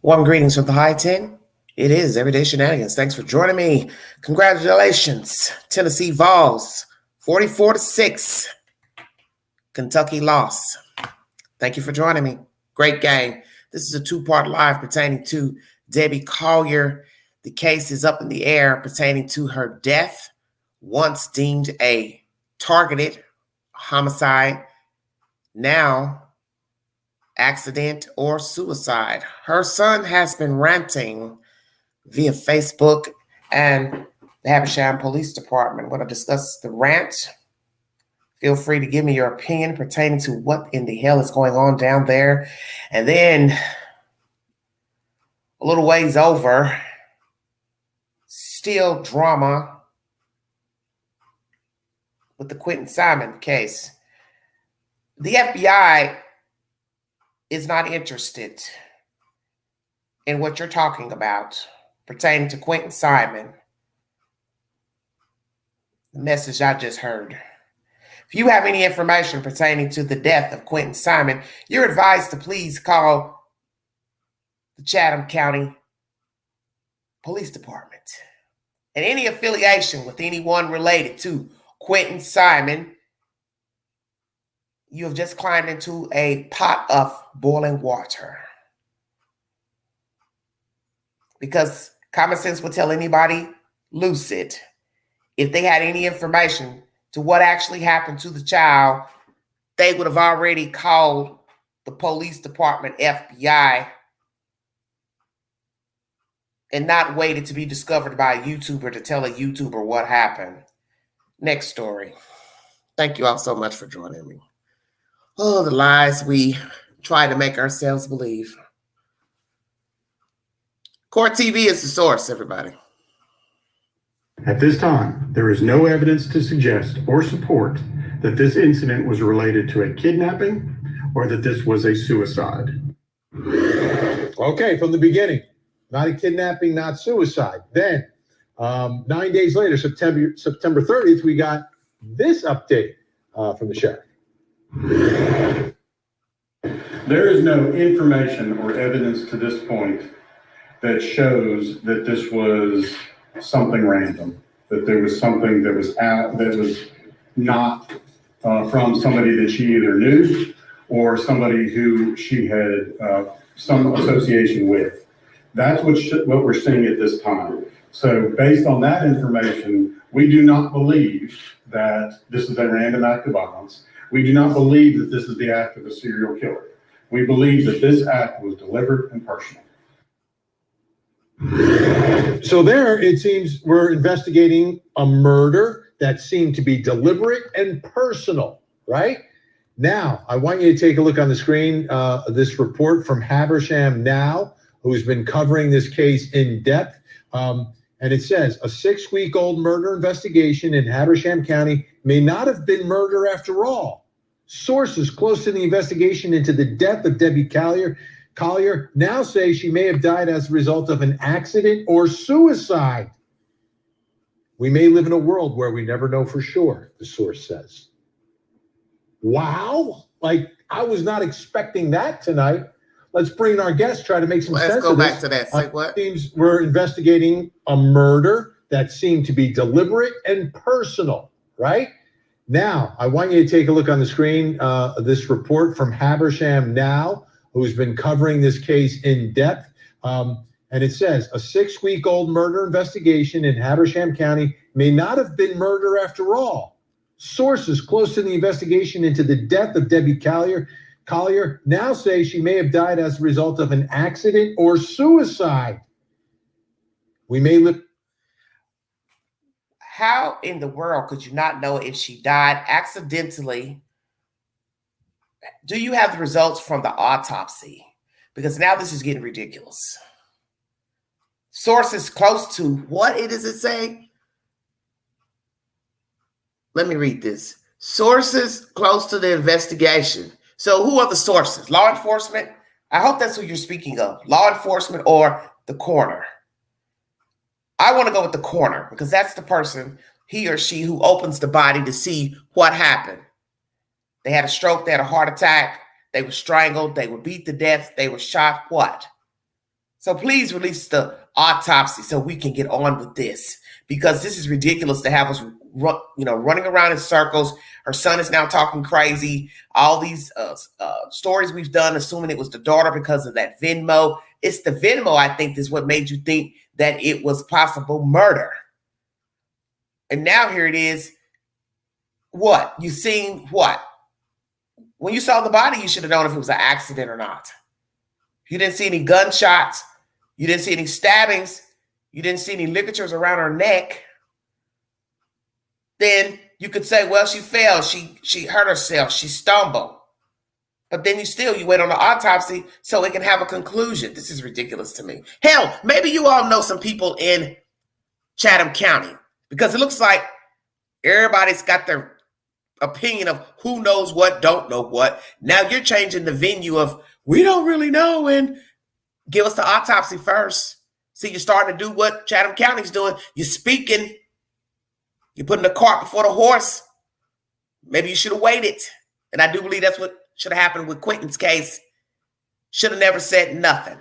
Warm greetings from the high 10. It is Everyday Shenanigans. Thanks for joining me. Congratulations, Tennessee Vols, 44-6. Kentucky loss. Thank you for joining me. Great game. This is a two-part live pertaining to Debbie Collier. The case is up in the air pertaining to her death, once deemed a targeted homicide, now accident or suicide. Her son has been ranting via Facebook and the Habersham Police Department. I'm going to discuss the rant. Feel free to give me your opinion pertaining to what in the hell is going on down there. And then a little ways over, still drama with the Quentin Simon case. The FBI is not interested in what you're talking about pertaining to Quentin Simon. The message I just heard. If you have any information pertaining to the death of Quentin Simon, you're advised to please call the Chatham County Police Department. And any affiliation with anyone related to Quentin Simon, you have just climbed into a pot of boiling water. Because common sense will tell anybody lucid, if they had any information to what actually happened to the child, they would have already called the police department, FBI, and not waited to be discovered by a YouTuber to tell a YouTuber what happened. Next story. Thank you all so much for joining me. Oh, the lies we try to make ourselves believe. Court TV is the source, everybody. At this time, there is no evidence to suggest or support that this incident was related to a kidnapping or that this was a suicide. Okay, from the beginning, not a kidnapping, not suicide. Then, 9 days later, September 30th, we got this update from the sheriff. There is no information or evidence to this point that shows that this was something random, that there was something that was not from somebody that she either knew or somebody who she had some association with. That's what we're seeing at this time. So based on that information, we do not believe that this is a random act of violence. We do not believe that this is the act of a serial killer. We believe that this act was deliberate and personal. So there, it seems we're investigating a murder that seemed to be deliberate and personal, right? Now, I want you to take a look on the screen, this report from Habersham Now, who's been covering this case in depth. And it says, a 6-week-old murder investigation in Habersham County may not have been murder after all. Sources close to the investigation into the death of Debbie Collier now say she may have died as a result of an accident or suicide. We may live in a world where we never know for sure, the source says. Wow, like I was not expecting that tonight. Let's bring in our guest, try to make some sense of this. Let's go back to that. Say what? Seems we're investigating a murder that seemed to be deliberate and personal, right? Now, I want you to take a look on the screen, this report from Habersham Now, who's been covering this case in depth. And it says, a 6-week-old murder investigation in Habersham County may not have been murder after all. Sources close to the investigation into the death of Debbie Collier now say she may have died as a result of an accident or suicide. We may live. How in the world could you not know if she died accidentally? Do you have the results from the autopsy? Because now this is getting ridiculous. Sources close to what does it say? Let me read this. Sources close to the investigation. So who are the sources? Law enforcement? I hope that's who you're speaking of. Law enforcement or the coroner? I want to go with the coroner because that's the person, he or she, who opens the body to see what happened. They had a stroke, they had a heart attack, they were strangled, they were beat to death, they were shot, what? So please release the autopsy so we can get on with this, because this is ridiculous to have us running around in circles. Her son is now talking crazy. All these stories we've done, assuming it was the daughter because of that Venmo. It's the Venmo, I think, is what made you think that it was possible murder. And now here it is. What? You seen what? When you saw the body, you should have known if it was an accident or not. You didn't see any gunshots. You didn't see any stabbings. You didn't see any ligatures around her neck. Then you could say, well, she fell. She hurt herself. She stumbled. But then you wait on the autopsy so it can have a conclusion. This is ridiculous to me. Hell, maybe you all know some people in Chatham County, because it looks like everybody's got their opinion of who knows what, don't know what. Now you're changing the venue of we don't really know, and give us the autopsy first. See, you're starting to do what Chatham County's doing. You're speaking. You're putting the cart before the horse. Maybe you should have waited. And I do believe that's what should have happened with Quentin's case. Should have never said nothing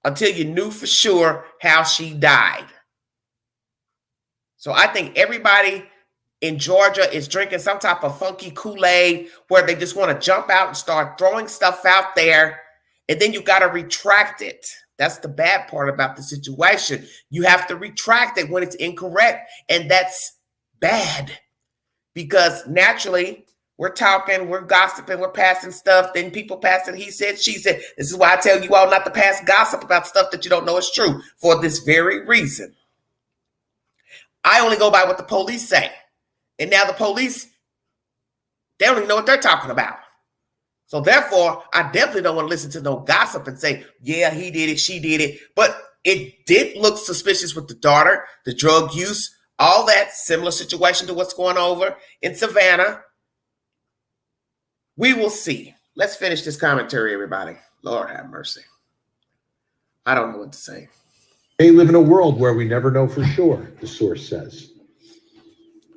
until you knew for sure how she died. So I think everybody in Georgia is drinking some type of funky Kool-Aid where they just want to jump out and start throwing stuff out there, and then you got to retract it. That's the bad part about the situation. You have to retract it when it's incorrect, and that's bad, because naturally we're talking, we're gossiping, we're passing stuff, then people passing he said, she said. This is why I tell you all not to pass gossip about stuff that you don't know is true, for this very reason. I only go by what the police say. And now the police, they don't even know what they're talking about. So therefore, I definitely don't want to listen to no gossip and say, yeah, he did it, she did it. But it did look suspicious with the daughter, the drug use, all that similar situation to what's going over in Savannah. We will see. Let's finish this commentary, everybody. Lord have mercy. I don't know what to say. They live in a world where we never know for sure, the source says.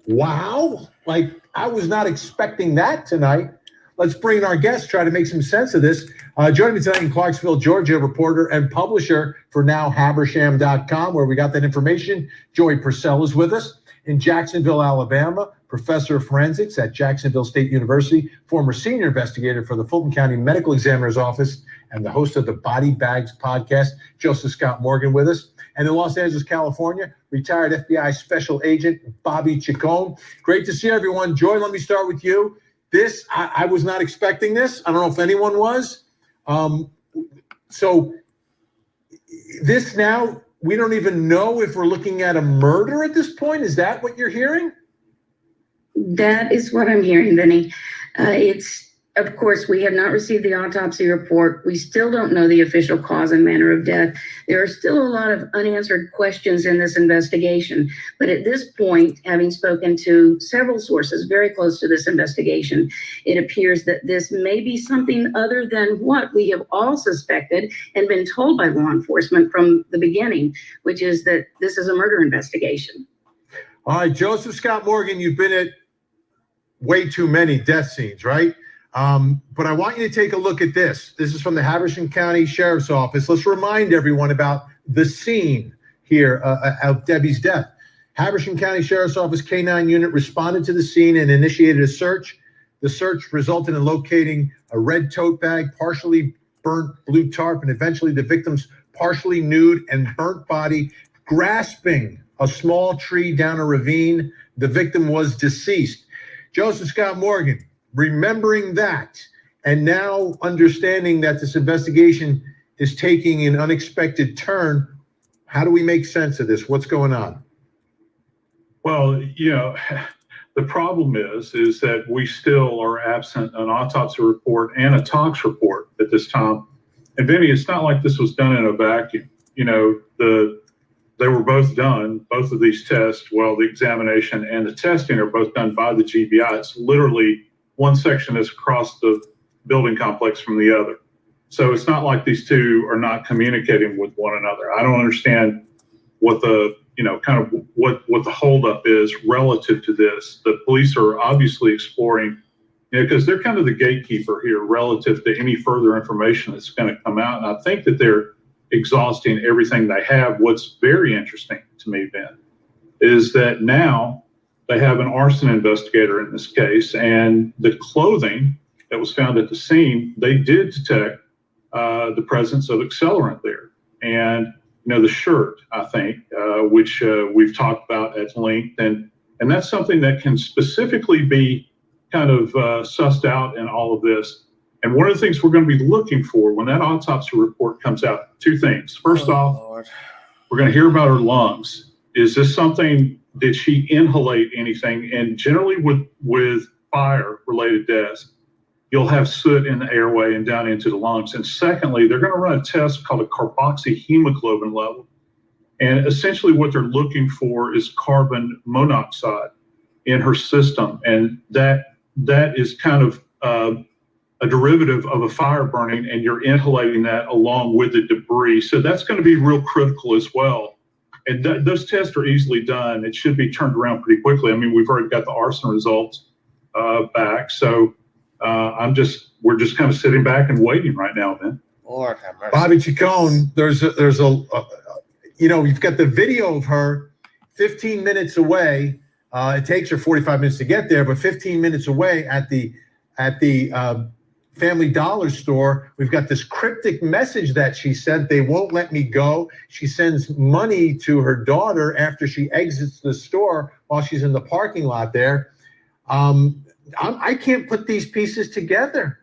Wow, like I was not expecting that tonight. Let's bring in our guest, try to make some sense of this. Joining me tonight in Clarksville, Georgia, reporter and publisher for now Habersham.com, where we got that information. Joey Purcell is with us. In Jacksonville, Alabama, professor of forensics at Jacksonville State University, former senior investigator for the Fulton County Medical Examiner's Office, and the host of the Body Bags podcast, Joseph Scott Morgan with us. And in Los Angeles, California, retired FBI Special Agent Bobby Chacon. Great to see everyone. Joy, let me start with you. This, I was not expecting this. I don't know if anyone was. So this now, we don't even know if we're looking at a murder at this point. Is that what you're hearing? That is what I'm hearing, Vinny. Of course, we have not received the autopsy report. We still don't know the official cause and manner of death. There are still a lot of unanswered questions in this investigation. But at this point, having spoken to several sources very close to this investigation, it appears that this may be something other than what we have all suspected and been told by law enforcement from the beginning, which is that this is a murder investigation. All right, Joseph Scott Morgan, you've been at way too many death scenes, right? But I want you to take a look at this. This is from the Habersham County Sheriff's Office. Let's remind everyone about the scene here of Debbie's death. Habersham County Sheriff's Office K-9 unit responded to the scene and initiated a search. The search resulted in locating a red tote bag, partially burnt blue tarp, and eventually the victim's partially nude and burnt body grasping a small tree down a ravine. The victim was deceased. Joseph Scott Morgan, remembering that, and now understanding that this investigation is taking an unexpected turn, how do we make sense of this? What's going on? Well, the problem is that we still are absent an autopsy report and a tox report at this time. And Vinny, it's not like this was done in a vacuum. They were both done, both of these tests. Well, the examination and the testing are both done by the GBI. It's literally one section is across the building complex from the other. So it's not like these two are not communicating with one another. I don't understand what the, what the holdup is relative to this. The police are obviously exploring, because they're kind of the gatekeeper here relative to any further information that's going to come out. And I think that they're exhausting everything they have. What's very interesting to me, Ben, is that now they have an arson investigator in this case, and the clothing that was found at the scene, they did detect the presence of accelerant there. And, the shirt, I think, which we've talked about at length, and that's something that can specifically be kind of sussed out in all of this. And one of the things we're going to be looking for when that autopsy report comes out, two things. First off, Lord. we're going to hear about her lungs. Is this something, did she inhalate anything? And generally with fire-related deaths, you'll have soot in the airway and down into the lungs. And secondly, they're going to run a test called a carboxyhemoglobin level. And essentially what they're looking for is carbon monoxide in her system. And that is kind of a derivative of a fire burning, and you're inhalating that along with the debris. So that's going to be real critical as well. And those tests are easily done. It should be turned around pretty quickly. I mean, we've already got the arson results back. So we're just kind of sitting back and waiting right now, man. Lord have mercy. Bobby Chacon, there's a you've got the video of her 15 minutes away. It takes her 45 minutes to get there, but 15 minutes away at the Family Dollar store, we've got this cryptic message that she sent. They won't let me go. She sends money to her daughter after she exits the store while she's in the parking lot there. I can't put these pieces together.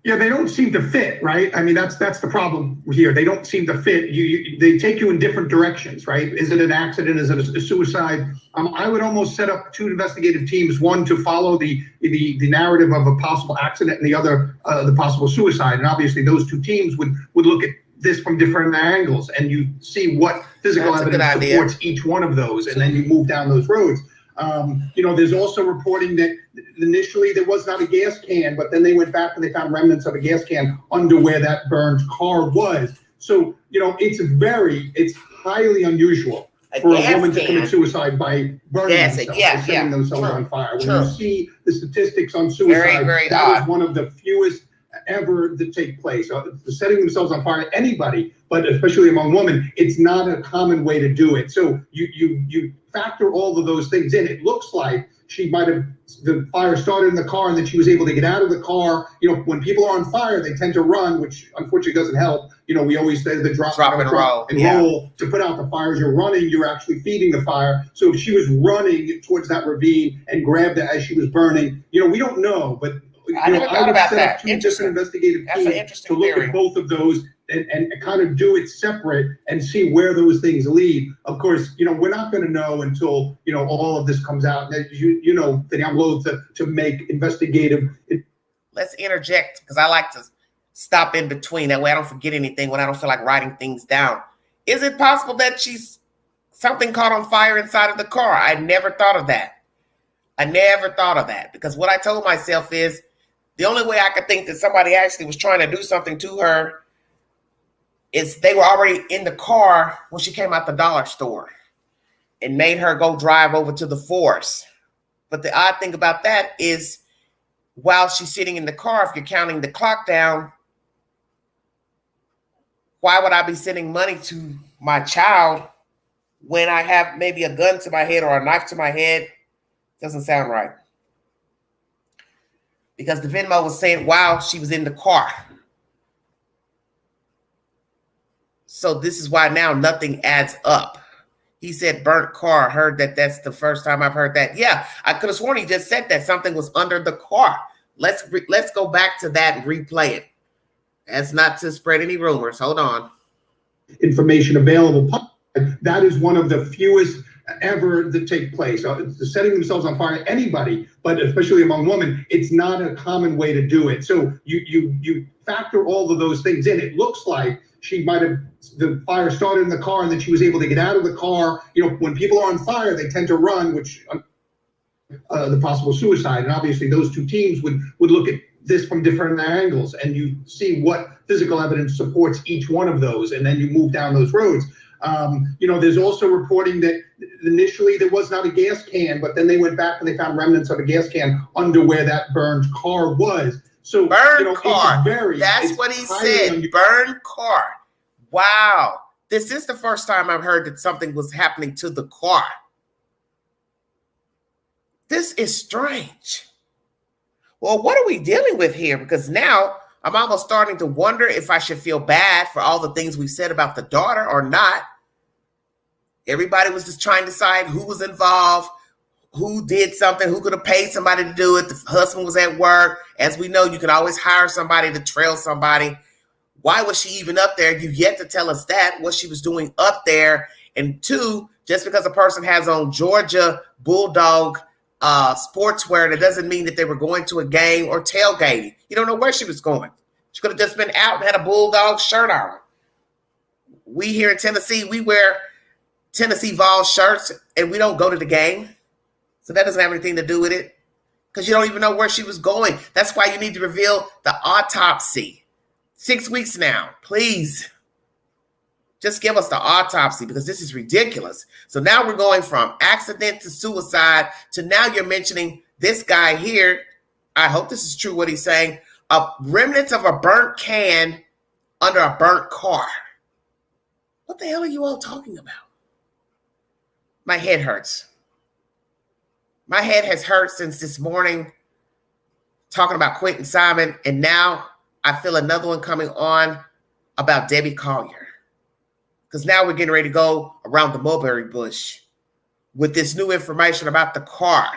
Yeah, they don't seem to fit, right? I mean, that's the problem here. They don't seem to fit. They take you in different directions, right? Is it an accident? Is it a suicide? I would almost set up two investigative teams, one to follow the narrative of a possible accident and the other the possible suicide. And obviously those two teams would look at this from different angles, and you see what physical evidence supports each one of those, and then you move down those roads. There's also reporting that initially there was not a gas can, but then they went back and they found remnants of a gas can under where that burned car was. So, it's highly unusual for a woman to commit suicide by burning themselves, by setting themselves on fire. When you see the statistics on suicide, that is one of the fewest ever to take place. Setting themselves on fire, anybody, but especially among women, it's not a common way to do it. So you factor all of those things in. It looks like she might have, the fire started in the car and then she was able to get out of the car. When people are on fire, they tend to run, which unfortunately doesn't help. We always say the drop and roll to put out the fires. You're running, you're actually feeding the fire. So if she was running towards that ravine and grabbed it as she was burning, we don't know, but I never thought about that. Two different investigative teams to look at both of those and kind of do it separate and see where those things lead. Of course, we're not going to know until, all of this comes out. That that I'm loath to make investigative. Let's interject, because I like to stop in between. That way I don't forget anything when I don't feel like writing things down. Is it possible that something caught on fire inside of the car? I never thought of that. Because what I told myself is, the only way I could think that somebody actually was trying to do something to her is they were already in the car when she came out the dollar store and made her go drive over to the forest. But the odd thing about that is, while she's sitting in the car, if you're counting the clock down, why would I be sending money to my child when I have maybe a gun to my head or a knife to my head? Doesn't sound right. Because the Venmo was saying while she was in the car. So this is why now nothing adds up. He said burnt car. Heard that's the first time I've heard that. Yeah, I could have sworn he just said that something was under the car. Let's go back to that and replay it. That's not to spread any rumors. Hold on. Information available. That is one of the fewest ever to take place. Setting themselves on fire, anybody, but especially among women, it's not a common way to do it. So you factor all of those things in. It looks like she might have, the fire started in the car and then she was able to get out of the car. When people are on fire, they tend to run, which the possible suicide. And obviously those two teams would look at this from different angles, and you see what physical evidence supports each one of those, and then you move down those roads. There's also reporting that initially there was not a gas can, but then they went back and they found remnants of a gas can under where that burned car was. So, Burn car. That's it's what he highly said. Burn car. Wow. This is the first time I've heard that something was happening to the car. This is strange. Well, what are we dealing with here? Because now I'm almost starting to wonder if I should feel bad for all the things we said about the daughter or not. Everybody was just trying to decide who was involved, who did something, who could have paid somebody to do it. The husband was at work. As we know, you can always hire somebody to trail somebody. Why was she even up there? You've yet to tell us that, what she was doing up there. And two, just because a person has on Georgia Bulldog sportswear, that doesn't mean that they were going to a game or tailgating. You don't know where she was going. She could have just been out and had a Bulldog shirt on. We here in Tennessee, we wear Tennessee Vols shirts and we don't go to the game. So that doesn't have anything to do with it because you don't even know where she was going. That's why you need to reveal the autopsy. 6 weeks now, please. Just give us the autopsy because this is ridiculous. So now we're going from accident to suicide to now you're mentioning this guy here. I hope this is true what he's saying. Remnants of a burnt can under a burnt car. What the hell are you all talking about? My head hurts. My head has hurt since this morning talking about Quentin Simon, and now I feel another one coming on about Debbie Collier. Because now we're getting ready to go around the mulberry bush with this new information about the car.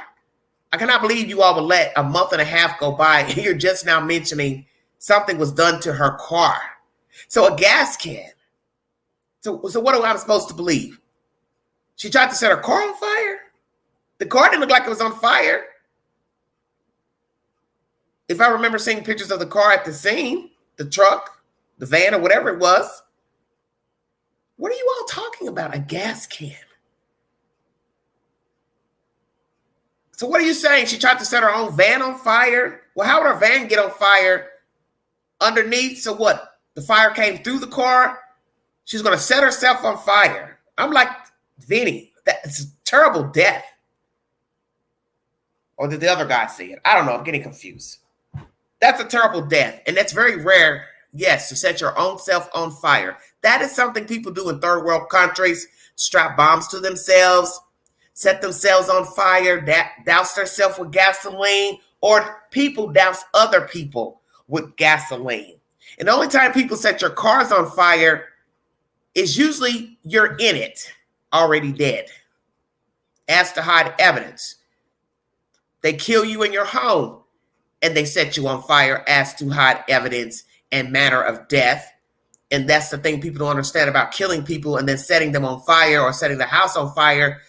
I cannot believe you all would let a month and a half go by and you're just now mentioning something was done to her car. So a gas can. So what am I supposed to believe? She tried to set her car on fire? The car didn't look like it was on fire. If I remember seeing pictures of the car at the scene, the truck, the van, or whatever it was, what are you all talking about? A gas can. So what are you saying? She tried to set her own van on fire? Well, how would her van get on fire underneath? So what? The fire came through the car? She's going to set herself on fire. I'm like, Vinny, that's a terrible death. Or did the other guy see it? I don't know. I'm getting confused. That's a terrible death. And that's very rare, yes, to set your own self on fire. That is something people do in third world countries. Strap bombs to themselves, set themselves on fire, douse themselves with gasoline, or people douse other people with gasoline. And the only time people set your cars on fire is usually you're in it, already dead. As to hide evidence. They kill you in your home and they set you on fire as to hide evidence and manner of death. And that's the thing people don't understand about killing people and then setting them on fire or setting the house on fire.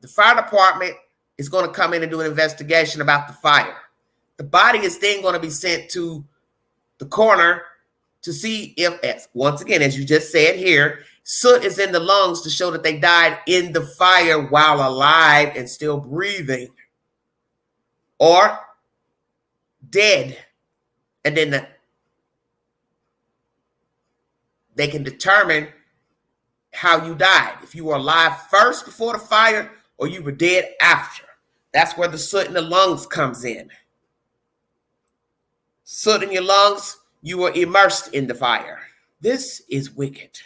The fire department is going to come in and do an investigation about the fire. The body is then going to be sent to the coroner to see if, once again, as you just said here, soot is in the lungs to show that they died in the fire while alive and still breathing. Or dead. And then they can determine how you died. If you were alive first before the fire or you were dead after. That's where the soot in the lungs comes in. Soot in your lungs, you were immersed in the fire. This is wicked.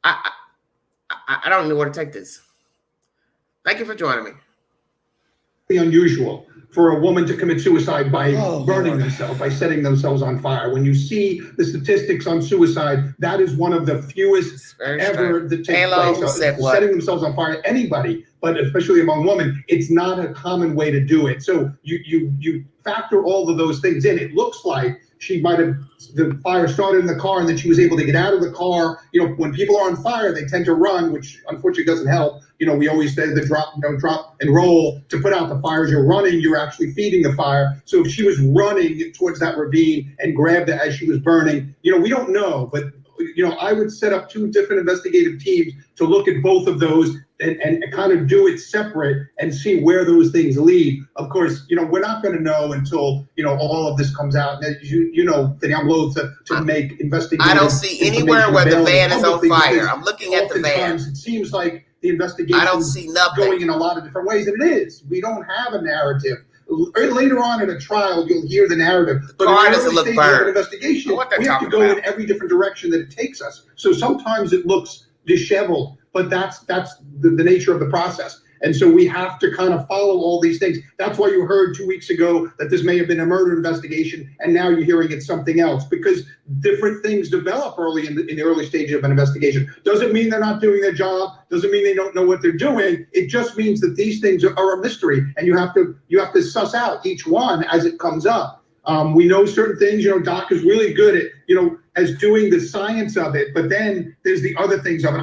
I don't know where to take this. Thank you for joining me. Unusual for a woman to commit suicide by burning themselves, by setting themselves on fire. When you see the statistics on suicide, that is one of the fewest ever that take place. Setting themselves on fire, anybody, but especially among women, it's not a common way to do it. So you factor all of those things in. It looks like she might have, the fire started in the car and then she was able to get out of the car. You know, when people are on fire, they tend to run, which unfortunately doesn't help. You know, we always say the drop and roll to put out the fires. You're running, you're actually feeding the fire. So if she was running towards that ravine and grabbed it as she was burning, you know, we don't know, but you know, I would set up 2 different investigative teams to look at both of those and kind of do it separate and see where those things lead. Of course, you know, we're not going to know until, you know, all of this comes out. You know, that I'm loath to make investigative. I don't see anywhere where the van is on fire. I'm looking at the van. It seems like the investigation I don't see nothing going in a lot of different ways, and it is. We don't have a narrative Later on in a trial, you'll hear the narrative. But Car in the doesn't early look stages of an burned. investigation, What they're we have to talking go about. in every different direction that it takes us. So sometimes it looks disheveled, but that's the nature of the process. And so we have to kind of follow all these things. That's why you heard 2 weeks ago that this may have been a murder investigation, and now you're hearing it's something else, because different things develop early in the early stage of an investigation. Doesn't mean they're not doing their job. Doesn't mean they don't know what they're doing. It just means that these things are a mystery, and you have to suss out each one as it comes up. We know certain things. Doc is really good at as doing the science of it, but then there's the other things of it.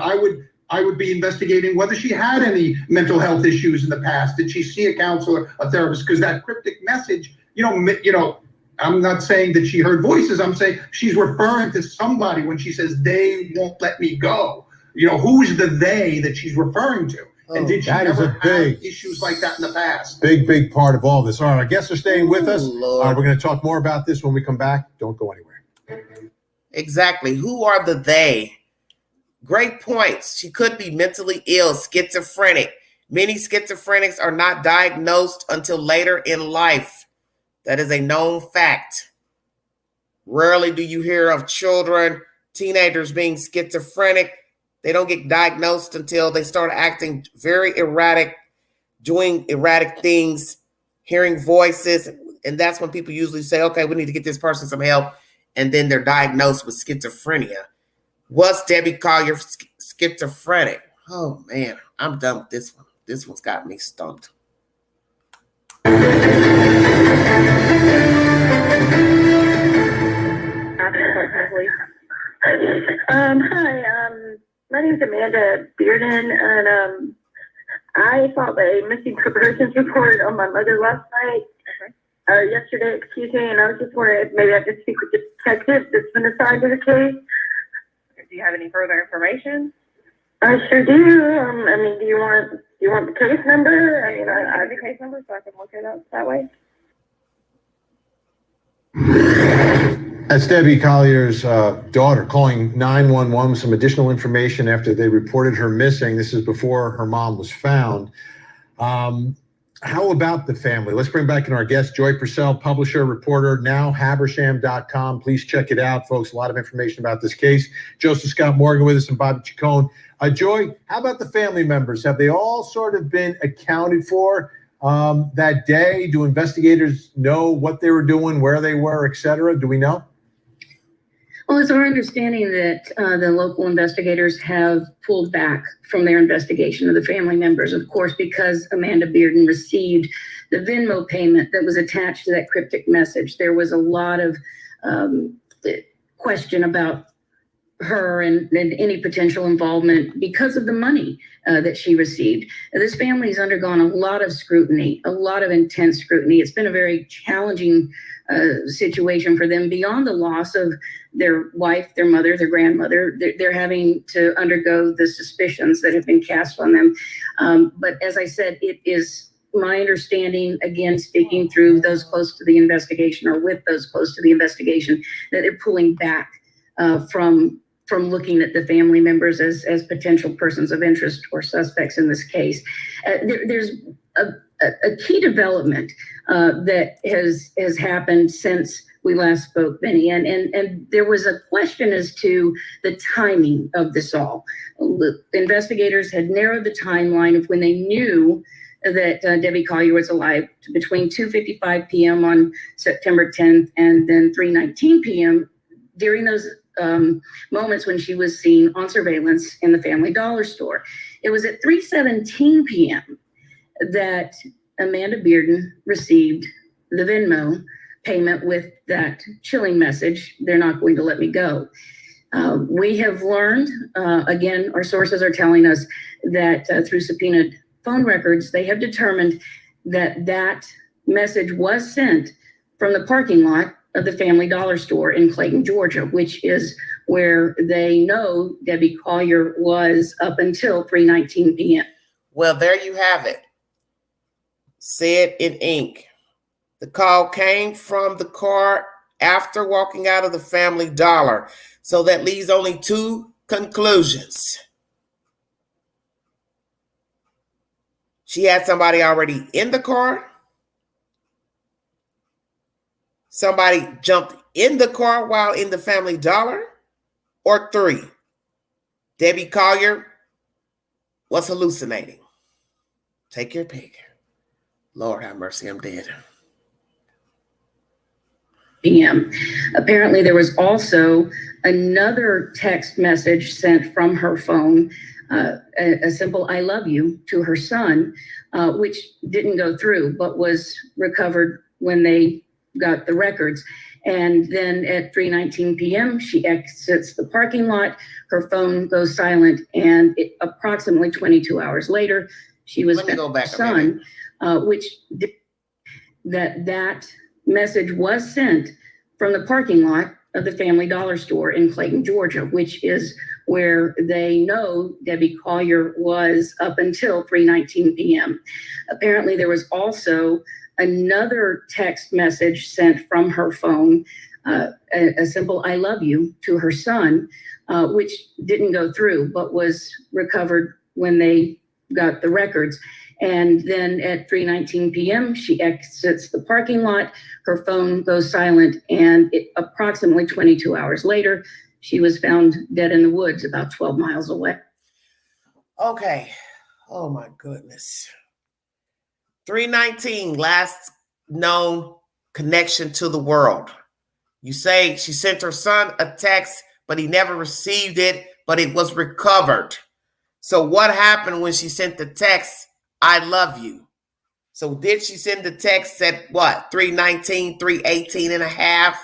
I would be investigating whether she had any mental health issues in the past. Did she see a counselor, a therapist? Because that cryptic message, I'm not saying that she heard voices. I'm saying she's referring to somebody when she says, they won't let me go. Who's the they that she's referring to? And did she ever have issues like that in the past? Big part of all this. All right, our guests are staying with us. Lord. We're going to talk more about this when we come back. Don't go anywhere. Exactly. Who are the they? Great points. She could be mentally ill, schizophrenic. Many schizophrenics are not diagnosed until later in life. That is a known fact. Rarely do you hear of children, teenagers being schizophrenic. They don't get diagnosed until they start acting very erratic, doing erratic things, hearing voices. And that's when people usually say, okay, we need to get this person some help. And then they're diagnosed with schizophrenia. Was Debbie Collier schizophrenic? Oh, man, I'm done with this one. This one's got me stumped. Hi, my name is Amanda Bearden, and I filed a missing persons report on my mother last night, yesterday, and I was just wondering if maybe I could speak with the detective that's been assigned to the case. Do you have any further information? I sure do. Do you want the case number? I have the case number so I can look it up that way. That's Debbie Collier's daughter calling 911 with some additional information after they reported her missing. This is before her mom was found. How about the family? Let's bring back in our guest, Joy Purcell, publisher, reporter, now Habersham.com. Please check it out, folks. A lot of information about this case. Joseph Scott Morgan with us and Bobby Chacon. Joy, how about the family members? Have they all sort of been accounted for that day? Do investigators know what they were doing, where they were, et cetera? Do we know? Well, it's our understanding that the local investigators have pulled back from their investigation of the family members, of course, because Amanda Bearden received the Venmo payment that was attached to that cryptic message. There was a lot of question about her and any potential involvement because of the money that she received. This family's undergone a lot of scrutiny, a lot of intense scrutiny. It's been a very challenging situation for them beyond the loss of their wife, their mother, their grandmother. They're having to undergo the suspicions that have been cast on them. But as I said, it is my understanding, again, speaking through those close to the investigation or with those close to the investigation, that they're pulling back from looking at the family members as potential persons of interest or suspects in this case. There's a key development that has happened since we last spoke, Benny, and there was a question as to the timing of this all. The investigators had narrowed the timeline of when they knew that Debbie Collier was alive between 2:55 p.m. on September 10th and then 3:19 p.m. during those moments when she was seen on surveillance in the Family Dollar store. It was at 3:17 p.m. that Amanda Bearden received the Venmo payment with that chilling message, "They're not going to let me go." We have learned, again, our sources are telling us that through subpoenaed phone records, they have determined that that message was sent from the parking lot of the Family Dollar store in Clayton, Georgia, which is where they know Debbie Collier was up until 3:19 p.m. Well, there you have it. Said in ink. The call came from the car after walking out of the Family Dollar. So that leaves only two conclusions. She had somebody already in the car, Somebody jumped in the car while in the Family Dollar? Or 3, Debbie Collier was hallucinating? Take your pick. Lord have mercy, I'm dead. PM. Apparently, there was also another text message sent from her phone, a simple "I love you" to her son, which didn't go through, but was recovered when they got the records. And then at 3:19 p.m., she exits the parking lot. Her phone goes silent, and approximately 22 hours later, she was Let me go back son, which that message was sent from the parking lot of the Family Dollar store in Clayton, Georgia, which is where they know Debbie Collier was up until 3:19 p.m. Apparently, there was also another text message sent from her phone, a simple "I love you" to her son, which didn't go through, but was recovered when they got the records. And then at 3:19 p.m., she exits the parking lot. Her phone goes silent, and approximately 22 hours later, she was found dead in the woods about 12 miles away. Okay. Oh my goodness. 3:19, last known connection to the world. You say she sent her son a text, but he never received it, but it was recovered. So what happened when she sent the text, "I love you"? So did she send the text at what? 3:19, 3:18 and a half?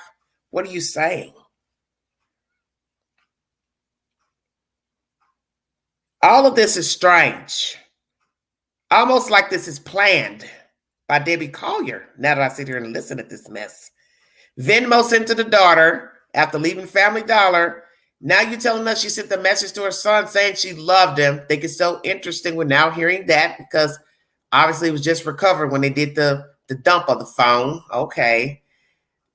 What are you saying? All of this is strange. Almost like this is planned by Debbie Collier. Now that I sit here and listen to this mess. Venmo sent to the daughter after leaving Family Dollar. Now you're telling us she sent the message to her son saying she loved him. I think it's so interesting. We're now hearing that because obviously it was just recovered when they did the dump of the phone. Okay.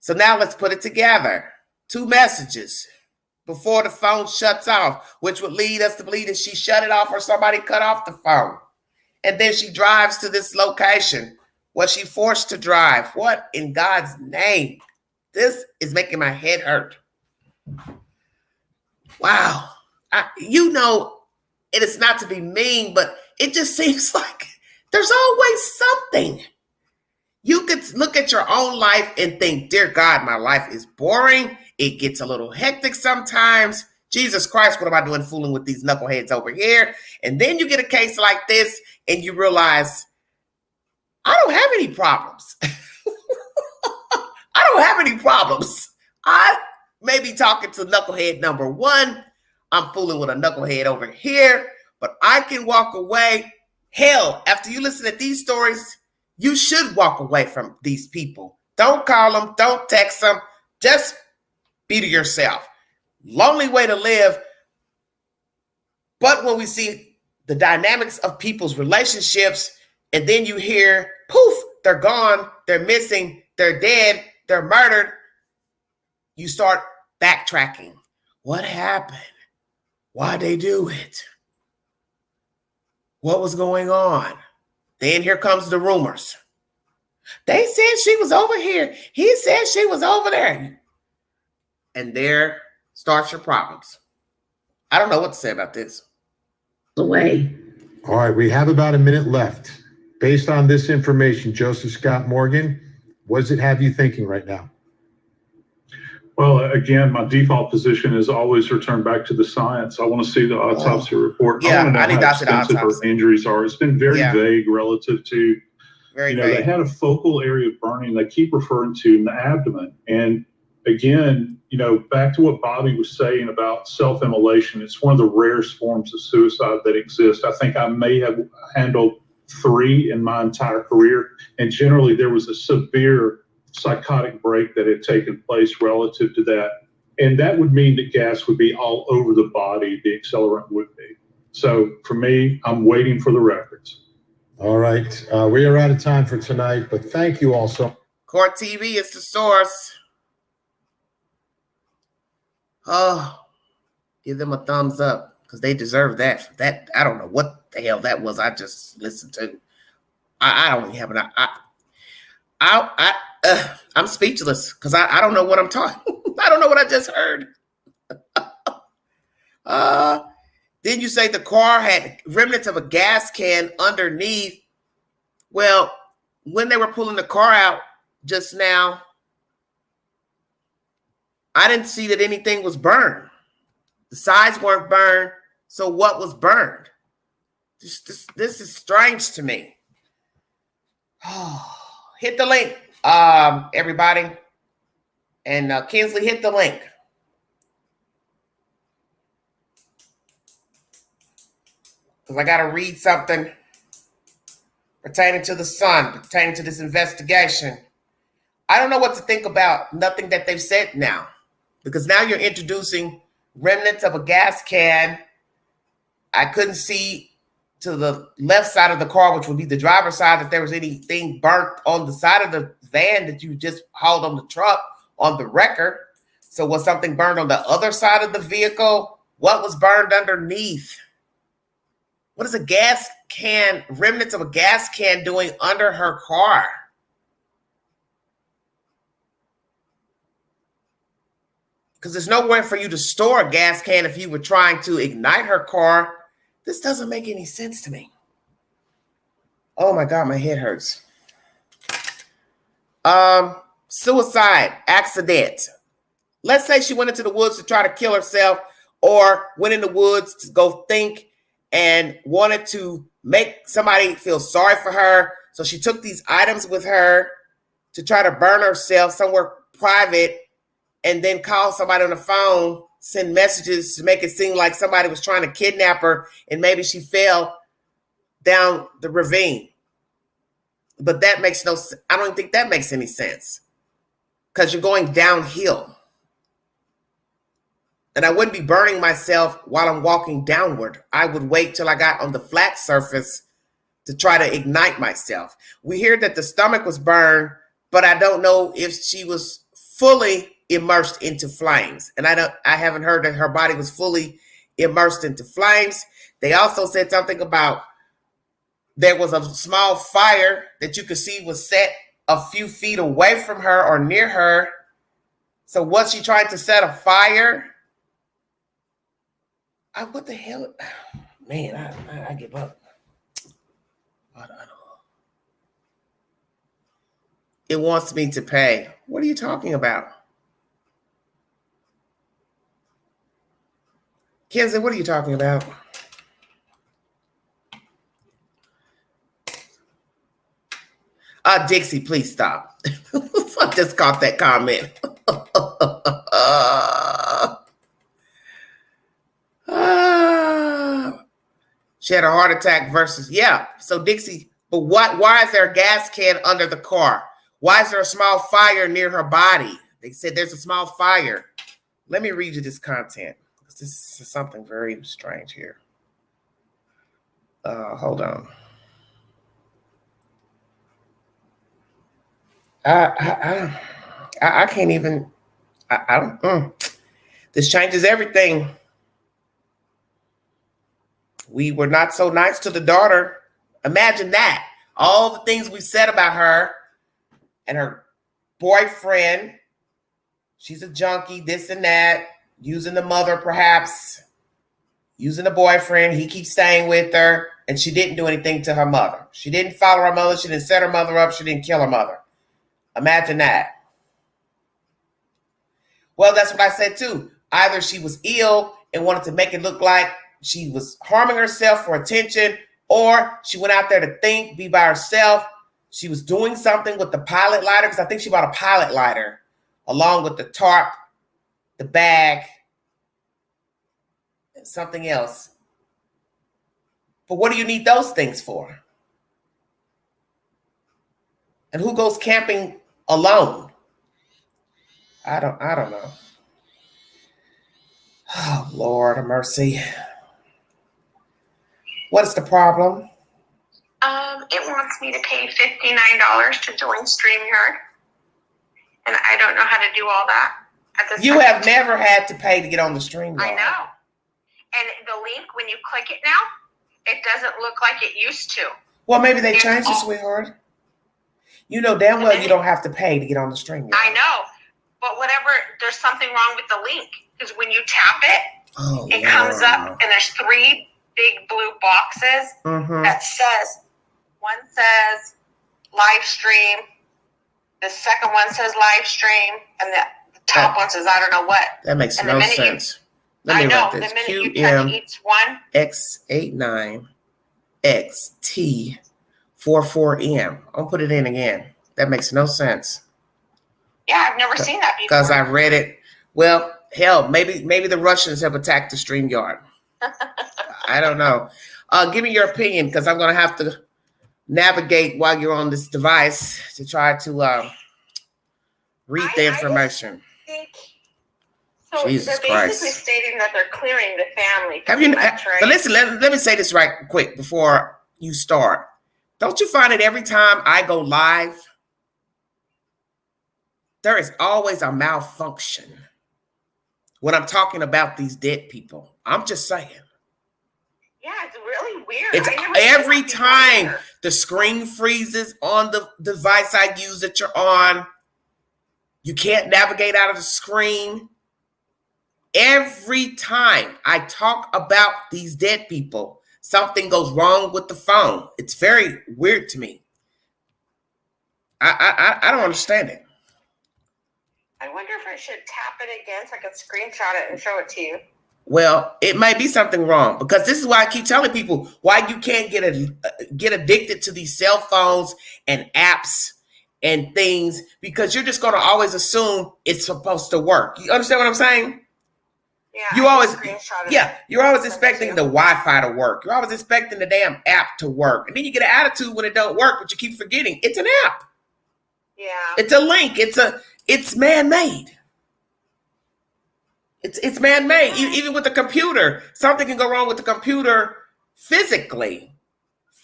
So now let's put it together. 2 messages before the phone shuts off, which would lead us to believe that she shut it off or somebody cut off the phone. And then she drives to this location. Was she forced to drive? What in God's name? This is making my head hurt. Wow. It is not to be mean, but it just seems like there's always something. You could look at your own life and think, dear God, my life is boring. It gets a little hectic sometimes. Jesus Christ, what am I doing fooling with these knuckleheads over here? And then you get a case like this and you realize, I don't have any problems. I don't have any problems. I may be talking to knucklehead number 1. I'm fooling with a knucklehead over here, but I can walk away. Hell, after you listen to these stories, you should walk away from these people. Don't call them. Don't text them. Just be to yourself. Lonely way to live. But when we see the dynamics of people's relationships, and then you hear, poof, they're gone, they're missing, they're dead, they're murdered, you start backtracking. What happened? Why'd they do it? What was going on? Then here comes the rumors. They said she was over here. He said she was over there. And there starts your problems. I don't know what to say about this. Away. All right, we have about a minute left. Based on this information, Joseph Scott Morgan, what does it have you thinking right now? Well, again, my default position is always return back to the science. I want to see the autopsy report. Yeah, I need want to to know how see the extensive her autopsy. injuries are. It's been very vague relative to, Very they vague. had a focal area of burning they keep referring to in the abdomen. And again, back to what Bobby was saying about self-immolation, it's one of the rarest forms of suicide that exists. I think I may have handled 3 in my entire career. And generally there was a severe psychotic break that had taken place relative to that. And that would mean that gas would be all over the body, the accelerant would be. So for me, I'm waiting for the records. All right, we are out of time for tonight, but thank you all so much. Court TV is the source. Oh, give them a thumbs up because they deserve that. That I don't know what the hell that was. I just listened to. I don't even have an. I'm I'm speechless because I don't know what I'm talking. I don't know what I just heard. Then you say the car had remnants of a gas can underneath. Well, when they were pulling the car out just now, I didn't see that anything was burned. The sides weren't burned. So what was burned? This is strange to me. Hit the link, everybody. And Kinsley, hit the link. Because I got to read something pertaining to the Sun, pertaining to this investigation. I don't know what to think about nothing that they've said now. Because now you're introducing remnants of a gas can. I couldn't see to the left side of the car, which would be the driver's side, that there was anything burnt on the side of the van that you just hauled on the truck on the record. So was something burned on the other side of the vehicle? What was burned underneath? What is a gas can, remnants of a gas can doing under her car? Because there's nowhere for you to store a gas can if you were trying to ignite her car. This doesn't make any sense to me. Oh my God, my head hurts. Suicide, accident. Let's say she went into the woods to try to kill herself, or went in the woods to go think and wanted to make somebody feel sorry for her. So she took these items with her to try to burn herself somewhere private, and then call somebody on the phone, send messages to make it seem like somebody was trying to kidnap her, and maybe she fell down the ravine. But that makes no sense. I don't even think that makes any sense, because you're going downhill. And I wouldn't be burning myself while I'm walking downward. I would wait till I got on the flat surface to try to ignite myself. We hear that the stomach was burned, but I don't know if she was fully immersed into flames. And I haven't heard that her body was fully immersed into flames. They also said something about there was a small fire that you could see was set a few feet away from her or near her. So was she trying to set a fire? What the hell? Man, I give up. I don't know. It wants me to pay. What are you talking about? Kenzie, what are you talking about? Dixie, please stop. I just caught that comment. She had a heart attack versus, yeah. So Dixie, but why is there a gas can under the car? Why is there a small fire near her body? They said there's a small fire. Let me read you this content. This is something very strange here. Hold on. I can't even. I don't. This changes everything. We were not so nice to the daughter. Imagine that. All the things we said about her and her boyfriend. She's a junkie, this and that. Using the mother, perhaps. Using the boyfriend. He keeps staying with her. And she didn't do anything to her mother. She didn't follow her mother. She didn't set her mother up. She didn't kill her mother. Imagine that. Well, that's what I said too. Either she was ill and wanted to make it look like she was harming herself for attention, or she went out there to think, be by herself. She was doing something with the pilot lighter, because I think she bought a pilot lighter along with the tarp, the bag, and something else. But what do you need those things for? And who goes camping alone? I don't know. Oh, Lord of mercy. What's the problem? It wants me to pay $59 to join StreamYard. And I don't know how to do all that at this You time. have never had to pay to get on the StreamYard. I know. And the link, when you click it now, it doesn't look like it used to. Well, maybe they changed it, sweetheart. You know damn well you don't have to pay to get on the stream. I know, but whatever, there's something wrong with the link because when you tap it, it comes up and there's 3 big blue boxes that says, one says live stream, the second one says live stream, and the top one says I don't know what. That makes no sense. Let me write this. The minute you touch each one, X89XT44M. I'll put it in again. That makes no sense. Yeah, I've never seen that before. Because I read it. Well, hell, maybe the Russians have attacked the StreamYard. I don't know. Give me your opinion, because I'm going to have to navigate while you're on this device to try to read the information. So Jesus they're basically stating that they're clearing the family. Have you? Right? But listen, let me say this right quick before you start. Don't you find it every time I go live, there is always a malfunction when I'm talking about these dead people? I'm just saying. Yeah, it's really weird. It's every time the screen freezes on the device I use that you're on. You can't navigate out of the screen. Every time I talk about these dead people, something goes wrong with the phone. It's very weird to me. I don't understand it. I wonder if I should tap it again so I can screenshot it and show it to you. Well, it might be something wrong, because this is why I keep telling people why you can't get addicted to these cell phones and apps and things, because you're just going to always assume it's supposed to work. You understand what I'm saying? Yeah, you're always expecting the Wi-Fi to work. You're always expecting the damn app to work. And then you get an attitude when it don't work, but you keep forgetting it's an app. Yeah. It's a link. It's man-made. It's man-made. Even with the computer, something can go wrong with the computer physically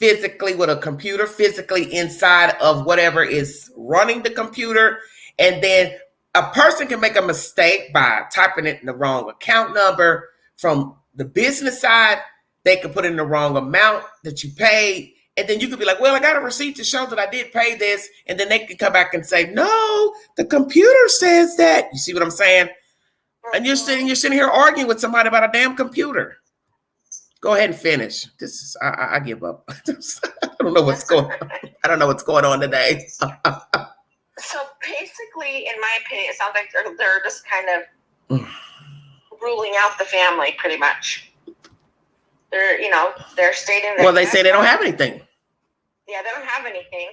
with a computer, physically inside of whatever is running the computer. And then a person can make a mistake by typing it in the wrong account number. From the business side, they could put in the wrong amount that you paid. And then you could be like, well, I got a receipt to show that I did pay this. And then they could come back and say, no, the computer says that. You see what I'm saying? And you're sitting here arguing with somebody about a damn computer. Go ahead and finish. This is I give up. I don't know what's going on. I don't know what's going on today. So basically, in my opinion, it sounds like they're just kind of ruling out the family, pretty much. They're stating that. Well, they say they don't have anything. Yeah, they don't have anything.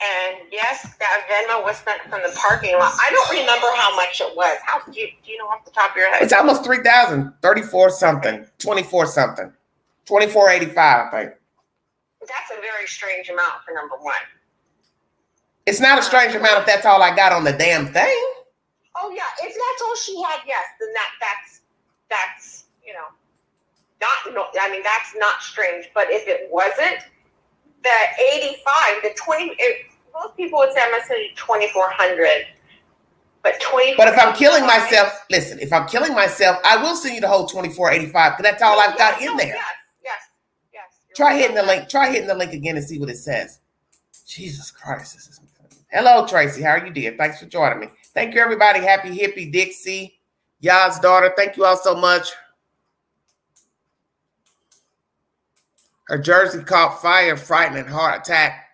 And yes, that Venmo was spent from the parking lot. I don't remember how much it was. How do you know off the top of your head? It's almost 3,000, 34 something, 24 something, 24.85, I think. That's a very strange amount for number one. It's not a strange amount if that's all I got on the damn thing. Oh yeah, if that's all she had, yes, then that's that's not strange. But if it wasn't, the 85, the 20, most people would say I'm gonna say 2,400, but 20. But if I'm killing myself, listen. If I'm killing myself, I will send you the whole 24.85 because that's all I've got in there. Yes. Try hitting the link. Try hitting the link again and see what it says. Jesus Christ! Hello, Tracy. How are you, dear? Thanks for joining me. Thank you, everybody. Happy Hippie Dixie, Yah's daughter. Thank you all so much. Her jersey caught fire, frightening heart attack.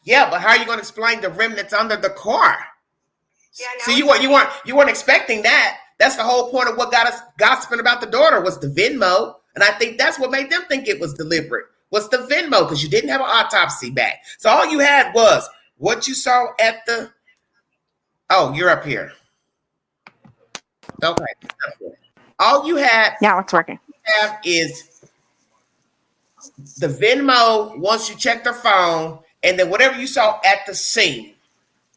Yeah, but how are you going to explain the remnants under the car? Yeah, so you weren't expecting that. That's the whole point of what got us gossiping about the daughter was the Venmo, and I think that's what made them think it was deliberate. Was the Venmo, because you didn't have an autopsy back. So all you had was what you saw at the. Oh, you're up here. Okay. All you had. Yeah, it's working. Have is the Venmo once you check their phone, and then whatever you saw at the scene.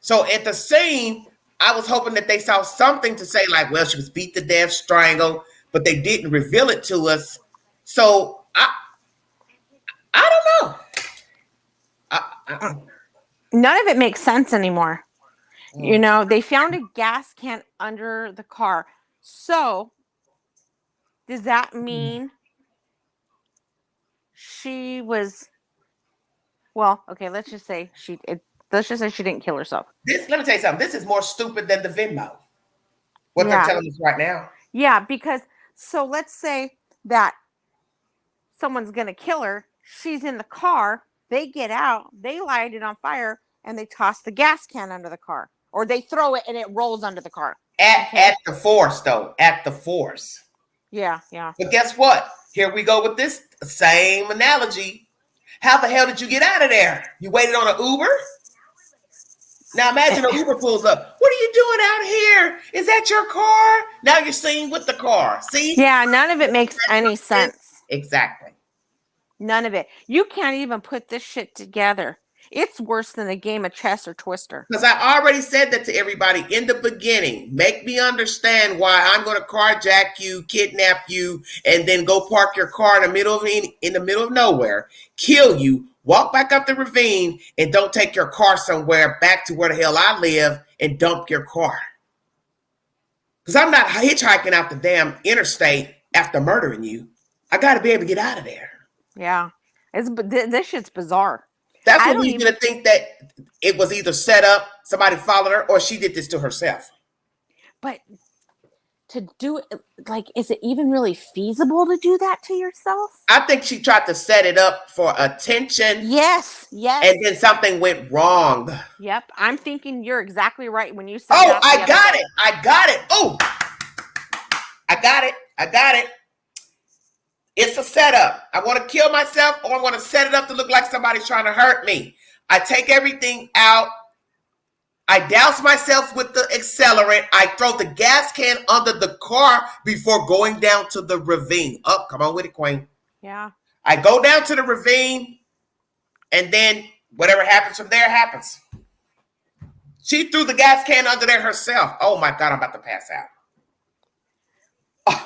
So at the scene, I was hoping that they saw something to say like, well, she was beat to death, strangled, but they didn't reveal it to us. So I don't know. None of it makes sense anymore. They found a gas can under the car. So does that mean she was, well, okay, let's just say let's just say she didn't kill herself. Let me tell you something. This is more stupid than the Venmo. What they're telling us right now. Yeah, because so let's say that someone's gonna kill her. She's in the car. They get out. They light it on fire, and they toss the gas can under the car, or they throw it and it rolls under the car. At the force, though. At the force. Yeah. But guess what? Here we go with this same analogy. How the hell did you get out of there? You waited on an Uber? Now imagine an Uber pulls up. What are you doing out here? Is that your car? Now you're seen with the car. See? Yeah, none of it makes any sense. Exactly. None of it. You can't even put this shit together. It's worse than a game of chess or Twister. Because I already said that to everybody in the beginning. Make me understand why I'm going to carjack you, kidnap you, and then go park your car in the middle of nowhere, kill you, walk back up the ravine, and don't take your car somewhere back to where the hell I live and dump your car. Because I'm not hitchhiking out the damn interstate after murdering you. I got to be able to get out of there. Yeah. This shit's bizarre. That's what leads me to think that it was either set up, somebody followed her, or she did this to herself. But to do it, like, is it even really feasible to do that to yourself? I think she tried to set it up for attention. Yes. And then something went wrong. Yep. I'm thinking you're exactly right when you said that. I got it. Oh, I got it. It's a setup. I want to kill myself, or I want to set it up to look like somebody's trying to hurt me. I take everything out. I douse myself with the accelerant. I throw the gas can under the car before going down to the ravine. Oh, come on with it, Queen. Yeah. I go down to the ravine, and then whatever happens from there happens. She threw the gas can under there herself. Oh, my God, I'm about to pass out.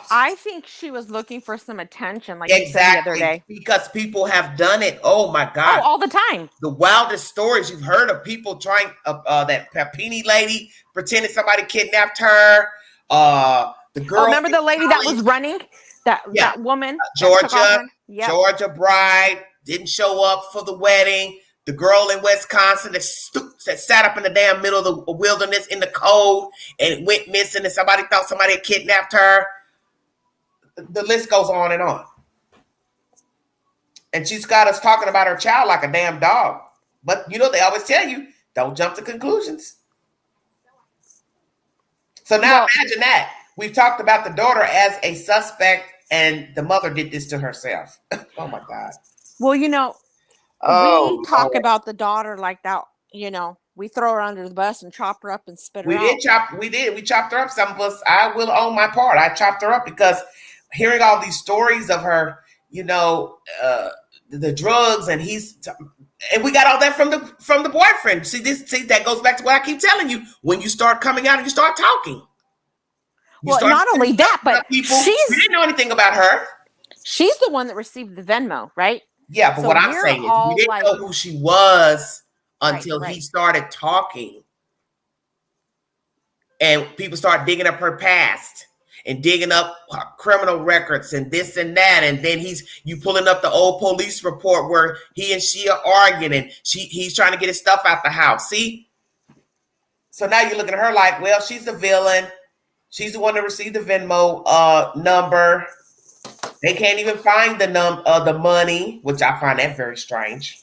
I think she was looking for some attention, like you said the other day. Because people have done it. Oh my God! Oh, all the time. The wildest stories you've heard of people trying. That Papini lady pretended somebody kidnapped her. The girl. Oh, remember the lady that was running? That woman. Georgia bride didn't show up for the wedding. The girl in Wisconsin that sat up in the damn middle of the wilderness in the cold and went missing, and somebody thought somebody had kidnapped her. The list goes on and on. And she's got us talking about her child like a damn dog. But, you know, they always tell you, don't jump to conclusions. So now imagine that. We've talked about the daughter as a suspect, and the mother did this to herself. Oh, my God. Well, you know, we talk about the daughter like that, you know. We throw her under the bus and chop her up and spit her out. We chopped her up. Some of us, I will own my part. I chopped her up because hearing all these stories of her, you know, the drugs, and and we got all that from the boyfriend. See, that goes back to what I keep telling you. When you start coming out and you start talking. Not only that, but we didn't know anything about her. She's the one that received the Venmo, right? Yeah, but what I'm saying is we didn't know who she was until he started talking. And people start digging up her past and digging up criminal records and this and that. And then you pulling up the old police report where he and she are arguing, and he's trying to get his stuff out the house. See? So now you're looking at her like, well, she's the villain. She's the one that received the Venmo number. They can't even find the money, which I find that very strange.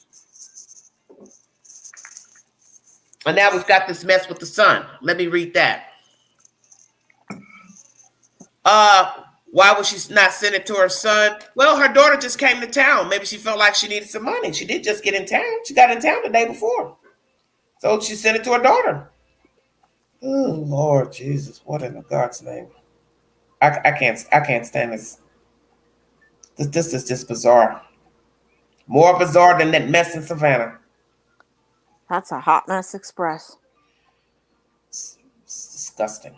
And now we've got this mess with the son. Let me read that. Why would she not send it to her son? Well, her daughter just came to town. Maybe she felt like she needed some money. She did just get in town. She got in town the day before. So she sent it to her daughter. Oh, Lord Jesus. What in God's name? I can't stand this. This is just bizarre. More bizarre than that mess in Savannah. That's a hot mess express. It's disgusting.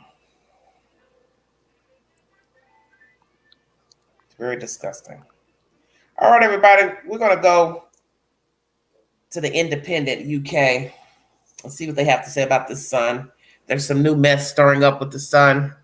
It's very disgusting. All right, everybody. We're going to go to the Independent UK and see what they have to say about this son. There's some new mess stirring up with the son.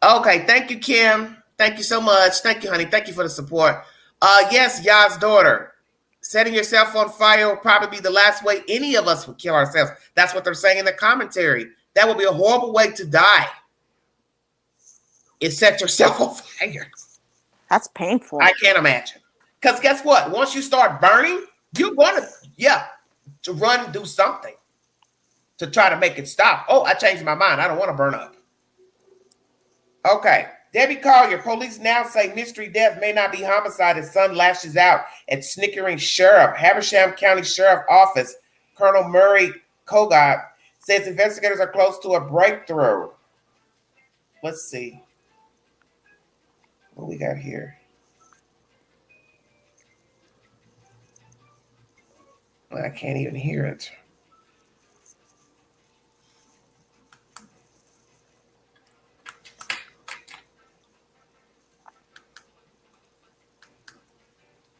Okay, thank you, Kim. Thank you so much. Thank you, honey. Thank you for the support. Yes, Ya's daughter. Setting yourself on fire will probably be the last way any of us would kill ourselves. That's what they're saying in the commentary. That would be a horrible way to die. Is set yourself on fire. That's painful. I can't imagine. Because guess what? Once you start burning, you're going to run and do something to try to make it stop. Oh, I changed my mind. I don't want to burn up. Okay. Debbie Collier, police now say mystery death may not be homicide as son lashes out at snickering sheriff. Habersham County Sheriff Office, Colonel Murray Kogot, says investigators are close to a breakthrough. Let's see. What we got here? I can't even hear it.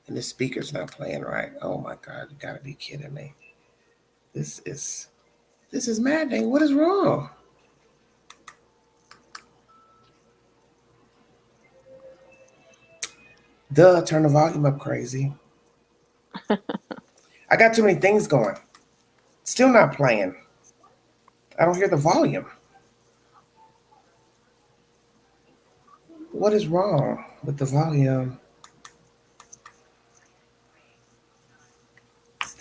And the speaker's not playing right. Oh my God, you gotta be kidding me. This is maddening. What is wrong? Duh, turn the volume up crazy. I got too many things going. Still not playing. I don't hear the volume. What is wrong with the volume?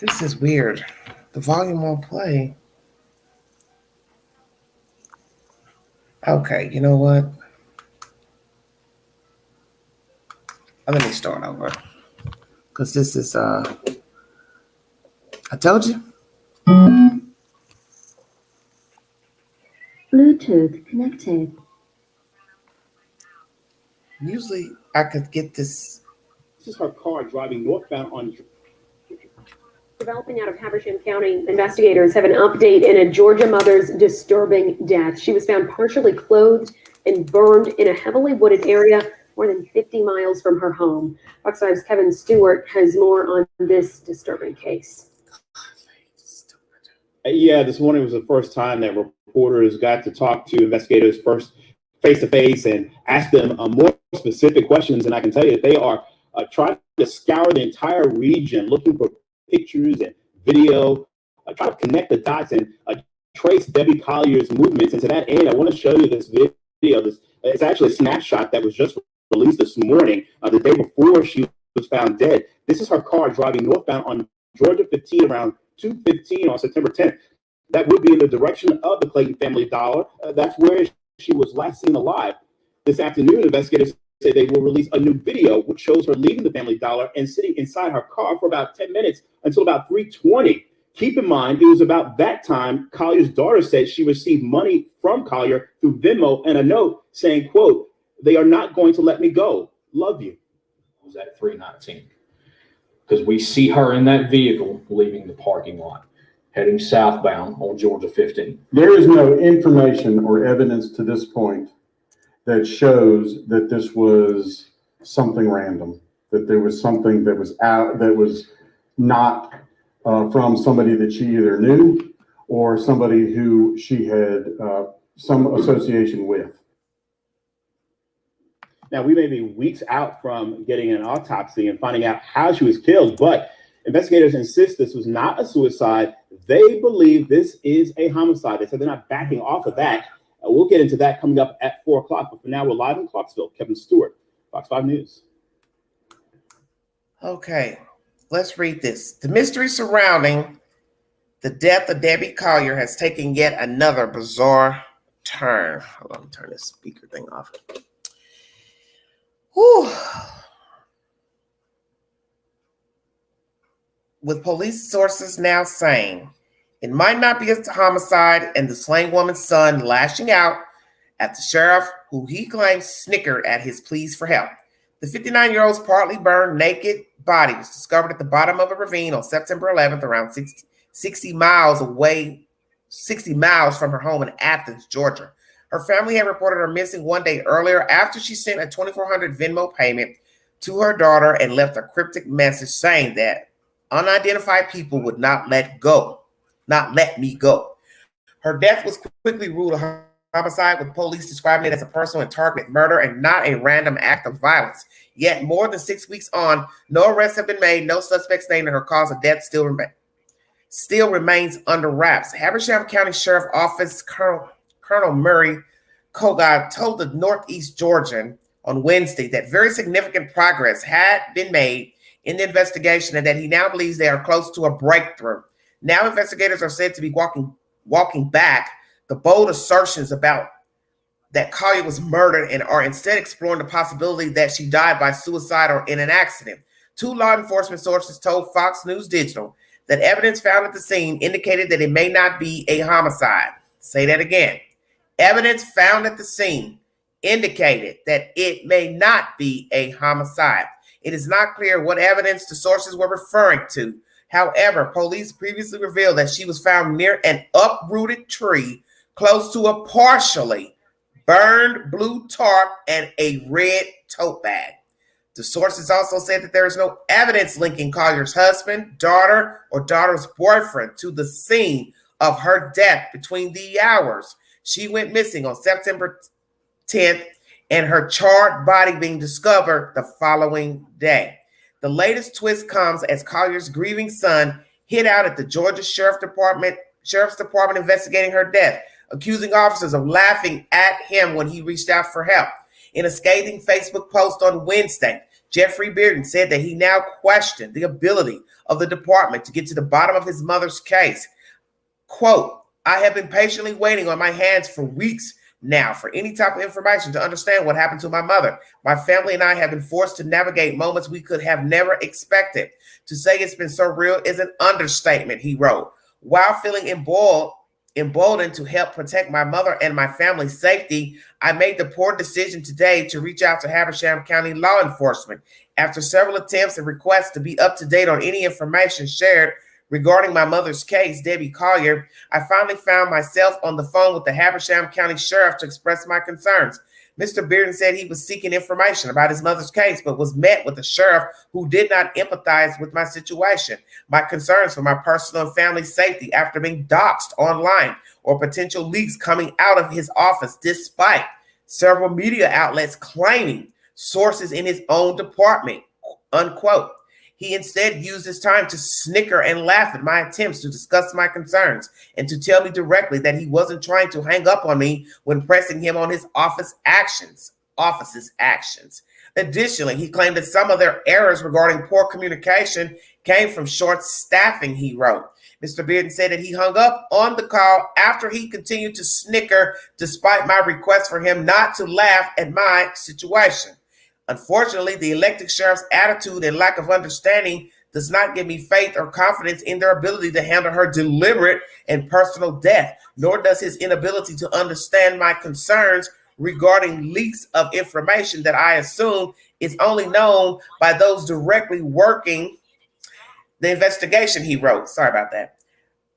This is weird. The volume won't play. Okay, you know what? Let me start over. Because this is, I told you. Bluetooth connected. Usually I could get this. This is her car driving northbound on. Developing out of Habersham County, investigators have an update in a Georgia mother's disturbing death. She was found partially clothed and burned in a heavily wooded area more than 50 miles from her home. Fox 5's Kevin Stewart has more on this disturbing case. Yeah, this morning was the first time that reporters got to talk to investigators first face-to-face and ask them more specific questions. And I can tell you that they are trying to scour the entire region, looking for pictures and video, trying to connect the dots and trace Debbie Collier's movements. And to that end, I want to show you this video. It's actually a snapshot that was just released this morning, the day before she was found dead. This is her car driving northbound on Georgia 15 around 2:15 on September 10th. That would be in the direction of the Clayton family dollar. That's where she was last seen alive. This afternoon, investigators say they will release a new video which shows her leaving the family dollar and sitting inside her car for about 10 minutes until about 3:20. Keep in mind, it was about that time Collier's daughter said she received money from Collier through Venmo and a note saying, quote, "They are not going to let me go. Love you." It was at 3:19 because we see her in that vehicle leaving the parking lot, heading southbound on Georgia 15. There is no information or evidence to this point that shows that this was something random, that there was something that was out, that was not from somebody that she either knew or somebody who she had some association with. Now, we may be weeks out from getting an autopsy and finding out how she was killed, but investigators insist this was not a suicide. They believe this is a homicide. They said they're not backing off of that. We'll get into that coming up at 4 o'clock. But for now, we're live in Clarksville. Kevin Stewart, Fox 5 News. Okay, let's read this. The mystery surrounding the death of Debbie Collier has taken yet another bizarre turn. Hold on, let me turn this speaker thing off. Whew. With police sources now saying it might not be a homicide and the slain woman's son lashing out at the sheriff who he claims snickered at his pleas for help. The 59-year-old's partly burned naked body was discovered at the bottom of a ravine on September 11th, around 60 miles from her home in Athens, Georgia. Her family had reported her missing one day earlier after she sent a $2,400 Venmo payment to her daughter and left a cryptic message saying that unidentified people would not let me go. Her death was quickly ruled a homicide, with police describing it as a personal and targeted murder and not a random act of violence. Yet, more than 6 weeks on, no arrests have been made, no suspects named, and her cause of death still remains under wraps. Habersham County Sheriff Office Colonel Murray Kogod told the Northeast Georgian on Wednesday that very significant progress had been made in the investigation and that he now believes they are close to a breakthrough. Now investigators are said to be walking back the bold assertions about that Collier was murdered and are instead exploring the possibility that she died by suicide or in an accident. Two law enforcement sources told Fox News Digital that evidence found at the scene indicated that it may not be a homicide. Say that again. Evidence found at the scene indicated that it may not be a homicide. It is not clear what evidence the sources were referring to. However, police previously revealed that she was found near an uprooted tree close to a partially burned blue tarp and a red tote bag. The sources also said that there is no evidence linking Collier's husband, daughter, or daughter's boyfriend to the scene of her death between the hours she went missing on September 10th and her charred body being discovered the following day. The latest twist comes as Collier's grieving son hid out at the Georgia Sheriff's Department investigating her death, accusing officers of laughing at him when he reached out for help. In a scathing Facebook post on Wednesday, Jeffrey Bearden said that he now questioned the ability of the department to get to the bottom of his mother's case. Quote, I have been patiently waiting on my hands for weeks now for any type of information to understand what happened to my mother. My family and I have been forced to navigate moments we could have never expected. To say it's been so real is an understatement, he wrote. While feeling emboldened to help protect my mother and my family's safety, I made the poor decision today to reach out to Habersham County law enforcement. After several attempts and requests to be up to date on any information shared regarding my mother's case, Debbie Collier, I finally found myself on the phone with the Habersham County Sheriff to express my concerns. Mr. Bearden said he was seeking information about his mother's case, but was met with a sheriff who did not empathize with my situation, my concerns for my personal and family safety after being doxxed online, or potential leaks coming out of his office, despite several media outlets claiming sources in his own department, unquote. He instead used his time to snicker and laugh at my attempts to discuss my concerns and to tell me directly that he wasn't trying to hang up on me when pressing him on his office's actions. Additionally, he claimed that some of their errors regarding poor communication came from short staffing, he wrote. Mr. Bearden said that he hung up on the call after he continued to snicker despite my request for him not to laugh at my situation. Unfortunately, the elected sheriff's attitude and lack of understanding does not give me faith or confidence in their ability to handle her deliberate and personal death, nor does his inability to understand my concerns regarding leaks of information that I assume is only known by those directly working the investigation, he wrote. Sorry about that.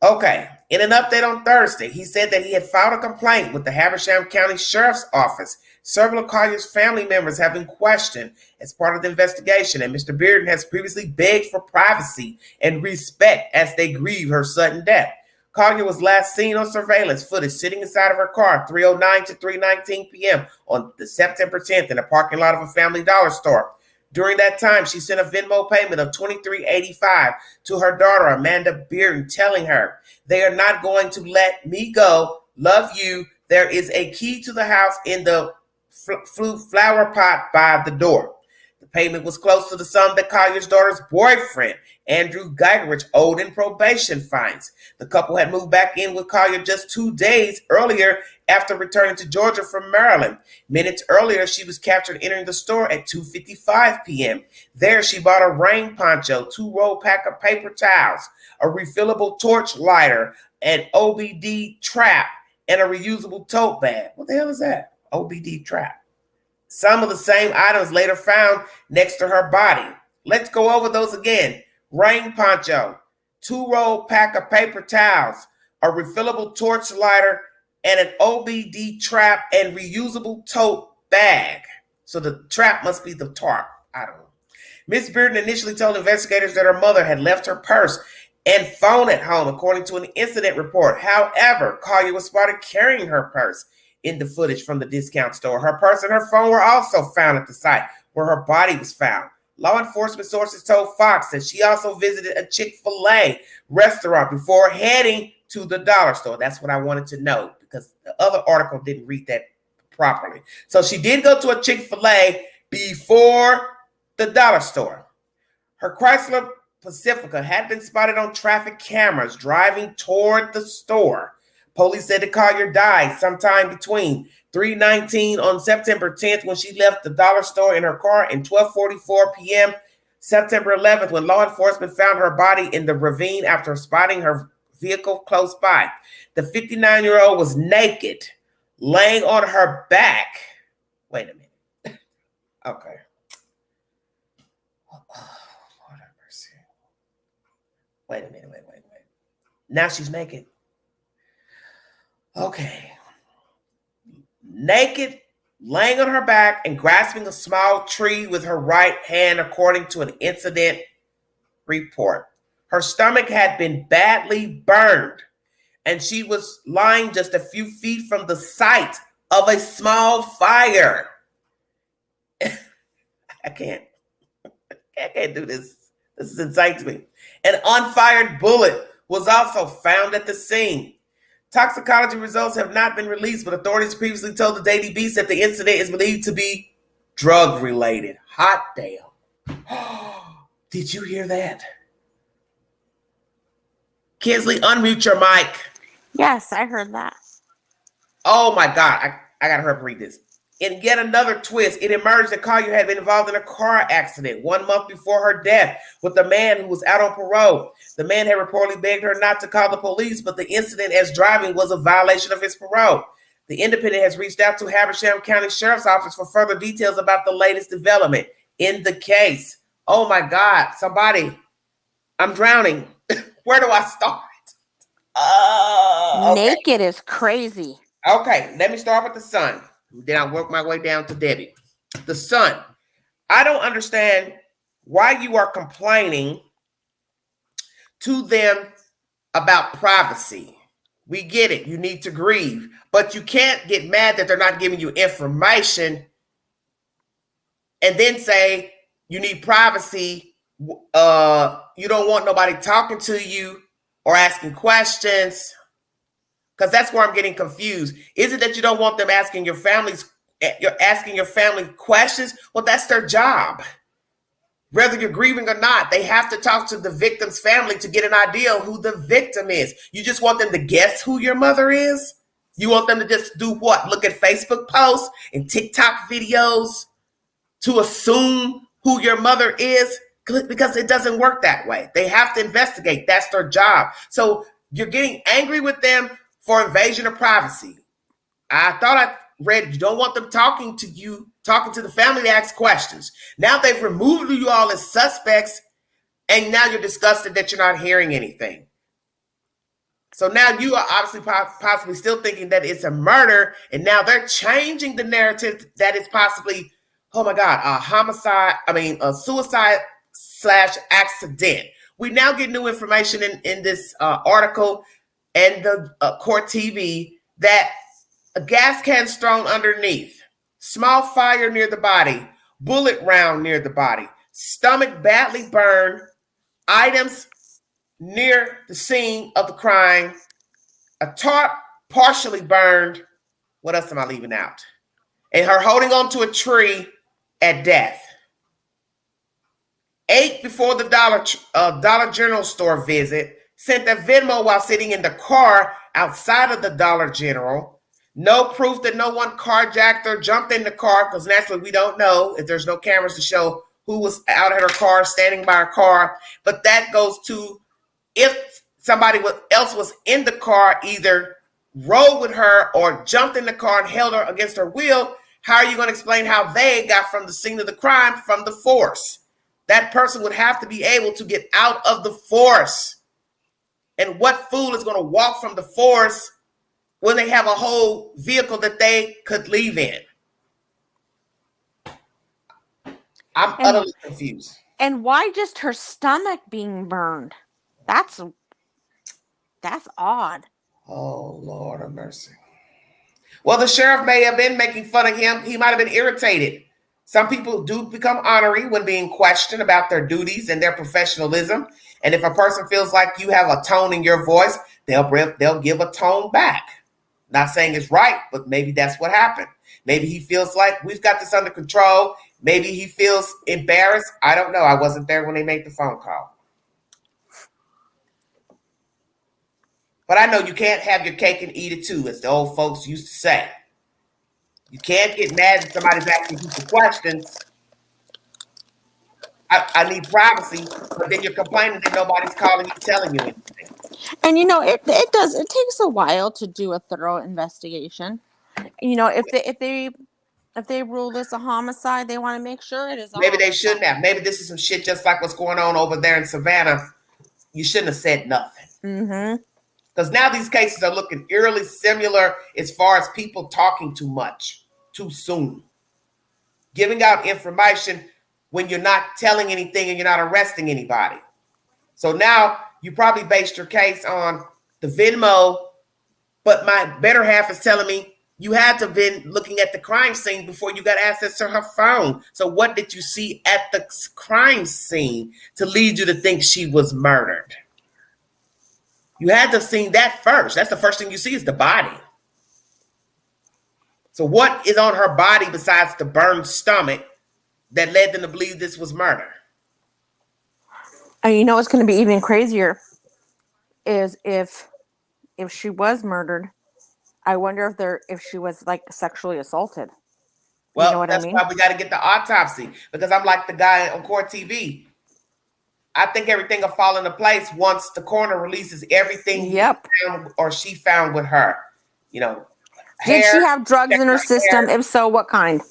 Okay, in an update on Thursday, he said that he had filed a complaint with the Habersham County Sheriff's Office. Several of Collier's family members have been questioned as part of the investigation, and Mr. Bearden has previously begged for privacy and respect as they grieve her sudden death. Collier was last seen on surveillance footage sitting inside of her car 3:09 to 3:19 p.m. on the September 10th in the parking lot of a Family Dollar store. During that time, she sent a Venmo payment of $23.85 to her daughter, Amanda Bearden, telling her, "They are not going to let me go. Love you. There is a key to the house in the flower pot by the door." The payment was close to the sum that Collier's daughter's boyfriend, Andrew Geigerich, owed in probation fines. The couple had moved back in with Collier just 2 days earlier after returning to Georgia from Maryland. Minutes earlier, she was captured entering the store at 2:55 p.m. There, she bought a rain poncho, 2-roll pack of paper towels, a refillable torch lighter, an OBD trap, and a reusable tote bag. What the hell is that? OBD trap. Some of the same items later found next to her body. Let's go over those again. Rain poncho, 2-roll pack of paper towels, a refillable torch lighter, and an OBD trap and reusable tote bag. So the trap must be the tarp. I don't know. Miss Bearden initially told investigators that her mother had left her purse and phone at home, according to an incident report. However, Collier was spotted carrying her purse. in the footage from the discount store. Her purse and her phone were also found at the site where her body was found. Law enforcement sources told Fox that she also visited a Chick-fil-A restaurant before heading to the dollar store. That's what I wanted to know because the other article didn't read that properly. So she did go to a Chick-fil-A before the dollar store. Her Chrysler Pacifica had been spotted on traffic cameras driving toward the store. Police said the Collier died sometime between 3:19 on September 10th when she left the dollar store in her car and 12:44 p.m. September 11th when law enforcement found her body in the ravine after spotting her vehicle close by. The 59-year-old was naked, laying on her back. Wait a minute. Okay. Oh, Lord have mercy. Wait a minute. Wait. Now she's naked. Okay. Naked, laying on her back and grasping a small tree with her right hand, according to an incident report. Her stomach had been badly burned, and she was lying just a few feet from the site of a small fire. I can't do this. This is insane to me. An unfired bullet was also found at the scene. Toxicology results have not been released, but authorities previously told the Daily Beast that the incident is believed to be drug-related. Hot damn. Did you hear that? Kinsley, unmute your mic. Yes, I heard that. Oh my God, I gotta hurry up and read this. In yet another twist, it emerged that Collier had been involved in a car accident 1 month before her death with a man who was out on parole. The man had reportedly begged her not to call the police, but the incident as driving was a violation of his parole. The Independent has reached out to Habersham County Sheriff's Office for further details about the latest development in the case. Oh my God, somebody, I'm drowning. Where do I start? Okay. Naked is crazy. Okay, let me start with the son. Then I'll work my way down to Debbie. The son. I don't understand why you are complaining to them about privacy. We get it. You need to grieve. But you can't get mad that they're not giving you information and then say you need privacy. You don't want nobody talking to you or asking questions. Because that's where I'm getting confused. Is it that you don't want them asking your family questions? Well, that's their job. Whether you're grieving or not, they have to talk to the victim's family to get an idea of who the victim is. You just want them to guess who your mother is? You want them to just do what? Look at Facebook posts and TikTok videos to assume who your mother is? Because it doesn't work that way. They have to investigate. That's their job. So you're getting angry with them for invasion of privacy. I thought I read you don't want them talking to the family to ask questions. Now they've removed you all as suspects, and now you're disgusted that you're not hearing anything. So now you are obviously possibly still thinking that it's a murder, and now they're changing the narrative that it's possibly, oh my God, a suicide/accident. We now get new information in this article and the court TV that a gas can thrown underneath, small fire near the body, bullet round near the body, stomach badly burned, items near the scene of the crime, a tarp partially burned. What else am I leaving out? And her holding on to a tree at death. 8 before the Dollar General store visit, sent a Venmo while sitting in the car outside of the Dollar General. No proof that no one carjacked or jumped in the car, because naturally we don't know if there's no cameras to show who was out at her car, standing by her car. But that goes to if somebody else was in the car, either rode with her or jumped in the car and held her against her wheel, how are you going to explain how they got from the scene of the crime from the force? That person would have to be able to get out of the force. And what fool is going to walk from the force when they have a whole vehicle that they could leave in? I'm utterly confused. And why just her stomach being burned? That's odd. Oh, Lord have mercy. Well, the sheriff may have been making fun of him. He might have been irritated. Some people do become ornery when being questioned about their duties and their professionalism. And if a person feels like you have a tone in your voice, they'll give a tone back. Not saying it's right, but maybe that's what happened. Maybe he feels like we've got this under control. Maybe he feels embarrassed. I don't know. I wasn't there when they made the phone call. But I know you can't have your cake and eat it too, as the old folks used to say. You can't get mad if somebody's asking you some questions. I need privacy, but then you're complaining that nobody's calling you, telling you anything. And you know, it takes a while to do a thorough investigation. You know, if they rule this a homicide, they want to make sure it is. Maybe they shouldn't have. Maybe this is some shit just like what's going on over there in Savannah. You shouldn't have said nothing. Mm-hmm. Because now these cases are looking eerily similar as far as people talking too much, too soon. Giving out information when you're not telling anything and you're not arresting anybody. So now you probably based your case on the Venmo, but my better half is telling me you had to have been looking at the crime scene before you got access to her phone. So what did you see at the crime scene to lead you to think she was murdered? You had to have seen that first. That's the first thing you see is the body. So what is on her body besides the burned stomach that led them to believe this was murder? And you know what's going to be even crazier is if she was murdered, I wonder if she was like sexually assaulted. Well, you know what that's I mean? why we got to get the autopsy, because I'm like the guy on Court TV. I think everything will fall into place once the coroner releases everything he found or she found with her. You know, did she have drugs in her system? If so, what kind?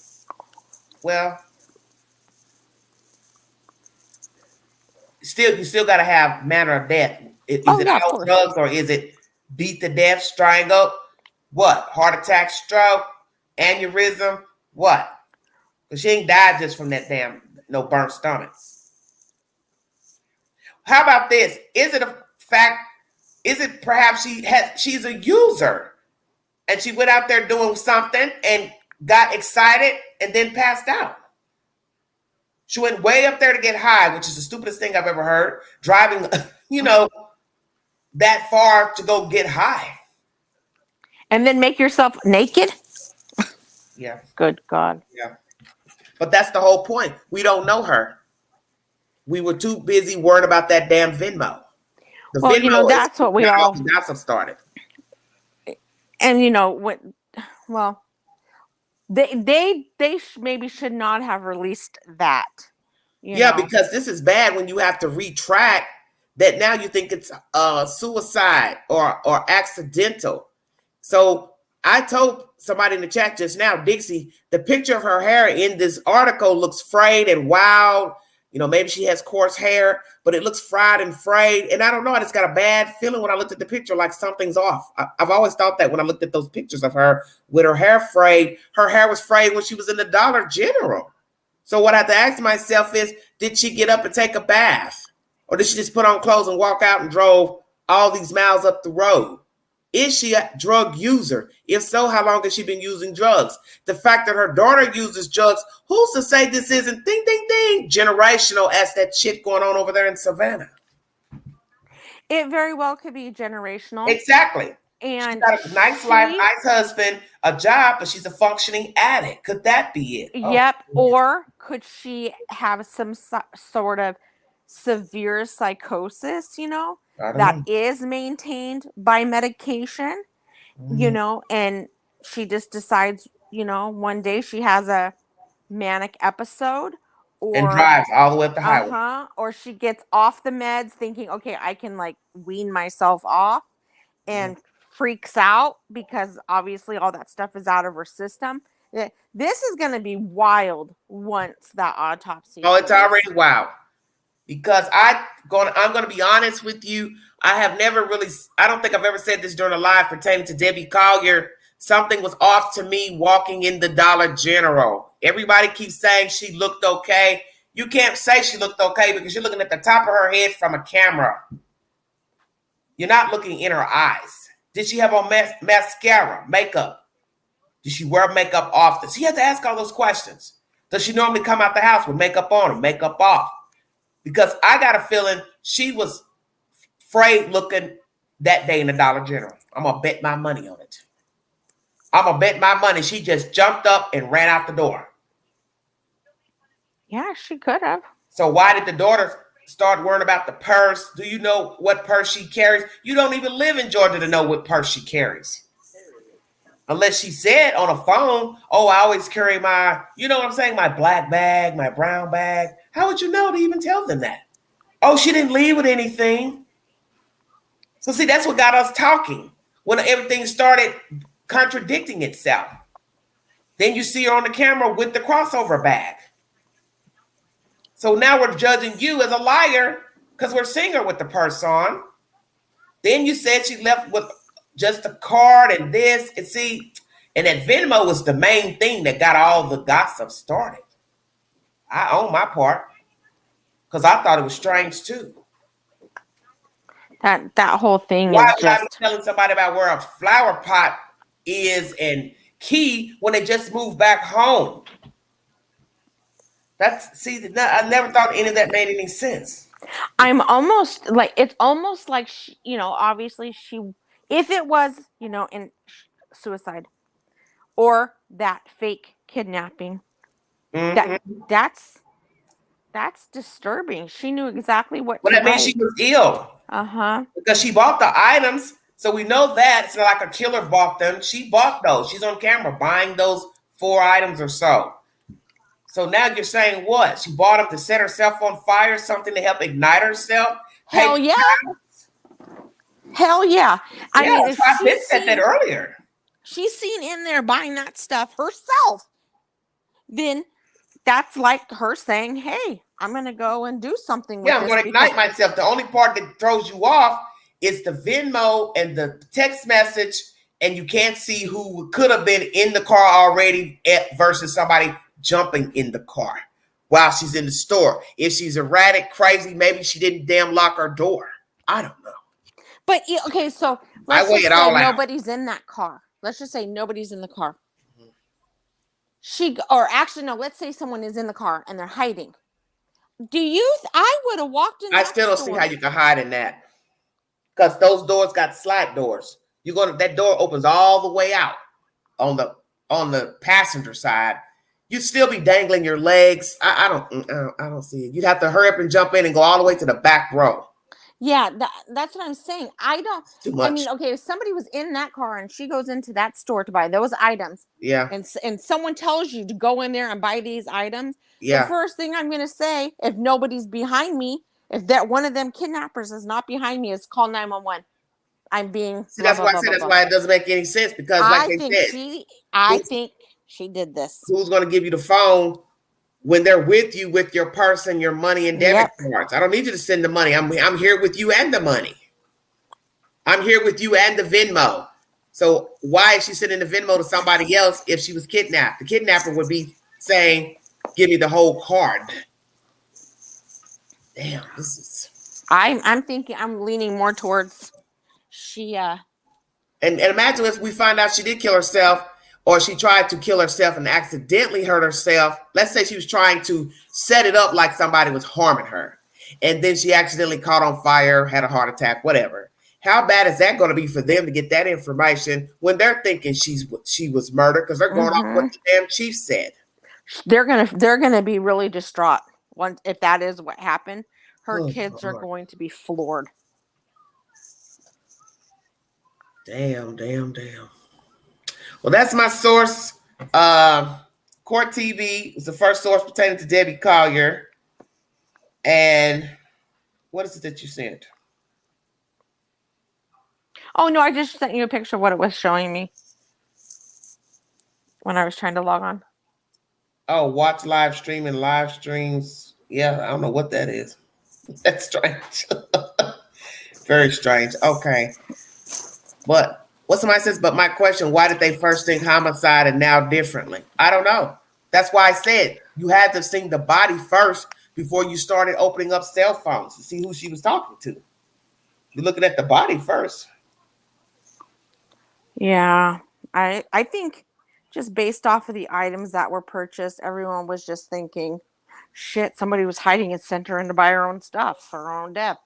Well, you still got to have manner of death. Is it all drugs or is it beat to death, strangle? What? Heart attack, stroke, aneurysm? What? Because she ain't died just from that damn no burnt stomach. How about this? Is it a fact? Is it perhaps she's a user and she went out there doing something and got excited and then passed out? She went way up there to get high, which is the stupidest thing I've ever heard. Driving, that far to go get high. And then make yourself naked? Yeah. Good God. Yeah. But that's the whole point. We don't know her. We were too busy worried about that damn Venmo. The Venmo that's what we all gossip started. And they maybe should not have released that. Because this is bad when you have to retract that. Now you think it's suicide or accidental. So I told somebody in the chat just now, Dixie, the picture of her hair in this article looks frayed and wild. Maybe she has coarse hair, but it looks fried and frayed. And I don't know. I just got a bad feeling when I looked at the picture, like something's off. I've always thought that when I looked at those pictures of her with her hair frayed. Her hair was frayed when she was in the Dollar General. So what I have to ask myself is, did she get up and take a bath? Or did she just put on clothes and walk out and drove all these miles up the road? Is she a drug user? If so, how long has she been using drugs? The fact that her daughter uses drugs, who's to say this isn't ding, ding, ding, generational as that shit going on over there in Savannah? It very well could be generational. Exactly. And she's got a nice life, nice husband, a job, but she's a functioning addict. Could that be it? Yep. Or could she have some sort of severe psychosis, that is maintained by medication, and she just decides, one day she has a manic episode and drives all the way up the highway. Or she gets off the meds thinking, okay, I can wean myself off, and freaks out because obviously all that stuff is out of her system. This is going to be wild once that autopsy. Oh, it's already wild. Because I'm going to be honest with you. I don't think I've ever said this during a live pertaining to Debbie Collier. Something was off to me walking in the Dollar General. Everybody keeps saying she looked okay. You can't say she looked okay because you're looking at the top of her head from a camera. You're not looking in her eyes. Did she have on mascara, makeup? Does she wear makeup often? So you have to ask all those questions. Does she normally come out the house with makeup on or makeup off? Because I got a feeling she was afraid looking that day in the Dollar General. I'm going to bet my money on it. I'm going to bet my money she just jumped up and ran out the door. Yeah, she could have. So why did the daughter start worrying about the purse? Do you know what purse she carries? You don't even live in Georgia to know what purse she carries. Unless she said on a phone, oh, I always carry my, you know what I'm saying, my black bag, my brown bag. How would you know to even tell them that? Oh, she didn't leave with anything. So see, that's what got us talking. When everything started contradicting itself. Then you see her on the camera with the crossover bag. So now we're judging you as a liar because we're seeing her with the purse on. Then you said she left with just a card and this. And see, and that Venmo was the main thing that got all the gossip started. I own my part because I thought it was strange too. That whole thing Why is would I just be telling somebody about where a flower pot is and key when they just moved back home? I never thought any of that made any sense. I'm almost like, it's almost like she, you know, obviously she, if it was, you know, in suicide or that fake kidnapping, that's disturbing. She knew exactly what Well, to that means she was ill. Because she bought the items, so we know that it's not like a killer bought them. She bought those. She's on camera buying those 4 items or so. So now you're saying what? She bought them to set herself on fire, something to help ignite herself? Hell yeah. Hell yeah. I mean, if I said that earlier. She's seen in there buying that stuff herself. Then that's like her saying, hey, I'm going to go and do something with this. Yeah, I'm going to ignite myself. The only part that throws you off is the Venmo and the text message, and you can't see who could have been in the car already versus somebody jumping in the car while she's in the store. If she's erratic, crazy, maybe she didn't damn lock her door. I don't know. But okay, so let's just say nobody's in that car. Let's just say nobody's in the car. Let's say someone is in the car and they're hiding. I would have walked in. I still don't see how you can hide in that. Because those doors got slide doors. That door opens all the way out on the passenger side. You'd still be dangling your legs. I don't see it. You'd have to hurry up and jump in and go all the way to the back row. Yeah, that's what I'm saying. I don't. Too much. I mean, okay, if somebody was in that car and she goes into that store to buy those items, yeah, and someone tells you to go in there and buy these items, yeah, the first thing I'm gonna say, if nobody's behind me, if that one of them kidnappers is not behind me, is call 911. I'm being. See, that's why I said that's why it doesn't make any sense because, like I think she did this. Who's going to give you the phone when they're with you with your purse and your money and debit cards? I don't need you to send the money. I'm here with you and the money. I'm here with you and the Venmo. So why is she sending the Venmo to somebody else if she was kidnapped? The kidnapper would be saying, "Give me the whole card." Damn, this is. I'm thinking. I'm leaning more towards she. And imagine if we find out she did kill herself. Or she tried to kill herself and accidentally hurt herself. Let's say she was trying to set it up like somebody was harming her. And then she accidentally caught on fire, had a heart attack, whatever. How bad is that going to be for them to get that information when they're thinking she was murdered? Because they're going off what the damn chief said. They're gonna be really distraught if that is what happened. Her kids are going to be floored. Damn. Well, that's my source. Court TV was the first source pertaining to Debbie Collier. And what is it that you sent? Oh, no, I just sent you a picture of what it was showing me when I was trying to log on. Oh, watch live stream and live streams. Yeah, I don't know what that is. That's strange. Very strange. Okay. But what somebody says, but my question, why did they first think homicide and now differently? I don't know. That's why I said you had to see the body first before you started opening up cell phones to see who she was talking to. You're looking at the body first. Yeah, I think just based off of the items that were purchased, everyone was just thinking, shit, somebody was hiding and sent her in to buy her own stuff for her own death.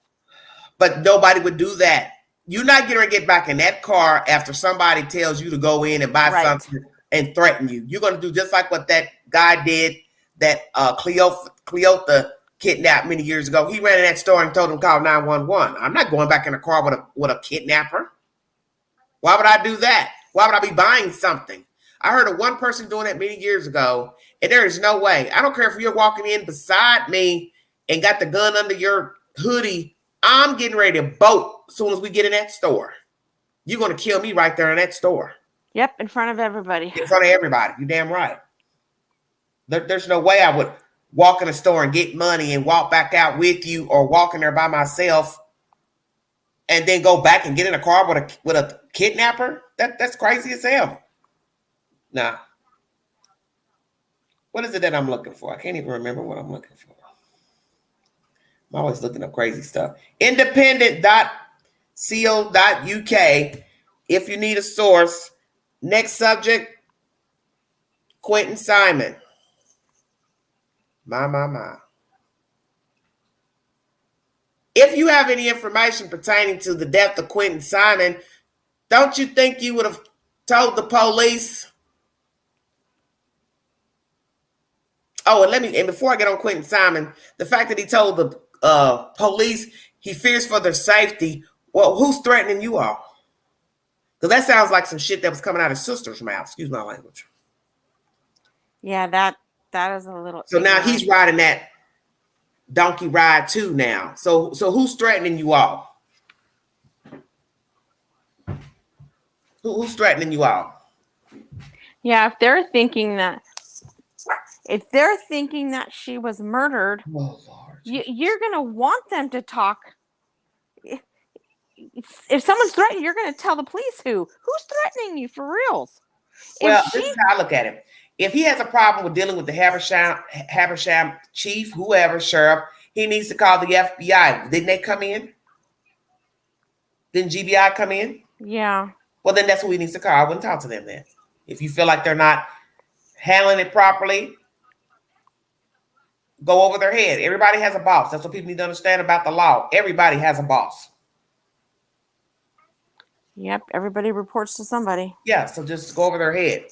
But nobody would do that. You're not going to get back in that car after somebody tells you to go in and buy something and threaten you. You're going to do just like what that guy did that Cleotha kidnapped many years ago. He ran in that store and told him to call 911. I'm not going back in the car with a kidnapper. Why would I do that? Why would I be buying something? I heard of one person doing that many years ago, and there is no way. I don't care if you're walking in beside me and got the gun under your hoodie. I'm getting ready to bolt as soon as we get in that store. You're going to kill me right there in that store. Yep, in front of everybody. In front of everybody. You're damn right. There's no way I would walk in a store and get money and walk back out with you, or walk in there by myself and then go back and get in a car with a kidnapper. That's crazy as hell. Nah. What is it that I'm looking for? I can't even remember what I'm looking for. I'm always looking up crazy stuff. Independent.co.uk. If you need a source. Next subject, Quentin Simon. My. If you have any information pertaining to the death of Quentin Simon, don't you think you would have told the police? Oh, and before I get on Quentin Simon, the fact that he told the police he fears for their safety, well, who's threatening you all? Because that sounds like some shit that was coming out of his sister's mouth. Excuse my language. Yeah, that is a little. So now he's riding that donkey ride too now. So who's threatening you all? Who's threatening you all? Yeah, if they're thinking that she was murdered, oh, Lord. You're going to want them to talk. If someone's threatening, you're going to tell the police who's threatening you for reals. Well, this is how I look at it. If he has a problem with dealing with the Habersham chief, whoever, sheriff, he needs to call the FBI. Didn't they come in? Didn't GBI come in? Yeah. Well, then that's who he needs to call. I wouldn't talk to them then. If you feel like they're not handling it properly, go over their head. Everybody has a boss. That's what people need to understand about the law. Everybody has a boss. Yep, everybody reports to somebody. Yeah, so just go over their head.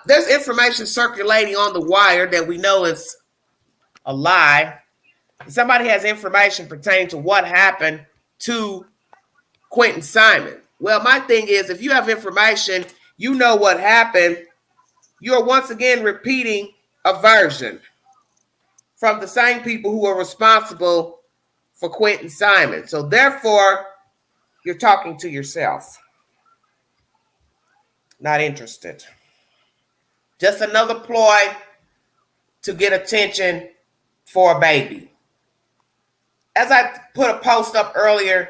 There's information circulating on the wire that we know is a lie. Somebody has information pertaining to what happened to Quentin Simon. Well, my thing is, if you have information, you know what happened, you're once again repeating a version from the same people who are responsible for Quentin Simon. So therefore, you're talking to yourself. Not interested. Just another ploy to get attention for a baby. As I put a post up earlier,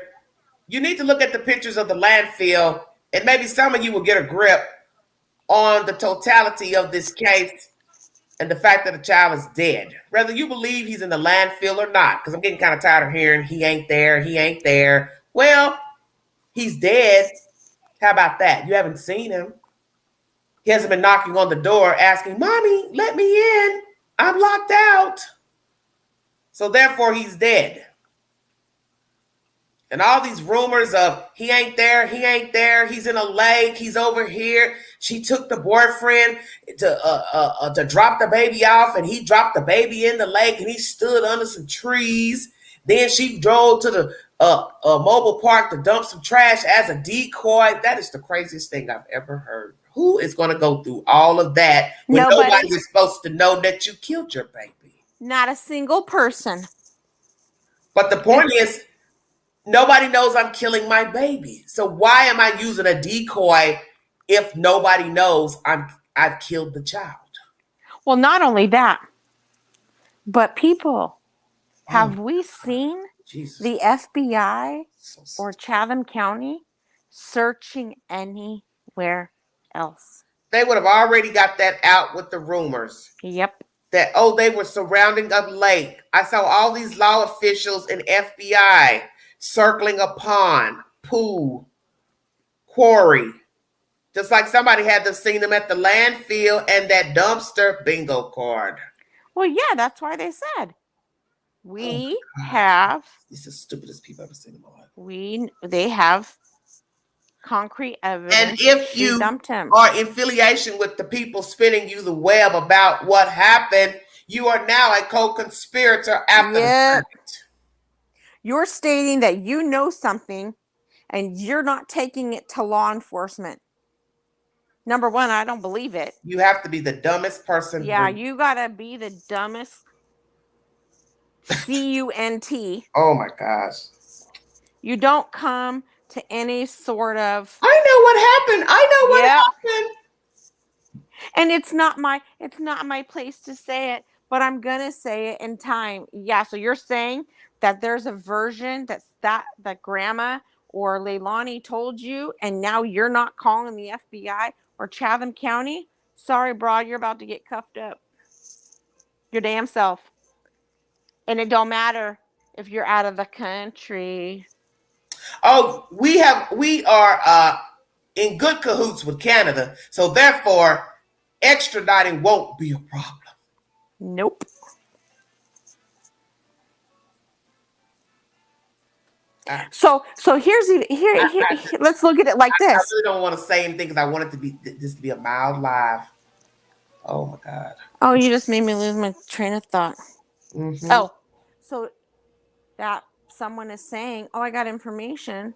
you need to look at the pictures of the landfill, and maybe some of you will get a grip on the totality of this case and the fact that the child is dead. Whether you believe he's in the landfill or not, because I'm getting kind of tired of hearing he ain't there. Well, he's dead. How about that? You haven't seen him. He hasn't been knocking on the door asking, Mommy, let me in. I'm locked out. So therefore, he's dead. And all these rumors of he ain't there, he's in a lake, he's over here. She took the boyfriend to drop the baby off, and he dropped the baby in the lake, and he stood under some trees. Then she drove to the mobile park to dump some trash as a decoy. That is the craziest thing I've ever heard. Who is going to go through all of that when nobody is supposed to know that you killed your baby? Not a single person. But the point is, nobody knows I'm killing my baby. So why am I using a decoy if nobody knows I've killed the child? Well, not only that, but people, have we seen the FBI or Chatham County searching anywhere else? They would have already got that out with the rumors. Yep. That, they were surrounding a lake. I saw all these law officials and FBI circling a pond, pool, quarry, Just like somebody had to seen them at the landfill and that dumpster bingo card. Well, yeah, that's why they said we have. These are the stupidest people I've ever seen in my life. They have concrete evidence. And if you dumped him. are in affiliation with the people spinning you the web about what happened, you are now a co-conspirator after the fact. You're stating that you know something and you're not taking it to law enforcement. Number one, I don't believe it. You have to be the dumbest person. Yeah, you gotta be the dumbest. CUNT. Oh my gosh. You don't come to any sort of. I know what happened. I know what happened. And it's not my place to say it, but I'm gonna say it in time. Yeah. So you're saying that there's a version that grandma or Leilani told you, and now you're not calling the FBI or Chatham County? Sorry, broad, you're about to get cuffed up. Your damn self. And it don't matter if you're out of the country. Oh, we are in good cahoots with Canada, so therefore extraditing won't be a problem. Nope. So here's here. Let's look at it like this. I really don't want to say anything because I want it to be this to be a mild live. Oh my God. Oh, you just made me lose my train of thought. Mm-hmm. Oh, so that someone is saying, "Oh, I got information."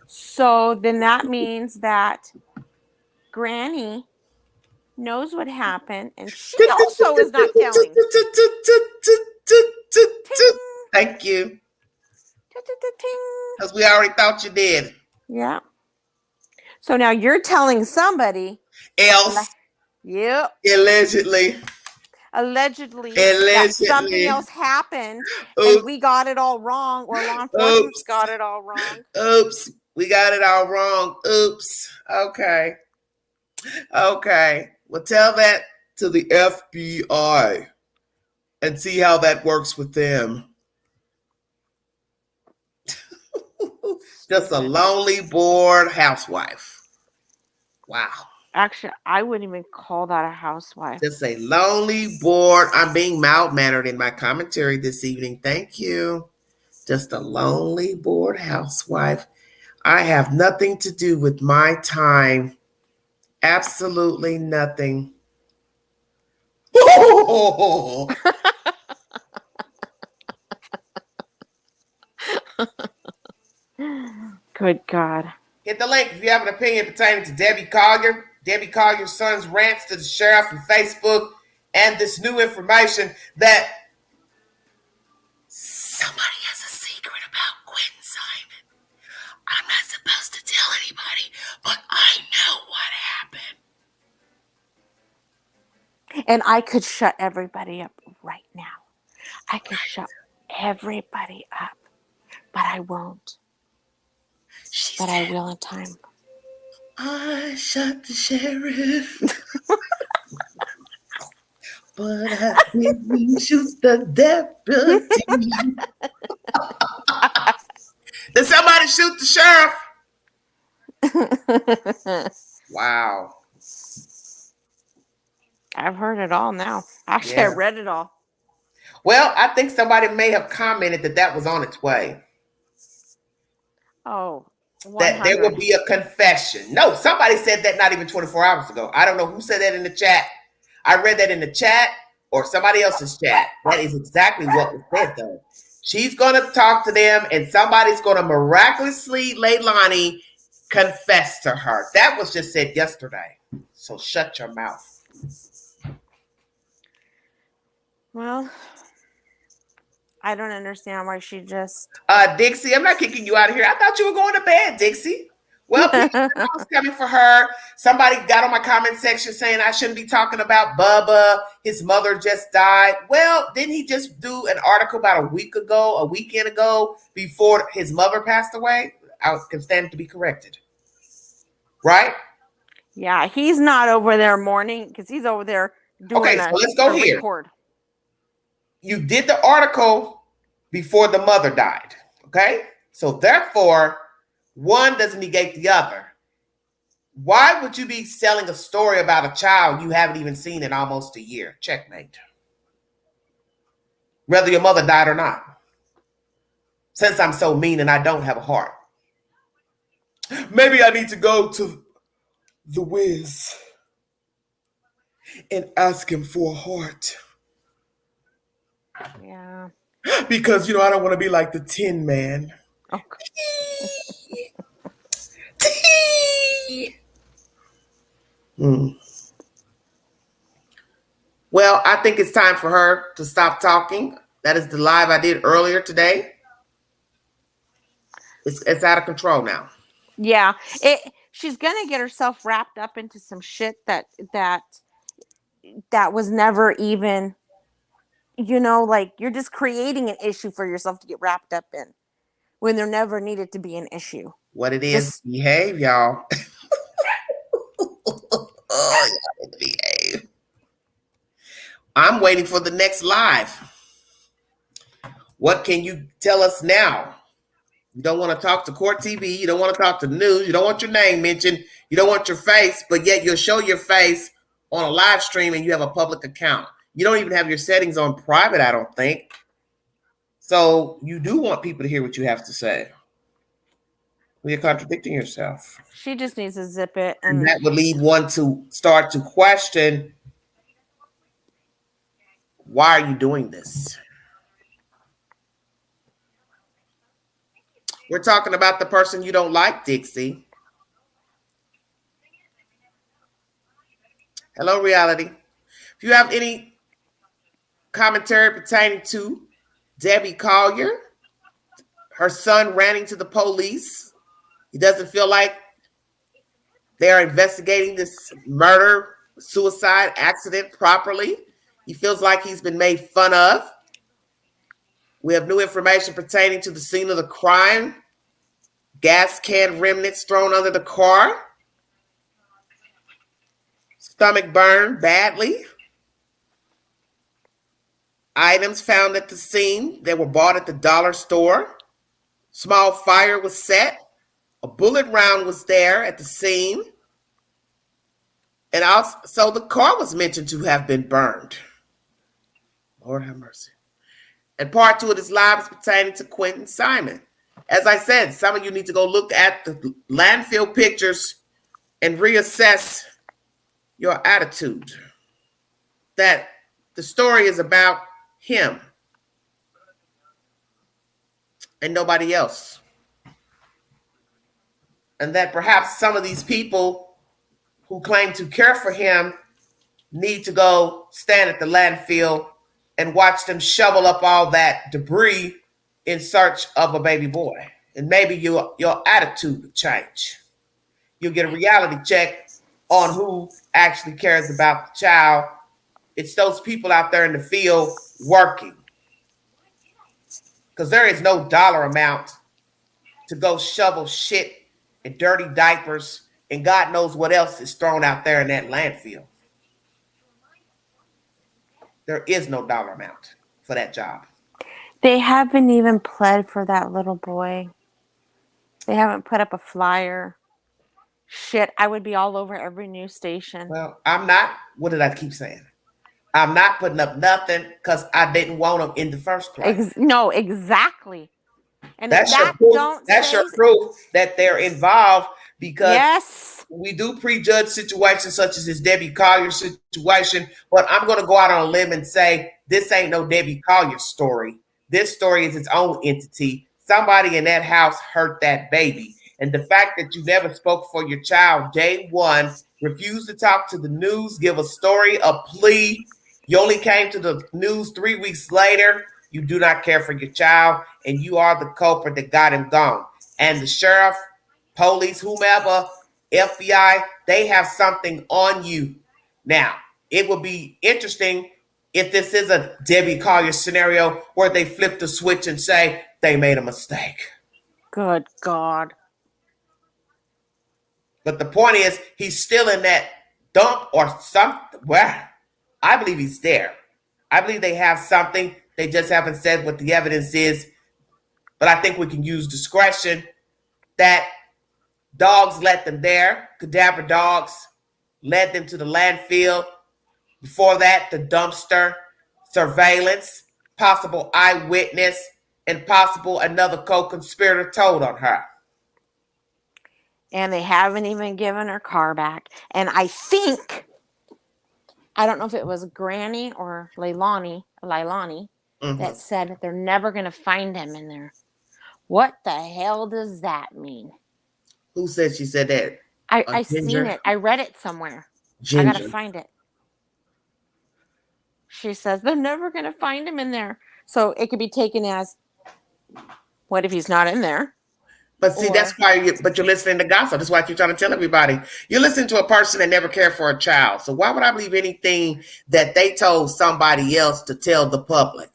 So then that means that Granny knows what happened, and she also is not telling. Thank you. Because we already thought you did. Yeah. So now you're telling somebody else. Yep. Allegedly. That something else happened and we got it all wrong, or law enforcement got it all wrong. Oops. We got it all wrong. Oops. Okay. Well, tell that to the FBI and see how that works with them. Just a lonely, bored housewife. Wow. Actually, I wouldn't even call that a housewife. Just a lonely, bored. I'm being mild-mannered in my commentary this evening. Thank you. Just a lonely, bored housewife. I have nothing to do with my time. Absolutely nothing. Good God. Hit the link if you have an opinion pertaining to Debbie Collier. Debbie Collier's son's rants to the sheriff on Facebook, and this new information that somebody has a secret about Quentin Simon. I'm not supposed to tell anybody, but I know what happened. And I could shut everybody up right now. I could shut everybody up, but I won't. But I will in time. I shot the sheriff, but I didn't shoot the deputy. Did somebody shoot the sheriff? Wow. I've heard it all now. Actually, Yeah. I read it all. Well, I think somebody may have commented that was on its way. Oh. That there will be a confession. No, somebody said that not even 24 hours ago. I don't know who said that in the chat. I read that in the chat or somebody else's chat. That is exactly what was said, though. She's going to talk to them, and somebody's going to miraculously, Leilani, confess to her. That was just said yesterday. So shut your mouth. Well, I don't understand why she just... Dixie, I'm not kicking you out of here. I thought you were going to bed, Dixie. Well, I was coming for her. Somebody got on my comment section saying I shouldn't be talking about Bubba. His mother just died. Well, didn't he just do an article about a weekend ago, before his mother passed away? I can stand to be corrected. Right? Yeah, he's not over there mourning because he's over there doing so let's go here. Record. You did the article before the mother died. Okay? So therefore, one doesn't negate the other. Why would you be selling a story about a child you haven't even seen in almost a year? Checkmate. Whether your mother died or not. Since I'm so mean and I don't have a heart. Maybe I need to go to the Wiz and ask him for a heart. Yeah. Because, I don't want to be like the Tin Man. Okay. Well, I think it's time for her to stop talking. That is the live I did earlier today. It's out of control now. Yeah. She's gonna get herself wrapped up into some shit that was never even, like you're just creating an issue for yourself to get wrapped up in when there never needed to be an issue. What it is, behave, y'all. Oh, y'all behave. I'm waiting for the next live. What can you tell us now? You don't want to talk to Court TV. You don't want to talk to the news. You don't want your name mentioned. You don't want your face, but yet you'll show your face on a live stream and you have a public account. You don't even have your settings on private, I don't think. So you do want people to hear what you have to say. Well, you're contradicting yourself. She just needs to zip it. And that would lead one to start to question, why are you doing this? We're talking about the person you don't like, Dixie. Hello, reality. If you have any commentary pertaining to Debbie Collier, her son ranting to the police, he doesn't feel like they are investigating this murder, suicide, accident properly. He feels like he's been made fun of. We have new information pertaining to the scene of the crime. Gas can remnants thrown under the car. Stomach burned badly. Items found at the scene that were bought at the dollar store. Small fire was set. A bullet round was there at the scene. And also the car was mentioned to have been burned. Lord have mercy. And part 2 of this live is pertaining to Quentin Simon. As I said, some of you need to go look at the landfill pictures and reassess your attitude. That the story is about him and nobody else. And that perhaps some of these people who claim to care for him need to go stand at the landfill and watch them shovel up all that debris in search of a baby boy. And maybe your attitude will change. You'll get a reality check on who actually cares about the child. It's those people out there in the field working. Because there is no dollar amount to go shovel shit and dirty diapers and God knows what else is thrown out there in that landfill. There is no dollar amount for that job. They haven't even pled for that little boy. They haven't put up a flyer. Shit, I would be all over every news station. Well, I'm not. What did I keep saying? I'm not putting up nothing because I didn't want them in the first place. No, exactly. And that's that your proof that they're involved, because yes, we do prejudge situations such as this Debbie Collier situation. But I'm going to go out on a limb and say this ain't no Debbie Collier story. This story is its own entity. Somebody in that house hurt that baby. And the fact that you never spoke for your child day one, refused to talk to the news, give a story, a plea. You only came to the news 3 weeks later. You do not care for your child, and you are the culprit that got him gone. And the sheriff, police, whomever, FBI, they have something on you. Now, it will be interesting if this is a Debbie Collier scenario where they flip the switch and say they made a mistake. Good God. But the point is, he's still in that dump or something. Well, I believe he's there. I believe they have something. They just haven't said what the evidence is. But I think we can use discretion that Dogs led them there. Cadaver dogs led them to the landfill. Before that, the dumpster, surveillance, possible eyewitness, and possible another co-conspirator told on her. And they haven't even given her car back. And I think, I don't know if it was Granny or Leilani that said that they're never going to find him in there. What the hell does that mean? Who said she said that? I seen it. I read it somewhere. Ginger. I got to find it. She says they're never going to find him in there. So it could be taken as, what if he's not in there? But see, that's why you're listening to gossip. That's why I keep trying to tell everybody. You're listening to a person that never cared for a child. So why would I believe anything that they told somebody else to tell the public?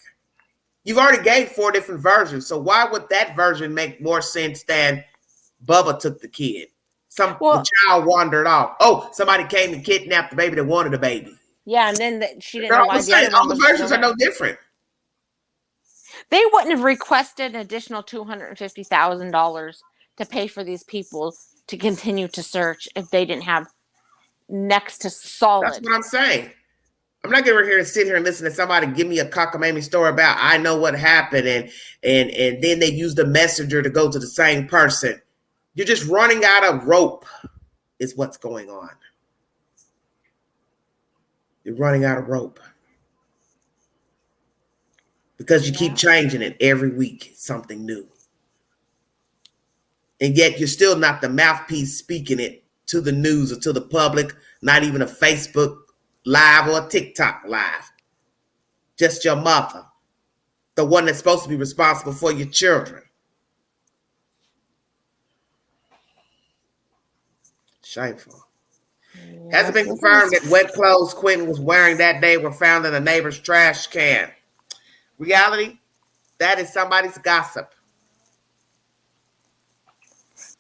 You've already gave 4 different versions. So why would that version make more sense than Bubba took the kid? The child wandered off. Oh, somebody came and kidnapped the baby that wanted a baby. Yeah, and then she didn't know why all the versions are no different. They wouldn't have requested an additional $250,000 to pay for these people to continue to search if they didn't have next to solid. That's what I'm saying. I'm not going to sit here and listen to somebody give me a cockamamie story about I know what happened and then they use the messenger to go to the same person. You're just running out of rope is what's going on. You're running out of rope. Because you keep changing it every week, something new. And yet you're still not the mouthpiece speaking it to the news or to the public, not even a Facebook Live or a TikTok Live. Just your mother, the one that's supposed to be responsible for your children. Shameful. Has it been confirmed that wet clothes Quentin was wearing that day were found in a neighbor's trash can? Reality, that is somebody's gossip.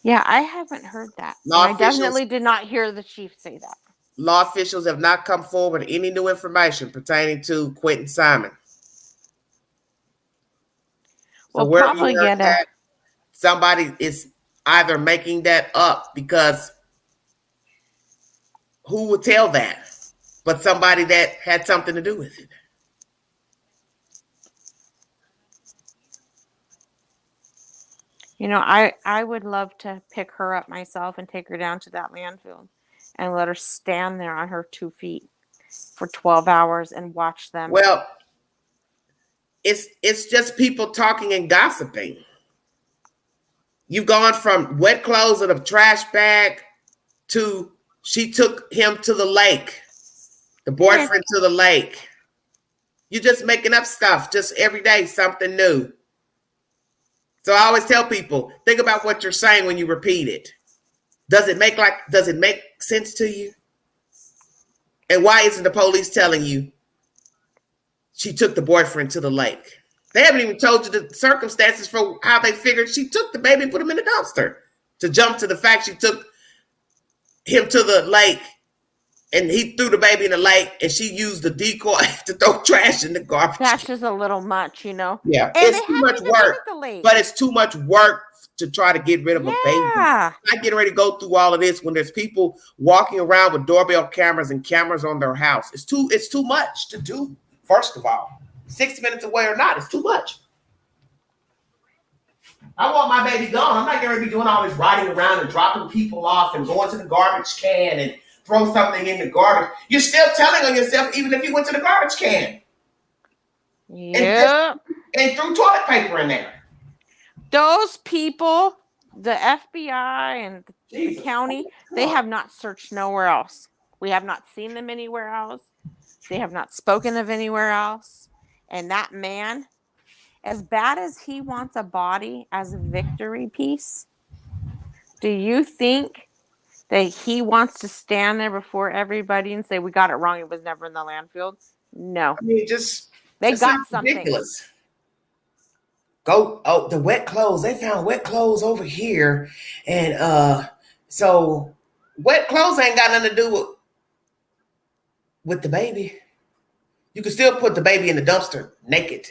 Yeah, I haven't heard that. I definitely did not hear the chief say that. Law officials have not come forward with any new information pertaining to Quentin Simon. So we'll probably get it. Somebody is either making that up because who would tell that? But somebody that had something to do with it. You know, I would love to pick her up myself and take her down to that landfill and let her stand there on her 2 feet for 12 hours and watch them. Well, it's just people talking and gossiping. You've gone from wet clothes in a trash bag to she took him to the lake, the boyfriend to the lake. You're just making up stuff, just every day, something new. So I always tell people, think about what you're saying when you repeat it. Does it make sense to you? And why isn't the police telling you she took the boyfriend to the lake? They haven't even told you the circumstances for how they figured she took the baby and put him in the dumpster. To jump to the fact she took him to the lake and he threw the baby in the lake and she used the decoy to throw trash in the garbage. That's just a little much, you know? Yeah, and it's too much work. But it's too much work to try to get rid of a baby. I'm not getting ready to go through all of this when there's people walking around with doorbell cameras and cameras on their house. It's too much to do, first of all. 6 minutes away or not, it's too much. I want my baby gone. I'm not going to be doing all this riding around and dropping people off and going to the garbage can and throw something in the garbage. You're still telling on yourself even if you went to the garbage can. Yeah. And threw toilet paper in there. Those people, the FBI and the county, they have not searched nowhere else. We have not seen them anywhere else. They have not spoken of anywhere else. And that man, as bad as he wants a body as a victory piece, do you think that he wants to stand there before everybody and say, we got it wrong, it was never in the landfill? No. I mean, they got something. Ridiculous. The wet clothes. They found wet clothes over here. And so wet clothes ain't got nothing to do with the baby. You can still put the baby in the dumpster naked.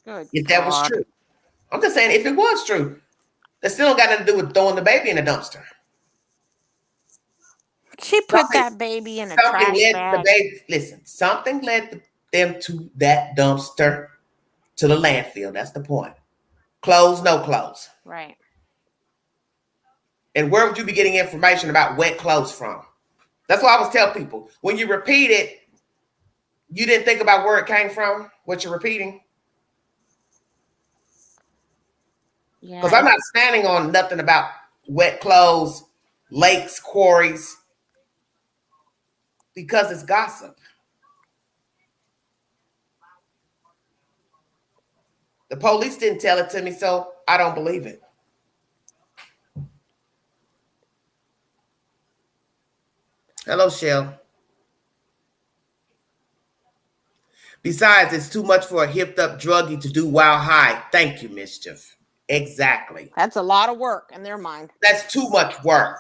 Good if that was true. I'm just saying, if it was true, That still don't got nothing to do with throwing the baby in the dumpster. She put that baby in a trash bag. Something led them to that dumpster, to the landfill. That's the point. Clothes, no clothes. Right. And where would you be getting information about wet clothes from? That's why I always tell people, when you repeat it, you didn't think about where it came from, what you're repeating. Yeah. Because I'm not standing on nothing about wet clothes, lakes, quarries, because it's gossip. The police didn't tell it to me, so I don't believe it. Hello, Shell. Besides, it's too much for a hipped up druggie to do while high. Thank you, Mischief. Exactly. That's a lot of work in their mind. That's too much work.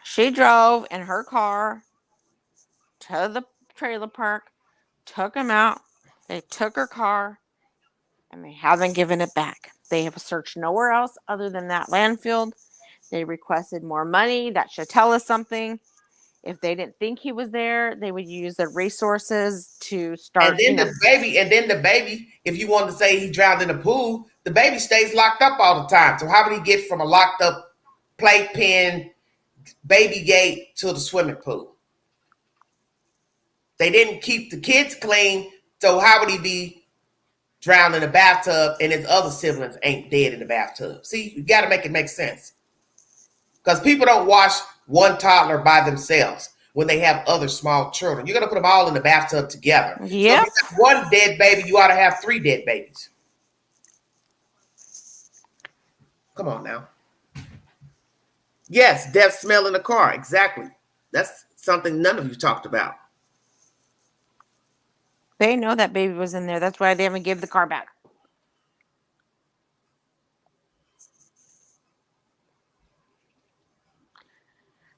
She drove in her car to the trailer park, took him out. They took her car, and they haven't given it back. They have searched nowhere else other than that landfill. They requested more money. That should tell us something. If they didn't think he was there, they would use their resources to start. And then the baby, if you want to say he drowned in the pool, the baby stays locked up all the time. So how would he get from a locked up playpen, baby gate to the swimming pool? They didn't keep the kids clean, so how would he be drowned in a bathtub and his other siblings ain't dead in the bathtub? See, you got to make it make sense. Because people don't wash one toddler by themselves when they have other small children. You're going to put them all in the bathtub together. Yep. So if you have one dead baby, you ought to have 3 dead babies. Come on now. Yes, death smell in the car. Exactly. That's something none of you talked about. They know that baby was in there. That's why they haven't given the car back.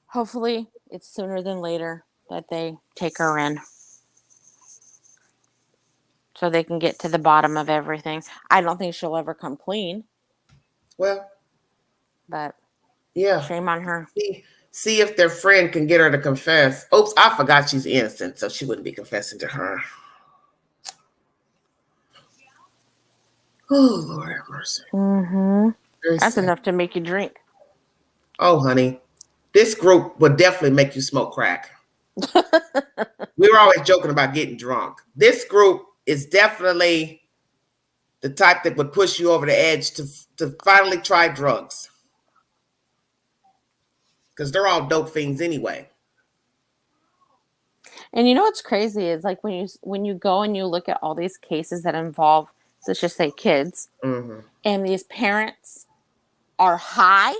Hopefully, it's sooner than later that they take her in, so they can get to the bottom of everything. I don't think she'll ever come clean. Well, but yeah, shame on her. See if their friend can get her to confess. Oops, I forgot she's innocent, so she wouldn't be confessing to her. Oh, Lord have mercy. Mm-hmm. That's enough to make you drink. Oh, honey. This group would definitely make you smoke crack. We were always joking about getting drunk. This group is definitely the type that would push you over the edge to finally try drugs. Because they're all dope fiends anyway. And you know what's crazy is like when you go and you look at all these cases that involve, let's just say, kids, and these parents are high.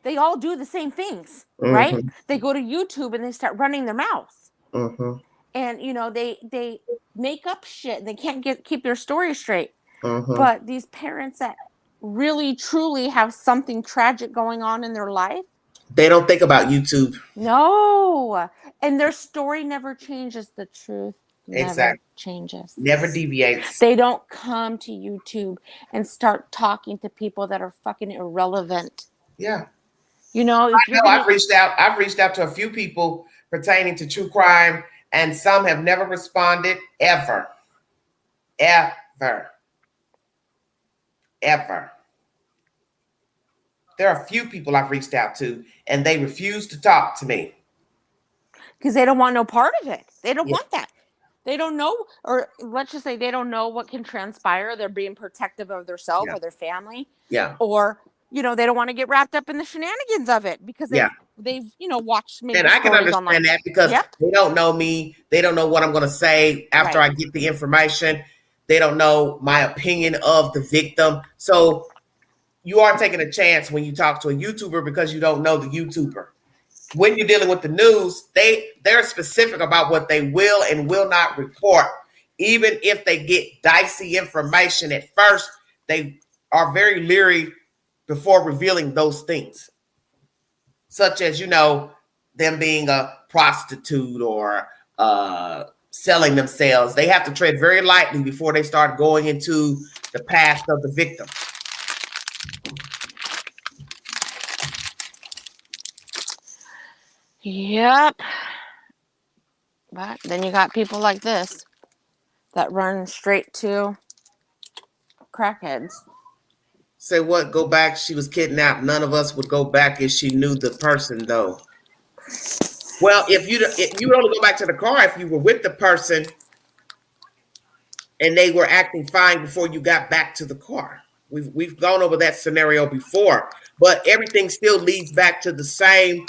They all do the same things, right? They go to YouTube and they start running their mouths. And, you know, they make up shit. They can't keep their story straight. But these parents that really, truly have something tragic going on in their life, they don't think about YouTube. No. And their story never changes. The truth never changes. Never deviates. They don't come to YouTube and start talking to people that are fucking irrelevant. Yeah. You know, I've reached out to a few people pertaining to true crime, and some have never responded ever. There are a few people I've reached out to, and they refuse to talk to me. Because they don't want no part of it. They don't want that. They don't know, or let's just say they don't know what can transpire. They're being protective of themselves or their family. Yeah. Or, you know, they don't want to get wrapped up in the shenanigans of it because they've you know, watched maybe. And I can understand online. that because they don't know me. They don't know what I'm going to say after I get the information. They don't know my opinion of the victim. So you are taking a chance when you talk to a YouTuber because you don't know the YouTuber. When you're dealing with the news, they're specific about what they will and will not report. Even if they get dicey information at first, they are very leery before revealing those things. Such as, you know, them being a prostitute or selling themselves. They have to tread very lightly before they start going into the past of the victim. Yep. But then you got people like this that run straight to crackheads. Say what? Go back. She was kidnapped. None of us would go back if she knew the person, though. Well, if you only go back to the car if you were with the person and they were acting fine before you got back to the car. We've gone over that scenario before, but everything still leads back to the same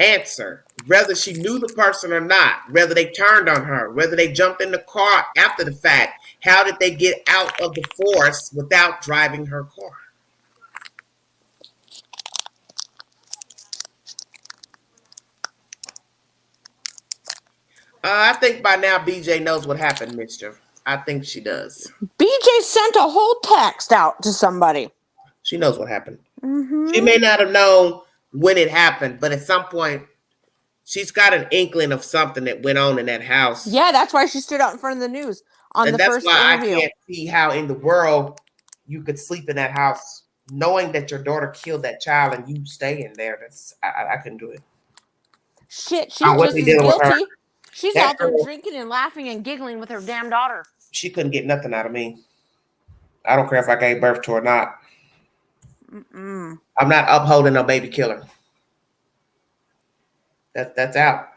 answer. Whether she knew the person or not, whether they turned on her, whether they jumped in the car after the fact, how did they get out of the forest without driving her car? I think by now BJ knows what happened, Mischief. I think she does. BJ sent a whole text out to somebody. She knows what happened. Mm-hmm. She may not have known when it happened, but at some point, she's got an inkling of something that went on in that house. Yeah, that's why she stood out in front of the news on the first interview. And that's why I can't see how in the world you could sleep in that house knowing that your daughter killed that child and you stay in there. I couldn't do it. Shit, she's just as guilty. She's That out there girl, drinking and laughing and giggling with her damn daughter. She couldn't get nothing out of me. I don't care if I gave birth to her or not. Mm-mm. I'm not upholding a baby killer. That's out.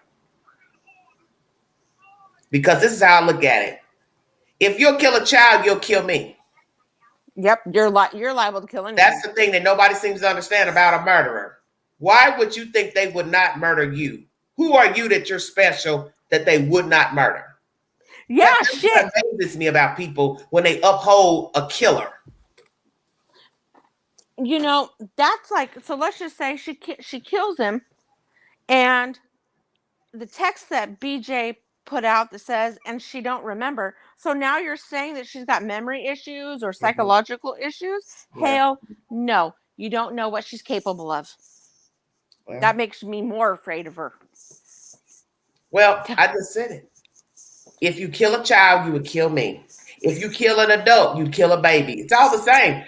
Because this is how I look at it. If you'll kill a child, you'll kill me. Yep, you're liable to kill anyone. That's the thing that nobody seems to understand about a murderer. Why would you think they would not murder you? Who are you that you're special that they would not murder? Yeah, That's shit. what amazes me about people when they uphold a killer. You know, that's like, so let's just say she kills him, and the text that BJ put out that says, and she don't remember. So now you're saying that she's got memory issues or psychological issues? Yeah. Hell no. You don't know what she's capable of. Well, That makes me more afraid of her. Well, I just said it. If you kill a child, you would kill me. If you kill an adult, you kill a baby. It's all the same.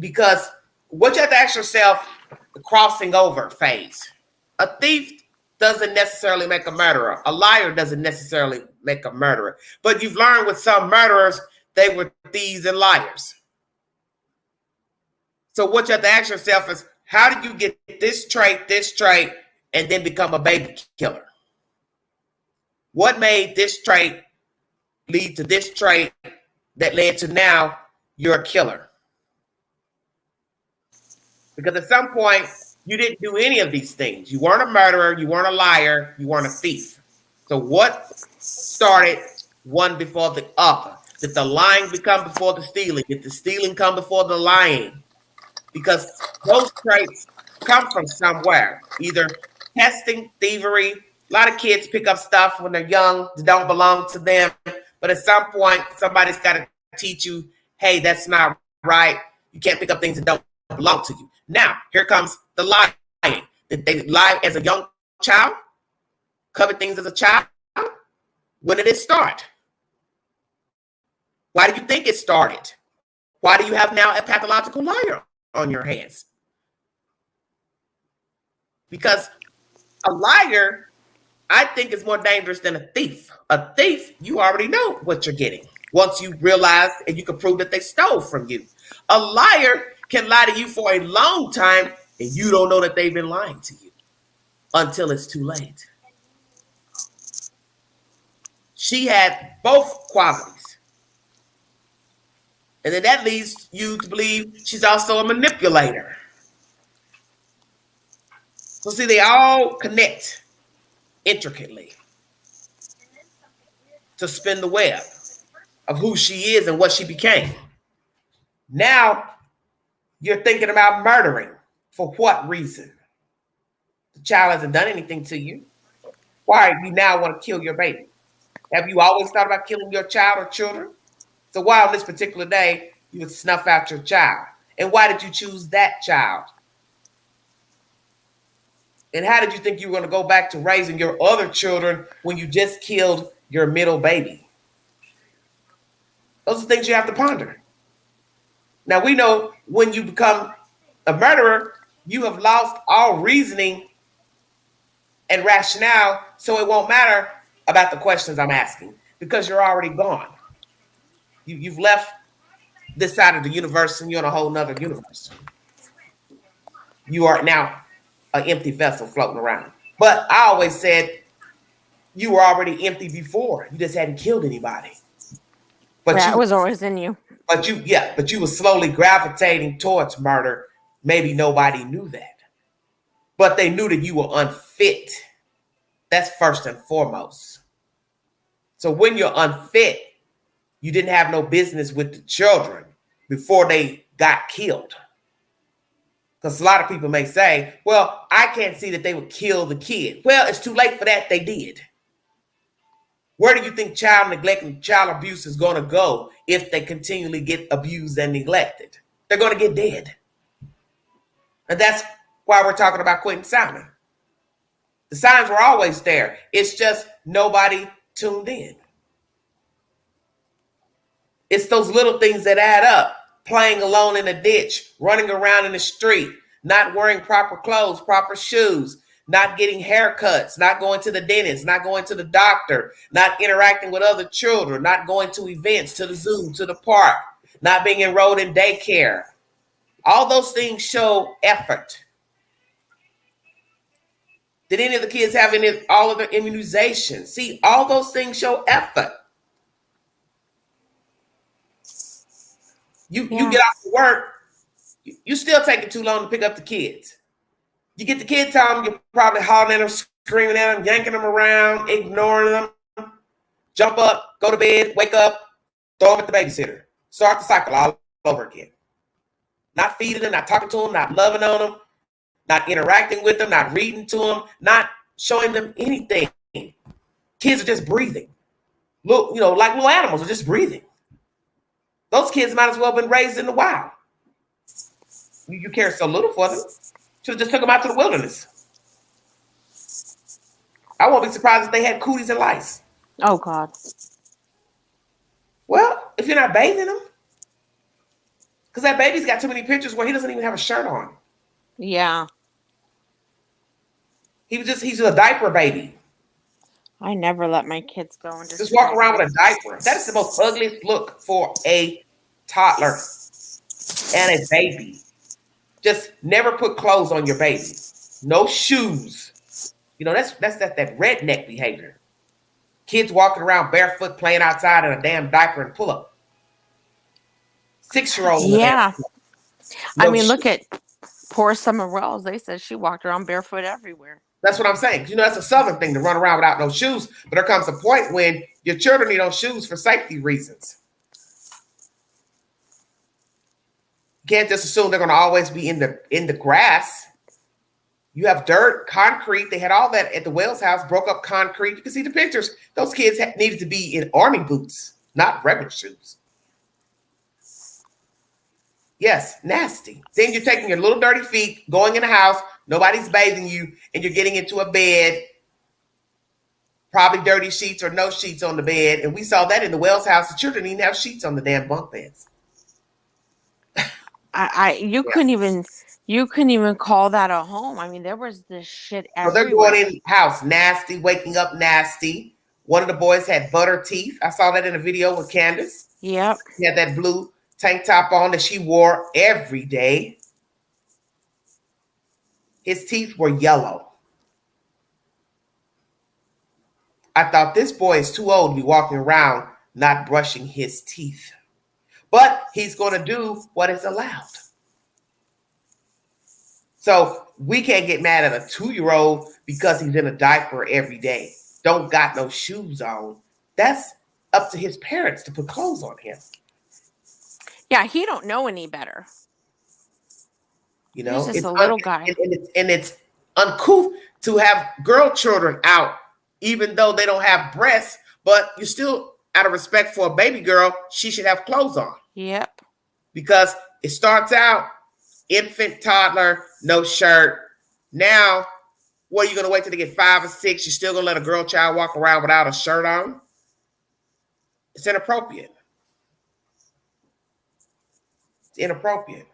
Because what you have to ask yourself, the crossing over phase. A thief doesn't necessarily make a murderer. A liar doesn't necessarily make a murderer. But you've learned with some murderers, they were thieves and liars. So what you have to ask yourself is, how did you get this trait, and then become a baby killer? What made this trait lead to this trait that led to now you're a killer? Because at some point, you didn't do any of these things. You weren't a murderer. You weren't a liar. You weren't a thief. So what started one before the other? Did the lying become before the stealing? Did the stealing come before the lying? Because those traits come from somewhere, either testing, thievery. A lot of kids pick up stuff when they're young that don't belong to them. But at some point, somebody's got to teach you, hey, that's not right. You can't pick up things that don't belong to you. Now, here comes the lying. Did they lie as a young child? Cover things as a child? When did it start? Why do you think it started? Why do you have now a pathological liar on your hands? Because a liar, I think, is more dangerous than a thief. A thief, you already know what you're getting once you realize and you can prove that they stole from you. A liar can lie to you for a long time and you don't know that they've been lying to you until it's too late. She had both qualities. And then that leads you to believe she's also a manipulator. So see, they all connect intricately to spin the web of who she is and what she became. Now, you're thinking about murdering. For what reason? The child hasn't done anything to you. Why do you now want to kill your baby? Have you always thought about killing your child or children? So why on this particular day you would snuff out your child? And why did you choose that child? And how did you think you were going to go back to raising your other children when you just killed your middle baby? Those are things you have to ponder. Now, we know when you become a murderer, you have lost all reasoning and rationale, so it won't matter about the questions I'm asking because you're already gone. You've left this side of the universe and you're in a whole nother universe. You are now an empty vessel floating around. But I always said you were already empty before. You just hadn't killed anybody. But that was always in you. But you were slowly gravitating towards murder. Maybe nobody knew that. But they knew that you were unfit. That's first and foremost. So when you're unfit, you didn't have no business with the children before they got killed. Because a lot of people may say, well, I can't see that they would kill the kid. Well, it's too late for that. They did. Where do you think child neglect and child abuse is going to go if they continually get abused and neglected? They're going to get dead. And that's why we're talking about Quentin Simon. The signs were always there. It's just nobody tuned in. It's those little things that add up. Playing alone in a ditch, running around in the street, not wearing proper clothes, proper shoes, not getting haircuts, not going to the dentist, not going to the doctor, not interacting with other children, not going to events, to the zoo, to the park, not being enrolled in daycare. All those things show effort. Did any of the kids have all of their immunizations? See, all those things show effort. You get off of work, you still taking too long to pick up the kids. You get the kids home, you're probably hollering at them, screaming at them, yanking them around, ignoring them. Jump up, go to bed, wake up, throw them at the babysitter. Start the cycle all over again. Not feeding them, not talking to them, not loving on them, not interacting with them, not reading to them, not showing them anything. Kids are just breathing. Look, like little animals are just breathing. Those kids might as well have been raised in the wild. You care so little for them. Should have just took them out to the wilderness. I won't be surprised if they had cooties and lice. Oh, God. Well, if you're not bathing them. Because that baby's got too many pictures where he doesn't even have a shirt on. Yeah. He's a diaper baby. I never let my kids go and just walk around with a diaper. That is the most ugliest look for a toddler and a baby. Just never put clothes on your baby. No shoes. That's that redneck behavior. Kids walking around barefoot, playing outside in a damn diaper and pull up. 6-year-olds. Yeah. No shoes. Look at poor Summer Wells. They said she walked around barefoot everywhere. That's what I'm saying. That's a Southern thing to run around without no shoes. But there comes a point when your children need those shoes for safety reasons. You can't just assume they're going to always be in the grass. You have dirt, concrete. They had all that at the Wells house, broke up concrete. You can see the pictures. Those kids needed to be in army boots, not regular shoes. Yes, nasty. Then you're taking your little dirty feet, going in the house, nobody's bathing you, and you're getting into a bed, probably dirty sheets or no sheets on the bed. And we saw that in the Wells house. The children didn't have sheets on the damn bunk beds. You couldn't even call that a home. There was this shit everywhere. They're going in the house, nasty, waking up nasty. One of the boys had butter teeth. I saw that in a video with Candace. Yep. He had that blue tank top on that she wore every day. His teeth were yellow. I thought this boy is too old to be walking around not brushing his teeth. But he's going to do what is allowed. So we can't get mad at a 2-year-old because he's in a diaper every day. Don't got no shoes on. That's up to his parents to put clothes on him. Yeah, he don't know any better. You know, he's just a little guy. And it's uncouth to have girl children out, even though they don't have breasts, but you still, out of respect for a baby girl, she should have clothes on. Yep. Because it starts out infant, toddler, no shirt. Now, what are you going to wait till they get 5 or 6? You're still going to let a girl child walk around without a shirt on? It's inappropriate. It's inappropriate.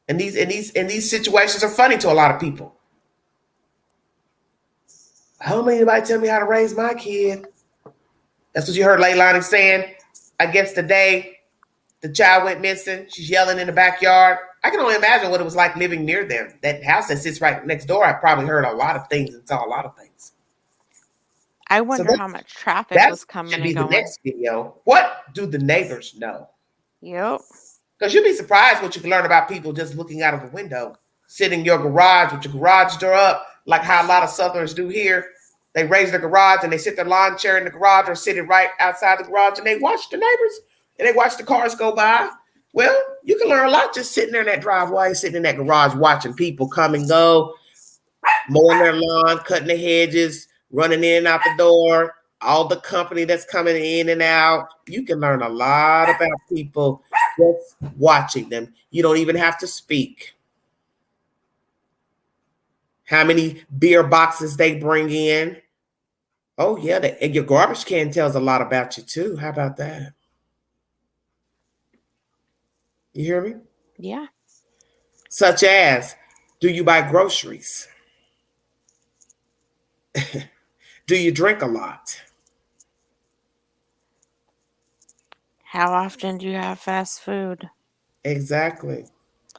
And these situations are funny to a lot of people. I don't need anybody tell me how to raise my kid. That's what you heard Leilani saying. I guess the day the child went missing, she's yelling in the backyard. I can only imagine what it was like living near them. That house that sits right next door, I probably heard a lot of things and saw a lot of things. I wonder how much traffic was coming and going. The next video. What do the neighbors know? Yep. Because you'd be surprised what you can learn about people just looking out of the window, sitting in your garage with your garage door up, like how a lot of Southerners do here. They raise their garage and they sit their lawn chair in the garage or sitting right outside the garage and they watch the neighbors and they watch the cars go by. Well, you can learn a lot just sitting there in that driveway, sitting in that garage, watching people come and go, mowing their lawn, cutting the hedges, running in and out the door, all the company that's coming in and out. You can learn a lot about people just watching them. You don't even have to speak. How many beer boxes they bring in. Oh, yeah, and your garbage can tells a lot about you, too. How about that? You hear me? Yeah. Such as, do you buy groceries? Do you drink a lot? How often do you have fast food? Exactly.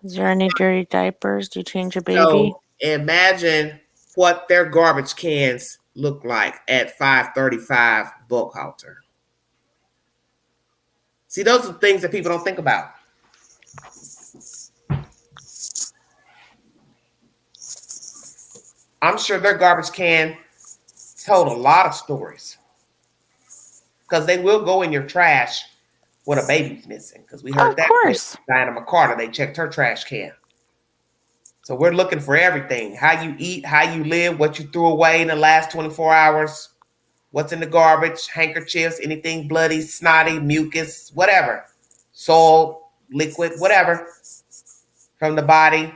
Is there any dirty diapers? Do you change your baby? So imagine what their garbage cans look like at 535 bulk halter. See, those are things that people don't think about. I'm sure their garbage can told a lot of stories because they will go in your trash when a baby's missing. Because we heard that. Of course. Diana McCarter, they checked her trash can. So we're looking for everything. How you eat, how you live, what you threw away in the last 24 hours, what's in the garbage, handkerchiefs, anything bloody, snotty, mucus, whatever. Soil, liquid, whatever from the body.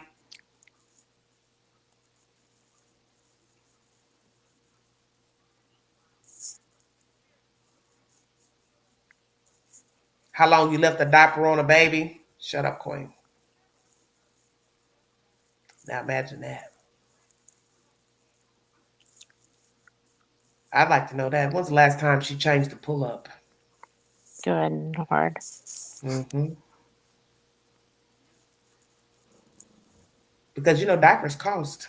How long you left a diaper on a baby? Shut up, Queen. Now imagine that. I'd like to know that. When's the last time she changed the pull-up? Good Lord. Mm-hmm. Because, diapers cost.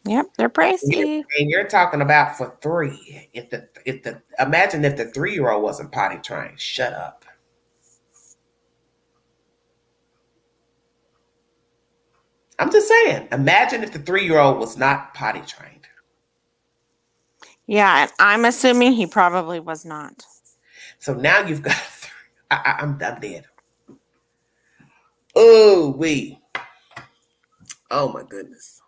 Yep, they're pricey. And you're talking about for 3. Imagine if the 3-year-old wasn't potty trained. Shut up. I'm just saying, imagine if the 3-year-old was not potty trained. Yeah, and I'm assuming he probably was not. So now you've got, I'm dead. Oh, oh my goodness.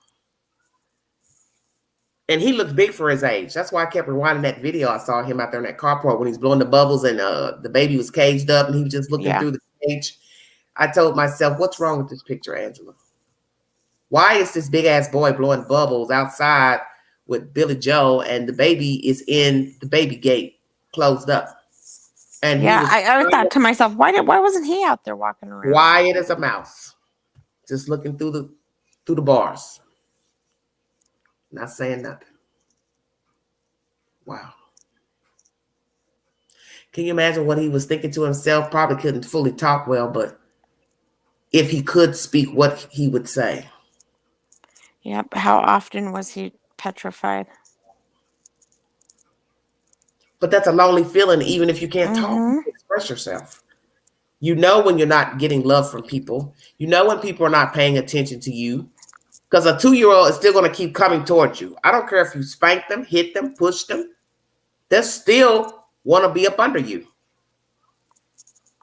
And he looked big for his age. That's why I kept rewinding that video. I saw him out there in that carport when he's blowing the bubbles and the baby was caged up and he was just looking through the cage. I told myself, what's wrong with this picture, Angela? Why is this big ass boy blowing bubbles outside with Billy Joe and the baby is in the baby gate closed up? And yeah, I thought to myself, why wasn't he out there walking around? Quiet as a mouse, just looking through the bars, not saying nothing. Wow. Can you imagine what he was thinking to himself? Probably couldn't fully talk well, but if he could speak, what he would say. Yep. How often was he petrified? But that's a lonely feeling, even if you can't talk, express yourself. You know when you're not getting love from people. You know when people are not paying attention to you. Because a 2-year-old is still going to keep coming towards you. I don't care if you spank them, hit them, push them. They still want to be up under you.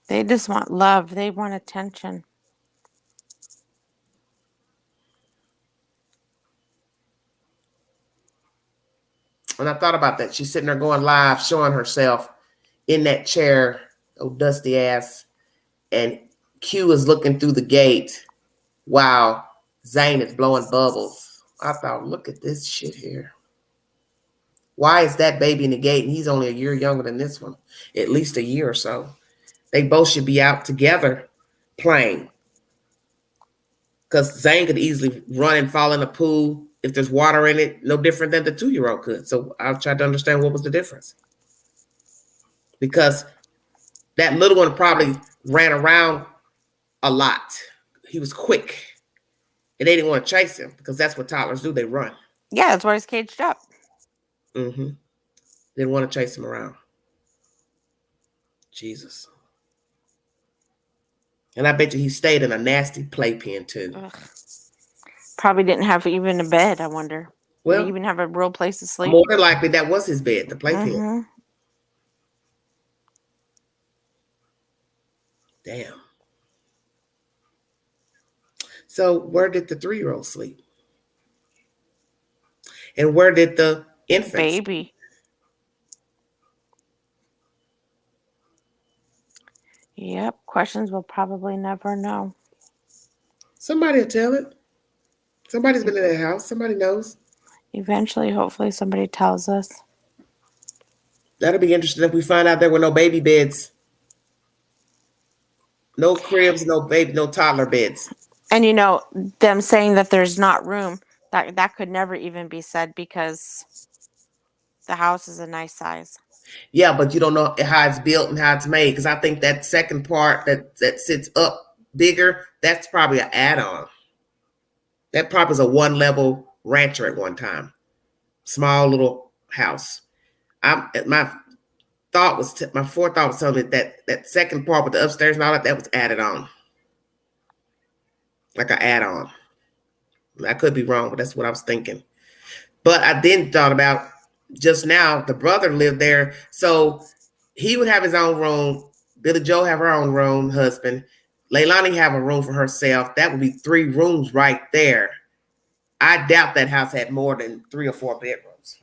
They just want love. They want attention. And I thought about that. She's sitting there going live, showing herself in that chair, oh dusty ass. And Q is looking through the gate, Wow. Zane is blowing bubbles. I thought, look at this shit here. Why is that baby in the gate? And he's only a year younger than this one. At least a year or so. They both should be out together playing. Because Zane could easily run and fall in a pool if there's water in it, no different than the 2-year-old could. So I tried to understand what was the difference. Because that little one probably ran around a lot. He was quick. And they didn't want to chase him because that's what toddlers do. They run. Yeah, that's why he's caged up. Mm-hmm. Didn't want to chase him around. Jesus. And I bet you he stayed in a nasty playpen too. Ugh. Probably didn't have even a bed, I wonder. Well, did he even have a real place to sleep? More than likely that was his bed, the playpen. Mm-hmm. Damn. So where did the 3-year-old sleep? And where did the infant baby? Yep. Questions we'll probably never know. Somebody will tell it. Somebody's been in that house. Somebody knows. Eventually, hopefully, somebody tells us. That'll be interesting if we find out there were no baby beds. No cribs, no toddler beds. And you know, them saying that there's not room, that could never even be said because the house is a nice size. Yeah, but you don't know how it's built and how it's made. Because I think that second part that sits up bigger, that's probably an add-on. That probably is a 1-level rancher at one time. Small little house. My forethought was telling me that second part with the upstairs and all that was added on. Like an add-on. I could be wrong, but that's what I was thinking. But I then thought about just now, the brother lived there. So he would have his own room. Billy Joe have her own room, husband. Leilani have a room for herself. That would be 3 rooms right there. I doubt that house had more than 3 or 4 bedrooms.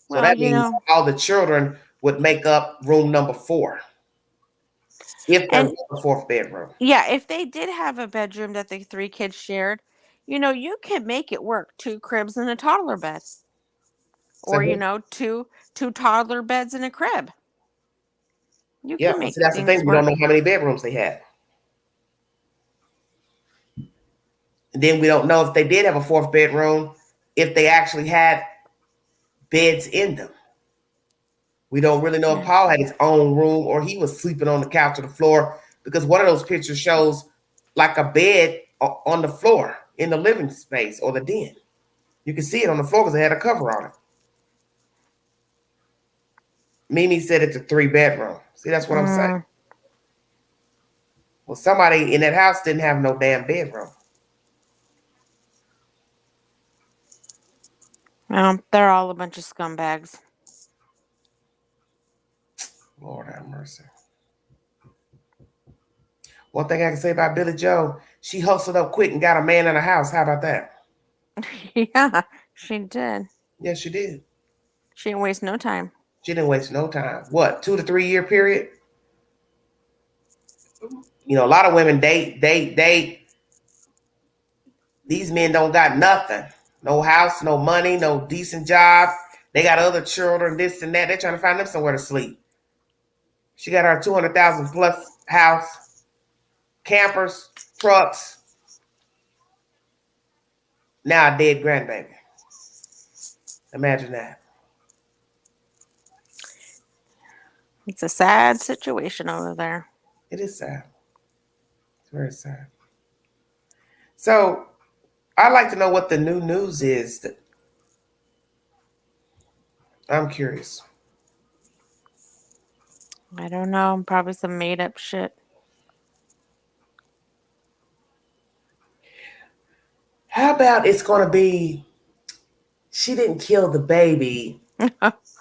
Well, so that means all the children would make up room number 4. If there was a 4th bedroom. Yeah, if they did have a bedroom that the 3 kids shared, you could make it work. 2 cribs and a toddler bed. Or, two toddler beds and a crib. You can make that's the thing. We don't know how many bedrooms they had. And then we don't know if they did have a 4th bedroom, if they actually had beds in them. We don't really know if Paul had his own room or he was sleeping on the couch or the floor, because one of those pictures shows like a bed on the floor in the living space or the den. You can see it on the floor because it had a cover on it. Mimi said it's a 3-bedroom. See, that's what I'm saying. Well, somebody in that house didn't have no damn bedroom. Well, they're all a bunch of scumbags. Lord have mercy. One thing I can say about Billy Joe, she hustled up quick and got a man in the house. How about that? Yeah, she did. Yes, she did. She didn't waste no time. She didn't waste no time. What, 2 to 3 year period? A lot of women date. These men don't got nothing. No house, no money, no decent job. They got other children, this and that. They're trying to find them somewhere to sleep. She got her 200,000 plus house, campers, trucks. Now a dead grandbaby. Imagine that. It's a sad situation over there. It is sad. It's very sad. So I'd like to know what the new news is. I'm curious. I don't know. Probably some made up shit. How about it's going to be, she didn't kill the baby.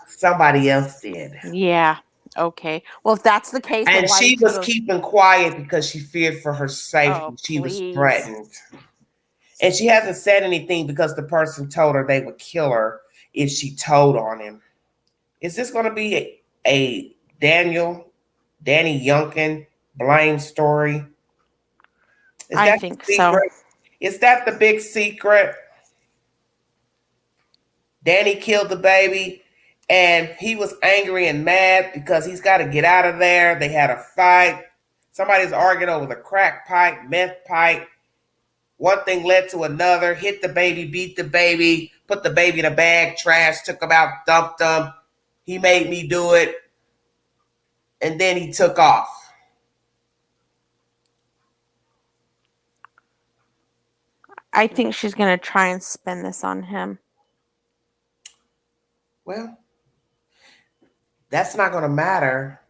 Somebody else did. Yeah. Okay. Well, if that's the case. And she was keeping quiet because she feared for her safety. Oh, she was threatened. And she hasn't said anything because the person told her they would kill her if she told on him. Is this going to be a Danny Youngkin blame story? I think so. Is that the big secret? Danny killed the baby, and he was angry and mad because he's got to get out of there. They had a fight. Somebody's arguing over the crack pipe, meth pipe. One thing led to another. Hit the baby, beat the baby, put the baby in a bag, trash, took him out, dumped him. He made me do it. And then he took off. I think she's going to try and spin this on him. Well, that's not going to matter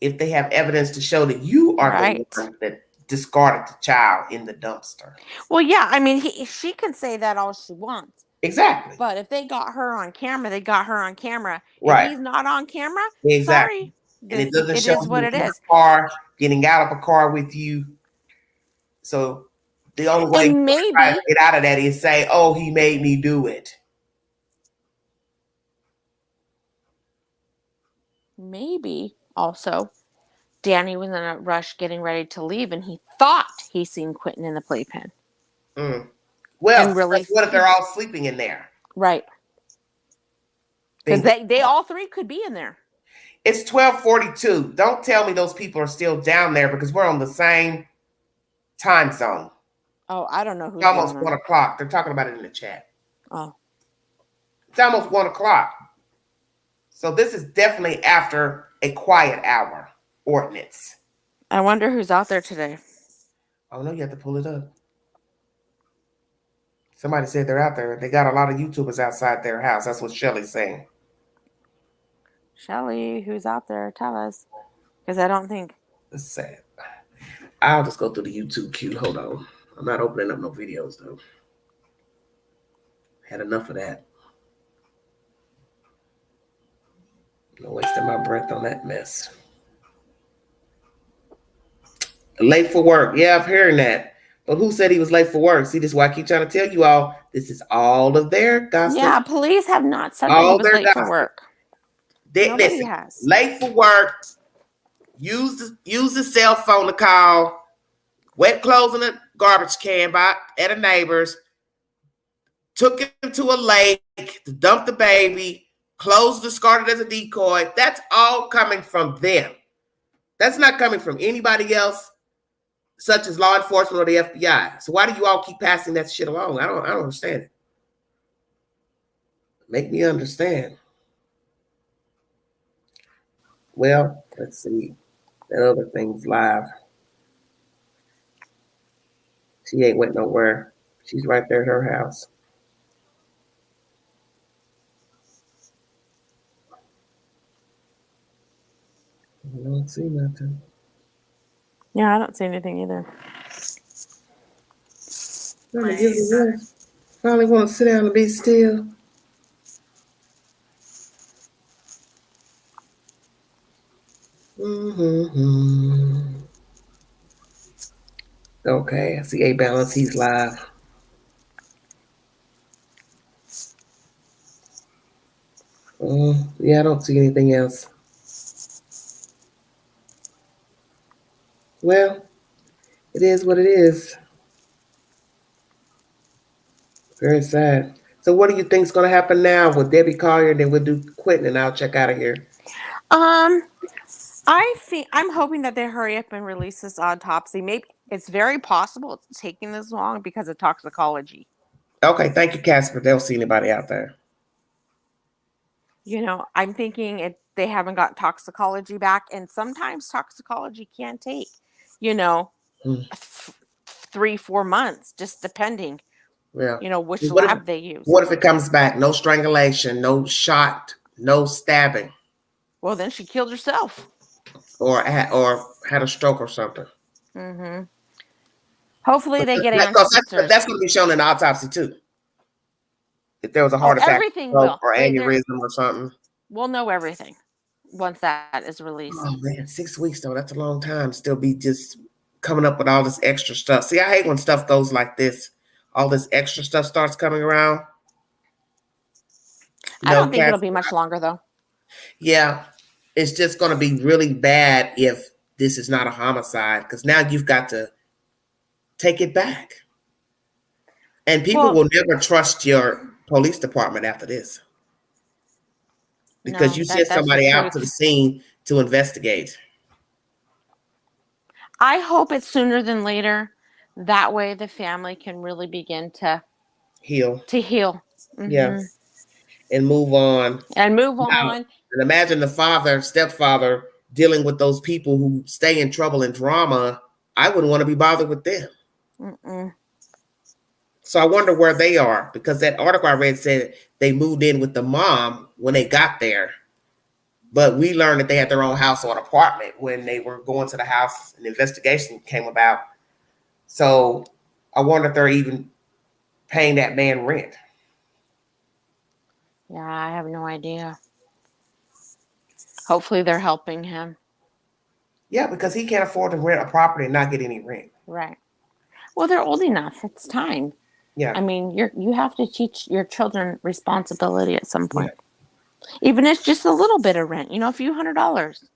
if they have evidence to show that you are the one that discarded the child in the dumpster. Well, yeah, I mean, she can say that all she wants. Exactly. But if they got her on camera, they got her on camera. Right. If he's not on camera, exactly. Sorry. And it doesn't show is what it is. Car, getting out of a car with you. So the only way to get out of that is say, oh, he made me do it. Maybe also Danny was in a rush getting ready to leave and he thought he seen Quinton in the playpen. Well, really, what if they're all sleeping in there? Right. Because they all three could be in there. It's 12:42. Don't tell me those people are still down there because we're on the same time zone. Oh, I don't know who's it's almost 1 o'clock. They're talking about it in the chat. Oh. It's almost 1 o'clock. So this is definitely after a quiet hour ordinance. I wonder who's out there today. Oh no, you have to pull it up. Somebody said they're out there. They got a lot of YouTubers outside their house. That's what Shelly's saying. Shelly, who's out there? Tell us. Because I don't think. It's sad. I'll just go through the YouTube queue. Hold on. I'm not opening up no videos though. Had enough of that. No wasting my breath on that mess. Late for work. Yeah, I'm hearing that. But who said he was late for work? See, this is why I keep trying to tell you all. This is all of their gossip. Yeah, police have not said that he was late for work. Nobody has. Late for work. Use the cell phone to call. Wet clothes in a garbage can at a neighbor's. Took him to a lake to dump the baby. Clothes discarded as a decoy. That's all coming from them. That's not coming from anybody else, such as law enforcement or the FBI. So why do you all keep passing that shit along? I don't understand it. Make me understand. Well, let's see. That other thing's live. She ain't went nowhere. She's right there at her house. I don't see nothing. Yeah, I don't see anything either. Probably want to sit down and be still. Okay, I see A Balance. He's live. Yeah, I don't see anything else. Well, it is what it is. Very sad. So what do you think is going to happen now with Debbie Collier? Then we'll do Quentin and I'll check out of here. I'm hoping that they hurry up and release this autopsy. Maybe it's very possible it's taking this long because of toxicology. Okay, thank you, Casper. They don't see anybody out there. You know, I'm thinking they haven't got toxicology back, and sometimes toxicology can take, 3-4 months, just depending. Yeah. Which lab they use. What if it comes back? No strangulation, no shot, no stabbing. Well, then she killed herself. Or had a stroke or something. Mm-hmm. Hopefully they get answers. That's going to be shown in the autopsy too. If there was a heart attack or aneurysm or something. We'll know everything once that is released. Oh man, 6 weeks though. That's a long time. Still be just coming up with all this extra stuff. See, I hate when stuff goes like this. All this extra stuff starts coming around. I don't think it'll be much longer though. Yeah. It's just going to be really bad if this is not a homicide, because now you've got to take it back. And people will never trust your police department after this. Because you sent somebody out to the scene to investigate. I hope it's sooner than later. That way the family can really begin to heal. Mm-hmm. Yeah. And move on. Now, and imagine the stepfather dealing with those people who stay in trouble and drama. I wouldn't want to be bothered with them. Mm-mm. So I wonder where they are, because that article I read said they moved in with the mom when they got there. But we learned that they had their own house or an apartment when they were going to the house and the investigation came about. So I wonder if they're even paying that man rent. Yeah, I have no idea. Hopefully they're helping him. Yeah, because he can't afford to rent a property and not get any rent. Right. Well, they're old enough. It's time. Yeah. I mean, you have to teach your children responsibility at some point. Yeah. Even if it's just a little bit of rent, a few $100s.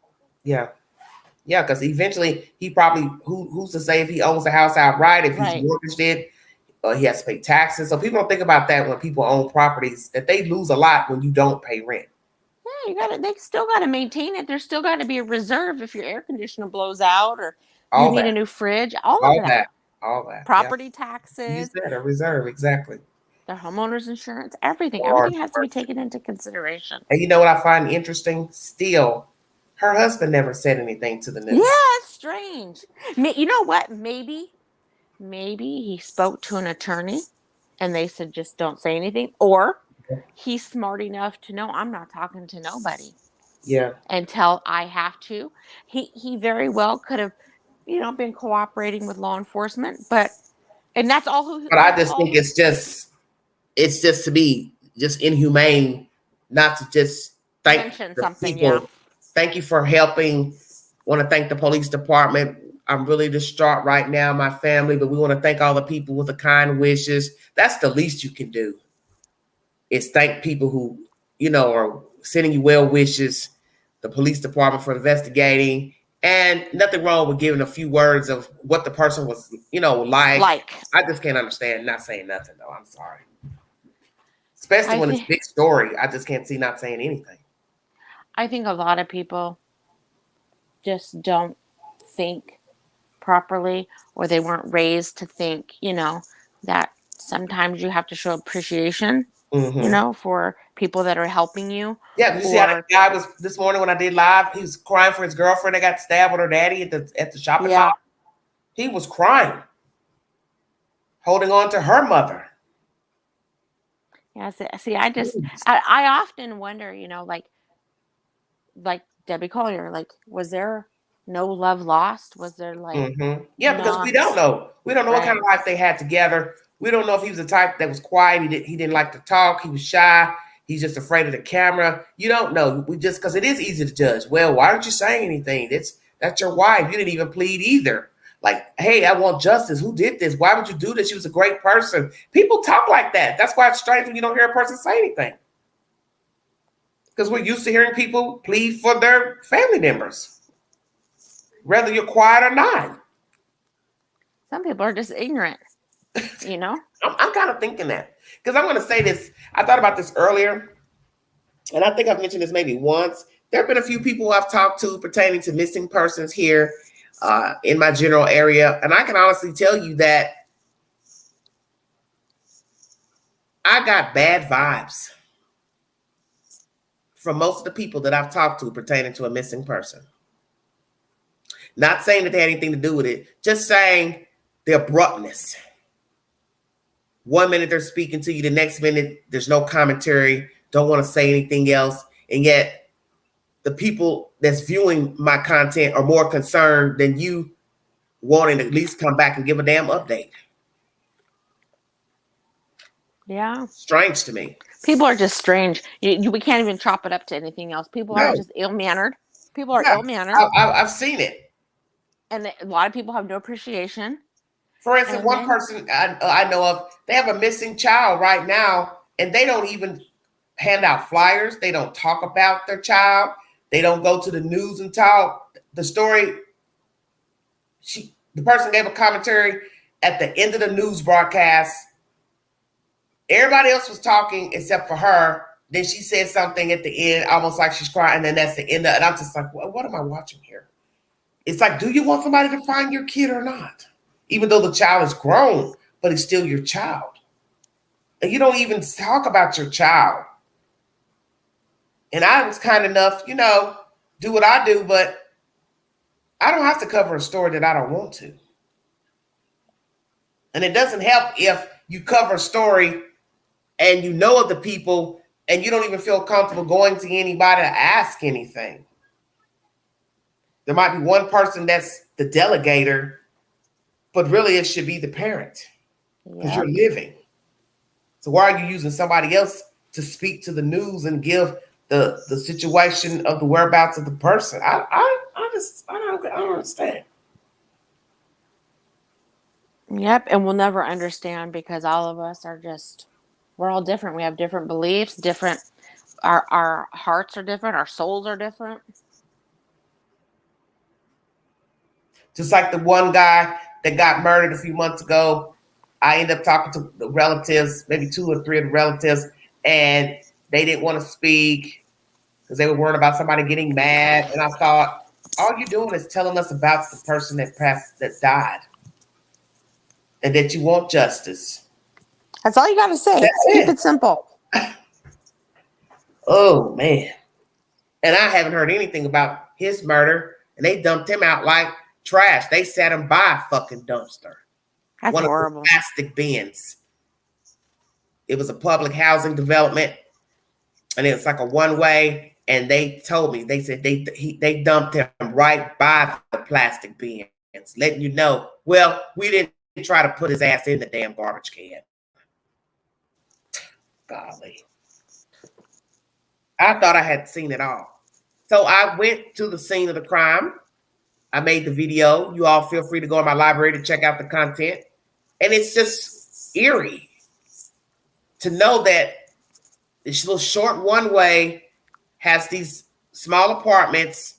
Yeah. Yeah, because eventually he probably, who's to say if he owns the house outright, if he's mortgaged it, he has to pay taxes. So people don't think about that when people own properties, that they lose a lot when you don't pay rent. Yeah, they still got to maintain it. There's still got to be a reserve if your air conditioner blows out or you need a new fridge. All of that. All that. Property taxes. You said a reserve, exactly. Their homeowner's insurance, everything. Everything has to be taken into consideration. And you know what I find interesting? Still, her husband never said anything to the news. Yeah, it's strange. You know what? Maybe he spoke to an attorney and they said, just don't say anything. Or he's smart enough to know I'm not talking to nobody. Yeah. Until I have to. He very well could have, been cooperating with law enforcement, and that's all But I just think it's just to be just inhumane not to just thank something. People. Yeah. Thank you for helping. Want to thank the police department. I'm really distraught right now, my family, but we want to thank all the people with the kind wishes. That's the least you can do, is thank people who, are sending you well wishes, the police department for investigating, and nothing wrong with giving a few words of what the person was, like. I just can't understand not saying nothing, though. I'm sorry. Especially when it's a big story. I just can't see not saying anything. I think a lot of people just don't think properly, or they weren't raised to think, that sometimes you have to show appreciation, for people that are helping you. Yeah, you see how that guy was this morning when I did live? He was crying for his girlfriend that got stabbed with her daddy at the shopping mall. He was crying, holding on to her mother. Yeah, see, I often wonder, like Debbie Collier, was there no love lost? Was there Yeah, because we don't know. We don't know what kind of life they had together. We don't know if he was the type that was quiet. He didn't like to talk. He was shy. He's just afraid of the camera. You don't know. Because it is easy to judge. Well, why aren't you saying anything? That's your wife. You didn't even plead either. Like, hey, I want justice. Who did this? Why would you do this? She was a great person. People talk like that. That's why it's strange when you don't hear a person say anything. Because we're used to hearing people plead for their family members, whether you're quiet or not. Some people are just ignorant, I'm kind of thinking that. Because I'm going to say this. I thought about this earlier, and I think I've mentioned this maybe once. There have been a few people I've talked to pertaining to missing persons here in my general area. And I can honestly tell you that I got bad vibes from most of the people that I've talked to pertaining to a missing person. Not saying that they had anything to do with it, just saying the abruptness. 1 minute they're speaking to you, the next minute there's no commentary, don't want to say anything else. And yet the people that's viewing my content are more concerned than you wanting to at least come back and give a damn update. Yeah. Strange to me. People are just strange. We can't even chop it up to anything else. People are just ill-mannered. People are ill-mannered. I've seen it. And a lot of people have no appreciation. For instance, one person I know of, they have a missing child right now, and they don't even hand out flyers. They don't talk about their child. They don't go to the news and talk. The story, the person gave a commentary at the end of the news broadcast, everybody else was talking except for her. Then she said something at the end, almost like she's crying. And then that's the end of it. And I'm just like, what am I watching here? It's like, do you want somebody to find your kid or not? Even though the child is grown, but it's still your child. And you don't even talk about your child. And I was kind enough, do what I do, but I don't have to cover a story that I don't want to. And it doesn't help if you cover a story and you know of the people and you don't even feel comfortable going to anybody to ask anything. There might be one person that's the delegator, but really it should be the parent because you're living. So why are you using somebody else to speak to the news and give the situation of the whereabouts of the person? I don't understand. Yep, and we'll never understand because all of us are we're all different. We have different beliefs, our hearts are different, our souls are different. Just like the one guy that got murdered a few months ago, I ended up talking to the relatives, maybe 2 or 3 of the relatives, and they didn't want to speak because they were worried about somebody getting mad. And I thought, all you're doing is telling us about the person that died and that you want justice. That's all you got to say. Keep it simple. Oh, man. And I haven't heard anything about his murder, and they dumped him out like trash. They set him by a fucking dumpster. That's one horrible. Of the plastic bins. It was a public housing development, and it's like a one-way. And they told me, they said they dumped him right by the plastic bins, letting you know, well, we didn't try to put his ass in the damn garbage can. Golly. I thought I had seen it all. So I went to the scene of the crime. I made the video. You all feel free to go in my library to check out the content. And it's just eerie to know that this little short one-way has these small apartments.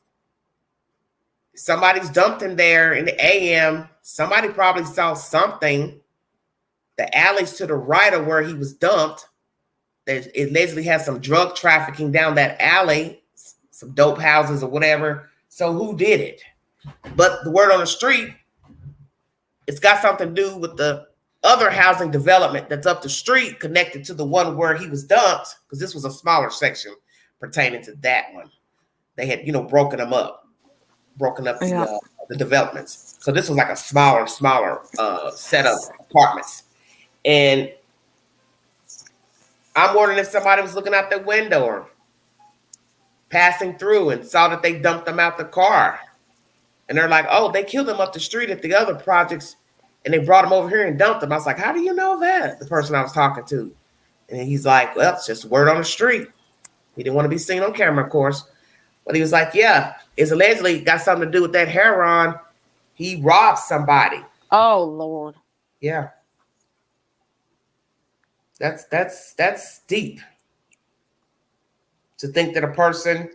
Somebody's dumped him there in the AM. Somebody probably saw something. The alleys to the right of where he was dumped, it allegedly has some drug trafficking down that alley, some dope houses or whatever. So who did it? But the word on the street, it's got something to do with the other housing development that's up the street connected to the one where he was dumped, because this was a smaller section pertaining to that one. They had, broken up the developments. So this was like a smaller set of apartments. And I'm wondering if somebody was looking out their window or passing through and saw that they dumped them out the car. And they're like, oh, they killed them up the street at the other projects and they brought them over here and dumped them. I was like, how do you know that? The person I was talking to. And he's like, well, it's just word on the street. He didn't want to be seen on camera, of course. But he was like, yeah, it's allegedly got something to do with that heroin. He robbed somebody. Oh, Lord. Yeah. That's deep. To think that a person,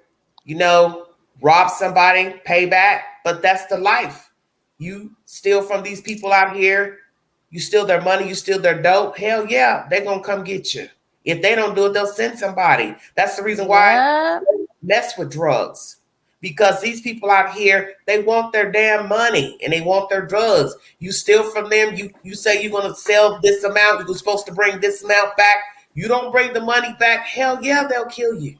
robbed somebody, pay back, but that's the life. You steal from these people out here, you steal their money, you steal their dope, hell yeah, they're going to come get you. If they don't do it, they'll send somebody. That's the reason why they mess with drugs. Because these people out here, they want their damn money and they want their drugs. You steal from them. You say you're going to sell this amount. You're supposed to bring this amount back. You don't bring the money back. Hell yeah, they'll kill you.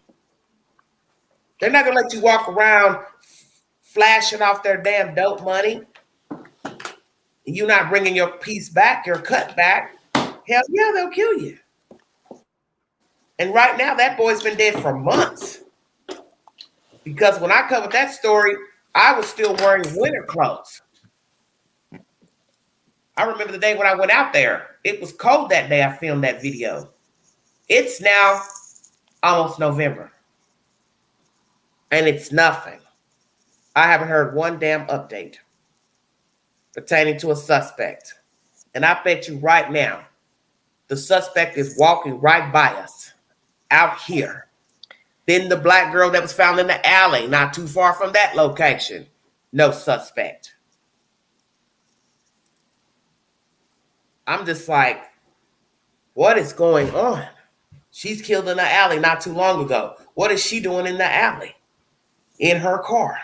They're not going to let you walk around flashing off their damn dope money. You're not bringing your piece back, your cut back. Hell yeah, they'll kill you. And right now, that boy's been dead for months. Because when I covered that story, I was still wearing winter clothes. I remember the day when I went out there. It was cold that day I filmed that video. It's now almost November. And it's nothing. I haven't heard one damn update pertaining to a suspect. And I bet you right now, the suspect is walking right by us out here. Then the black girl that was found in the alley, not too far from that location, no suspect. I'm just like, what is going on? She's killed in the alley not too long ago. What is she doing in the alley? In her car.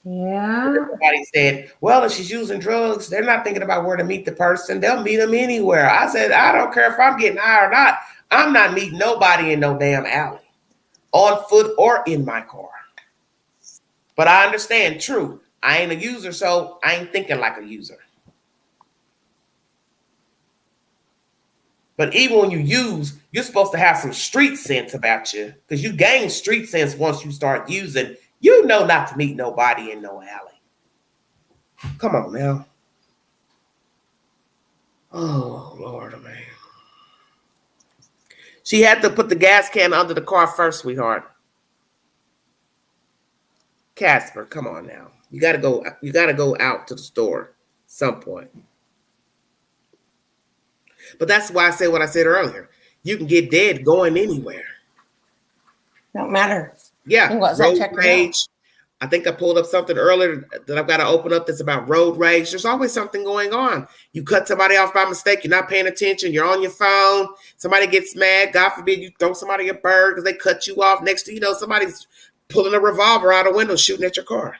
Yeah. Somebody said, well, if she's using drugs, they're not thinking about where to meet the person. They'll meet them anywhere. I said, I don't care if I'm getting high or not. I'm not meeting nobody in no damn alley, on foot or in my car. But I understand, true. I ain't a user, so I ain't thinking like a user. But even when you use, you're supposed to have some street sense about you, because you gain street sense once you start using. You know not to meet nobody in no alley. Come on now. Oh, Lord, man. She had to put the gas can under the car first, sweetheart. Casper, come on now. You gotta go out to the store at some point. But that's why I said what I said earlier. You can get dead going anywhere. Don't matter. Yeah. Road rage. I think I pulled up something earlier that I've got to open up that's about road rage. There's always something going on. You cut somebody off by mistake. You're not paying attention. You're on your phone. Somebody gets mad. God forbid you throw somebody a bird because they cut you off. Next to you know, somebody's pulling a revolver out a window, shooting at your car.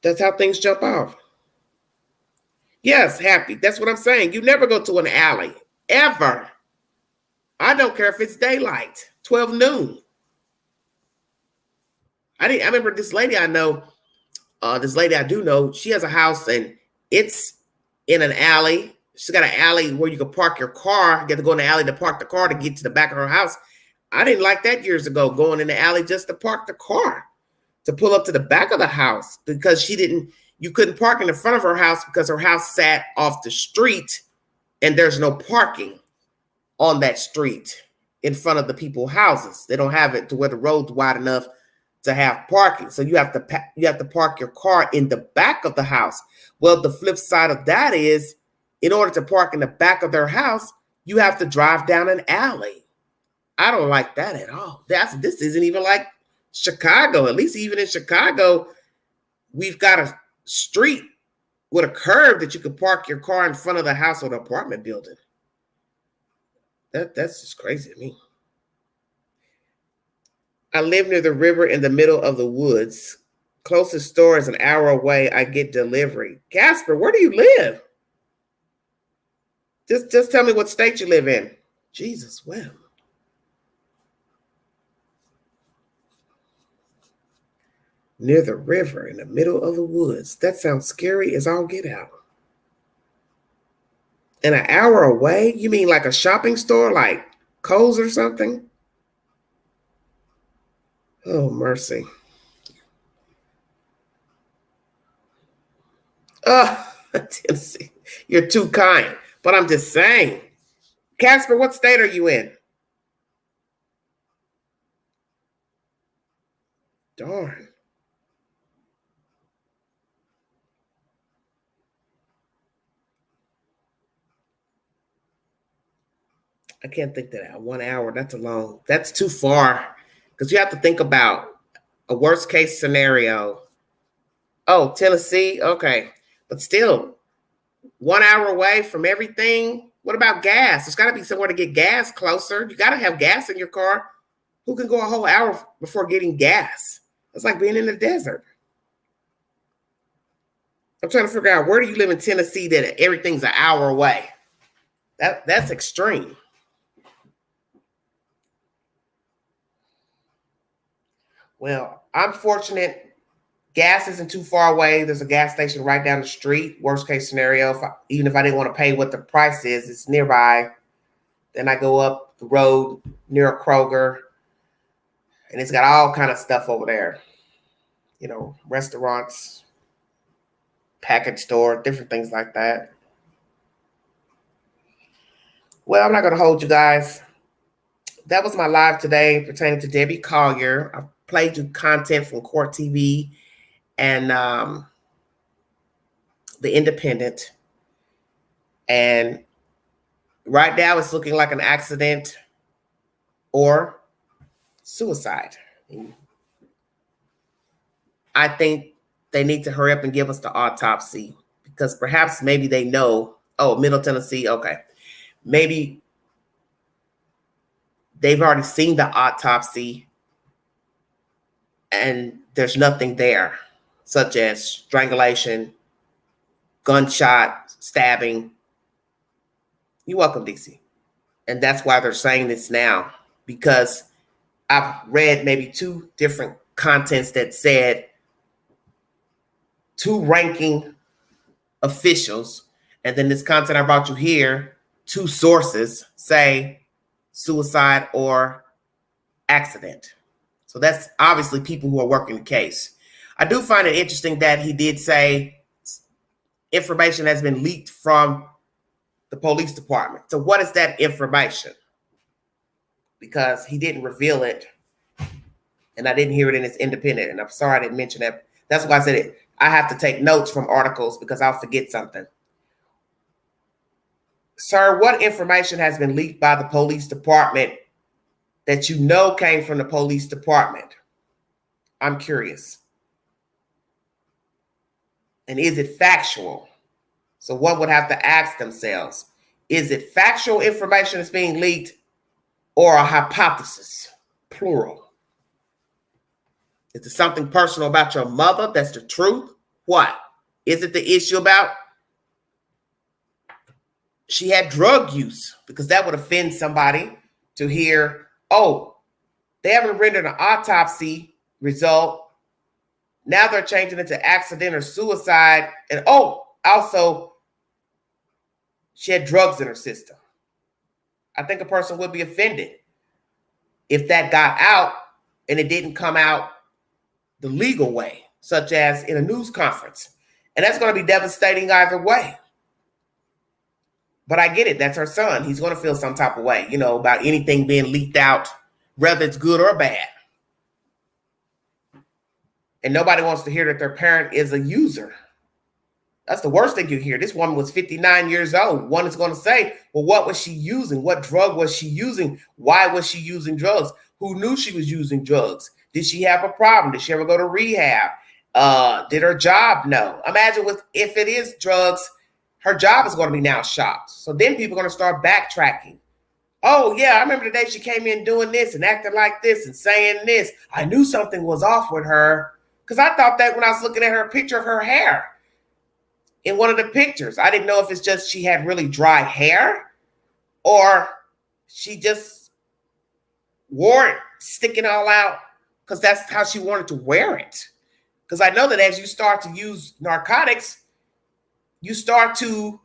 That's how things jump off. Yes, happy. That's what I'm saying. You never go to an alley, ever. I don't care if it's daylight, 12 noon. I remember this lady I know, this lady I do know, she has a house and it's in an alley. She's got an alley where you can park your car. You have to go in the alley to park the car to get to the back of her house. I didn't like that years ago, going in the alley just to park the car, to pull up to the back of the house, because you couldn't park in the front of her house because her house sat off the street and there's no parking on that street in front of the people's houses. They don't have it to where the road's wide enough to have parking. So you have to park your car in the back of the house. Well, the flip side of that is, in order to park in the back of their house, you have to drive down an alley. I don't like that at all. This isn't even like Chicago. At least even in Chicago, we've got a street with a curb that you can park your car in front of the house or the apartment building. That's just crazy to me. I live near the river in the middle of the woods. Closest store is an hour away. I get delivery. Casper, where do you live? Just tell me what state you live in. Jesus, well. Near the river in the middle of the woods. That sounds scary as all get out. And an hour away? You mean like a shopping store, like Kohl's or something? Oh, mercy. Oh, Tennessee, you're too kind. But I'm just saying. Casper, what state are you in? Darn. I can't think that 1 hour, that's long. That's too far. Because you have to think about a worst case scenario. Oh, Tennessee? Okay. But still, 1 hour away from everything. What about gas? There's got to be somewhere to get gas closer. You got to have gas in your car. Who can go a whole hour before getting gas? It's like being in the desert. I'm trying to figure out, where do you live in Tennessee that everything's an hour away? That's extreme. Well, I'm fortunate. Gas isn't too far away. There's a gas station right down the street. Worst case scenario, even if I didn't want to pay what the price is, it's nearby. Then I go up the road near a Kroger, and it's got all kind of stuff over there. You know, restaurants, package store, different things like that. Well, I'm not going to hold you guys. That was my live today pertaining to Debbie Collier. I played you content from Court TV and The Independent. And right now it's looking like an accident or suicide. I think they need to hurry up and give us the autopsy, because perhaps maybe they know Oh, Middle Tennessee. Okay. Maybe they've already seen the autopsy and there's nothing there, such as strangulation, gunshot, stabbing. You're welcome, DC. And that's why they're saying this now, because I've read maybe 2 different contents that said 2 ranking officials, and then this content I brought you here, 2 sources say suicide or accident. So that's obviously people who are working the case. I do find it interesting that he did say information has been leaked from the police department. So what is that information? Because he didn't reveal it, and I didn't hear it in his independent, and I'm sorry I didn't mention that. That's why I said it. I have to take notes from articles because I'll forget something. Sir, what information has been leaked by the police department that you know came from the police department? I'm curious. And is it factual? So one would have to ask themselves, is it factual information that's being leaked or a hypothesis, plural? Is it something personal about your mother that's the truth? What? Is it the issue about she had drug use? Because that would offend somebody to hear, oh, they haven't rendered an autopsy result. Now they're changing it to accident or suicide. And oh, also, she had drugs in her system. I think a person would be offended if that got out and it didn't come out the legal way, such as in a news conference. And that's going to be devastating either way. But I get it. That's her son. He's going to feel some type of way, about anything being leaked out, whether it's good or bad. And nobody wants to hear that their parent is a user. That's the worst thing you hear. This woman was 59 years old. One is going to say, well, what was she using? What drug was she using? Why was she using drugs? Who knew she was using drugs? Did she have a problem? Did she ever go to rehab? Did her job know? Imagine if it is drugs, her job is going to be now shot. So then people are going to start backtracking. Oh, yeah, I remember the day she came in doing this and acting like this and saying this. I knew something was off with her because I thought that when I was looking at her picture of her hair in one of the pictures. I didn't know if it's just she had really dry hair or she just wore it sticking all out because that's how she wanted to wear it. Because I know that as you start to use narcotics, you start to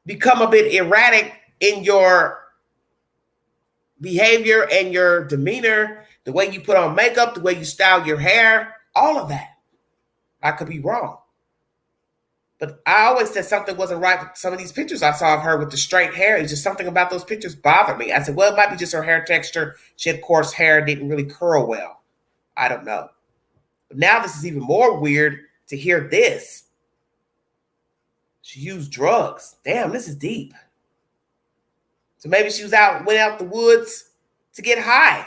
become a bit erratic in your behavior and your demeanor, the way you put on makeup, the way you style your hair, all of that. I could be wrong. But I always said something wasn't right with some of these pictures I saw of her with the straight hair. It's just something about those pictures bothered me. I said, well, it might be just her hair texture. She had coarse hair, didn't really curl well. I don't know. But now this is even more weird to hear this. She used drugs. Damn, this is deep. So maybe she went out the woods to get high.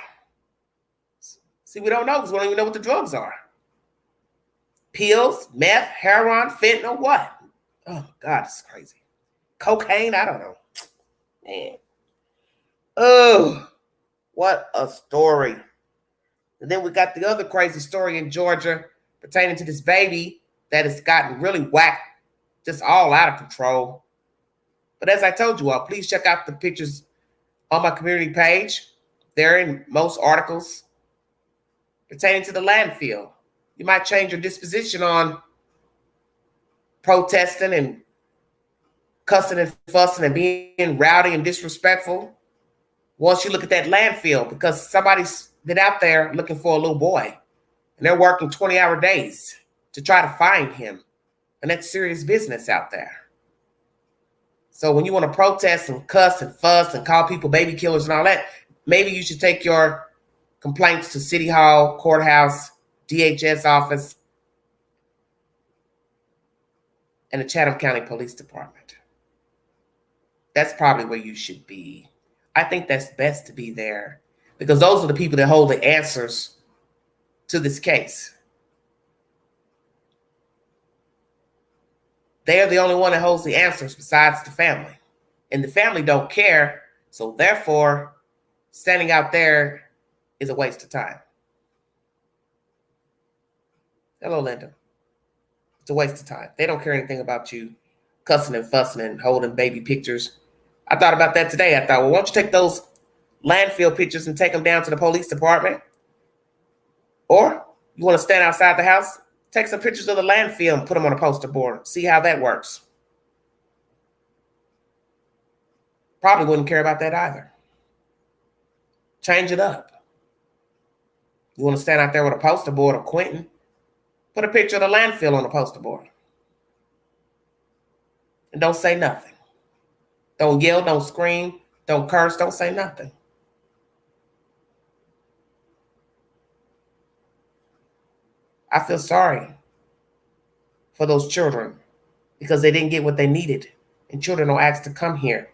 See, we don't know because we don't even know what the drugs are. Pills, meth, heroin, fentanyl, what? Oh, my God, this is crazy. Cocaine, I don't know. Man. Oh, what a story. And then we got the other crazy story in Georgia pertaining to this baby that has gotten really whacked, just all out of control. But as I told you all, please check out the pictures on my community page. They're in most articles pertaining to the landfill. You might change your disposition on protesting and cussing and fussing and being rowdy and disrespectful once you look at that landfill, because somebody's been out there looking for a little boy and they're working 20-hour days to try to find him. And that's serious business out there. So when you want to protest and cuss and fuss and call people baby killers and all that, maybe you should take your complaints to City Hall, courthouse, DHS office, and the Chatham County Police Department. That's probably where you should be. I think that's best to be there because those are the people that hold the answers to this case. They are the only one that holds the answers besides the family. And the family don't care. So therefore, standing out there is a waste of time. Hello, Linda. It's a waste of time. They don't care anything about you cussing and fussing and holding baby pictures. I thought about that today. I thought, well, why don't you take those landfill pictures and take them down to the police department? Or you want to stand outside the house, take some pictures of the landfill and put them on a poster board. See how that works. Probably wouldn't care about that either. Change it up. You want to stand out there with a poster board of Quinton? Put a picture of the landfill on the poster board. And don't say nothing. Don't yell, don't scream, don't curse, don't say nothing. I feel sorry for those children because they didn't get what they needed. And children don't ask to come here.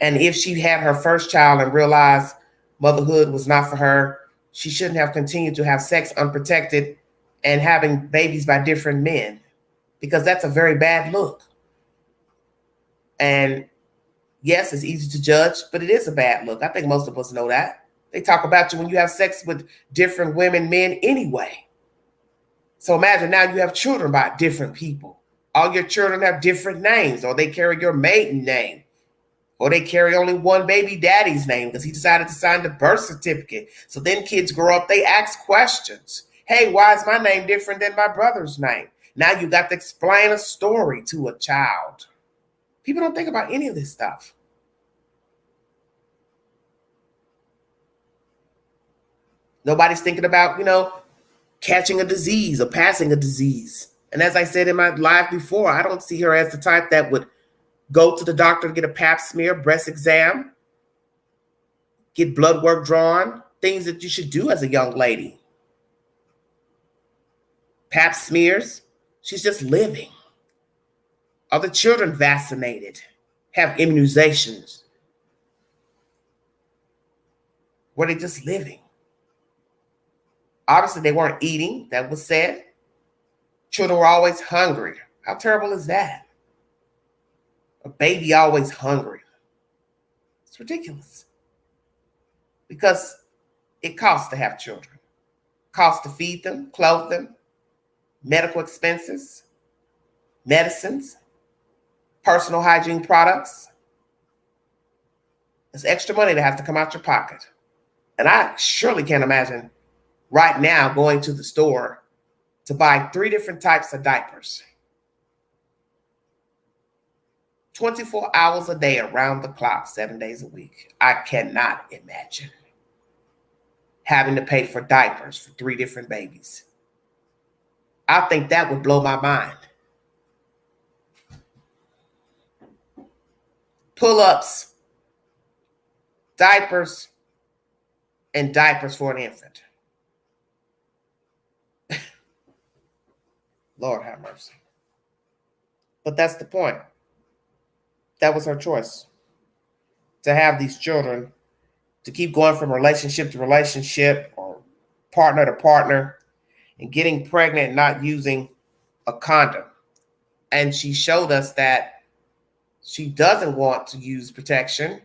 And if she had her first child and realized motherhood was not for her, she shouldn't have continued to have sex unprotected and having babies by different men, because that's a very bad look. And yes, it's easy to judge, but it is a bad look. I think most of us know that. They talk about you when you have sex with different women, men anyway. So imagine now you have children by different people. All your children have different names, or they carry your maiden name, or they carry only one baby daddy's name because he decided to sign the birth certificate. So then kids grow up, they ask questions. Hey, why is my name different than my brother's name? Now you got to explain a story to a child. People don't think about any of this stuff. Nobody's thinking about, catching a disease or passing a disease. And as I said in my live before, I don't see her as the type that would go to the doctor to get a pap smear, breast exam, get blood work drawn, things that you should do as a young lady. Pap smears, she's just living. Are the children vaccinated? Have immunizations? Were they just living? Obviously, they weren't eating, that was said. Children were always hungry. How terrible is that? A baby always hungry. It's ridiculous. Because it costs to have children. Costs to feed them, clothe them, medical expenses, medicines, personal hygiene products. It's extra money that has to come out your pocket. And I surely can't imagine right now going to the store to buy 3 different types of diapers. 24 hours a day, around the clock, 7 days a week. I cannot imagine having to pay for diapers for 3 different babies. I think that would blow my mind. Pull-ups, diapers, and diapers for an infant. Lord have mercy. But that's the point. That was her choice. To have these children, to keep going from relationship to relationship or partner to partner and getting pregnant and not using a condom. And she showed us that she doesn't want to use protection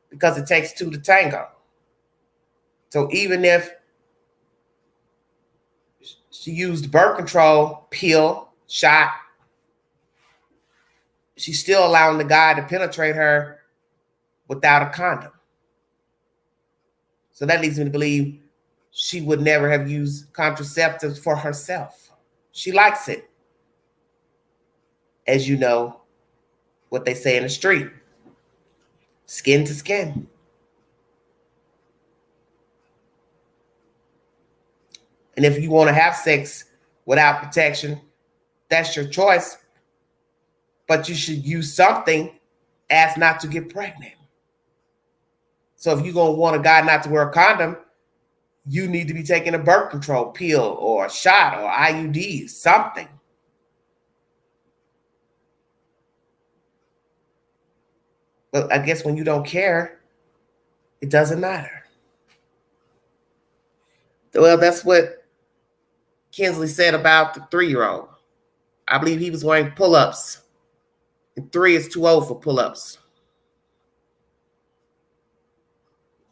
because it takes 2 to tango. So even if she used birth control, pill, shot, she's still allowing the guy to penetrate her without a condom. So that leads me to believe she would never have used contraceptives for herself. She likes it. As you know, what they say in the street, skin to skin. And if you want to have sex without protection, that's your choice. But you should use something as not to get pregnant. So if you're going to want a guy not to wear a condom, you need to be taking a birth control pill or a shot or IUD, something. But I guess when you don't care, it doesn't matter. Well, that's what Kinsley said about the 3-year-old. I believe he was wearing pull-ups. And 3 is too old for pull-ups.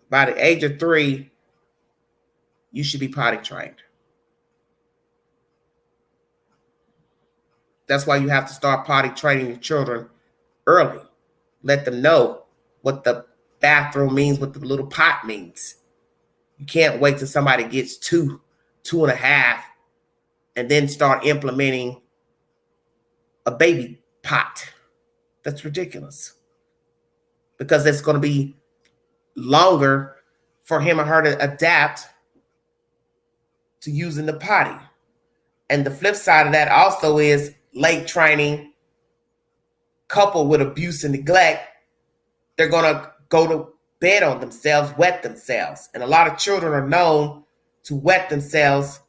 By the age of 3, you should be potty trained. That's why you have to start potty training your children early. Let them know what the bathroom means, what the little pot means. You can't wait till somebody gets 2, 2.5, and then start implementing a baby pot. That's ridiculous. Because it's going to be longer for him or her to adapt to using the potty. And the flip side of that also is late training coupled with abuse and neglect. They're going to go to bed on themselves, wet themselves. And a lot of children are known to wet themselves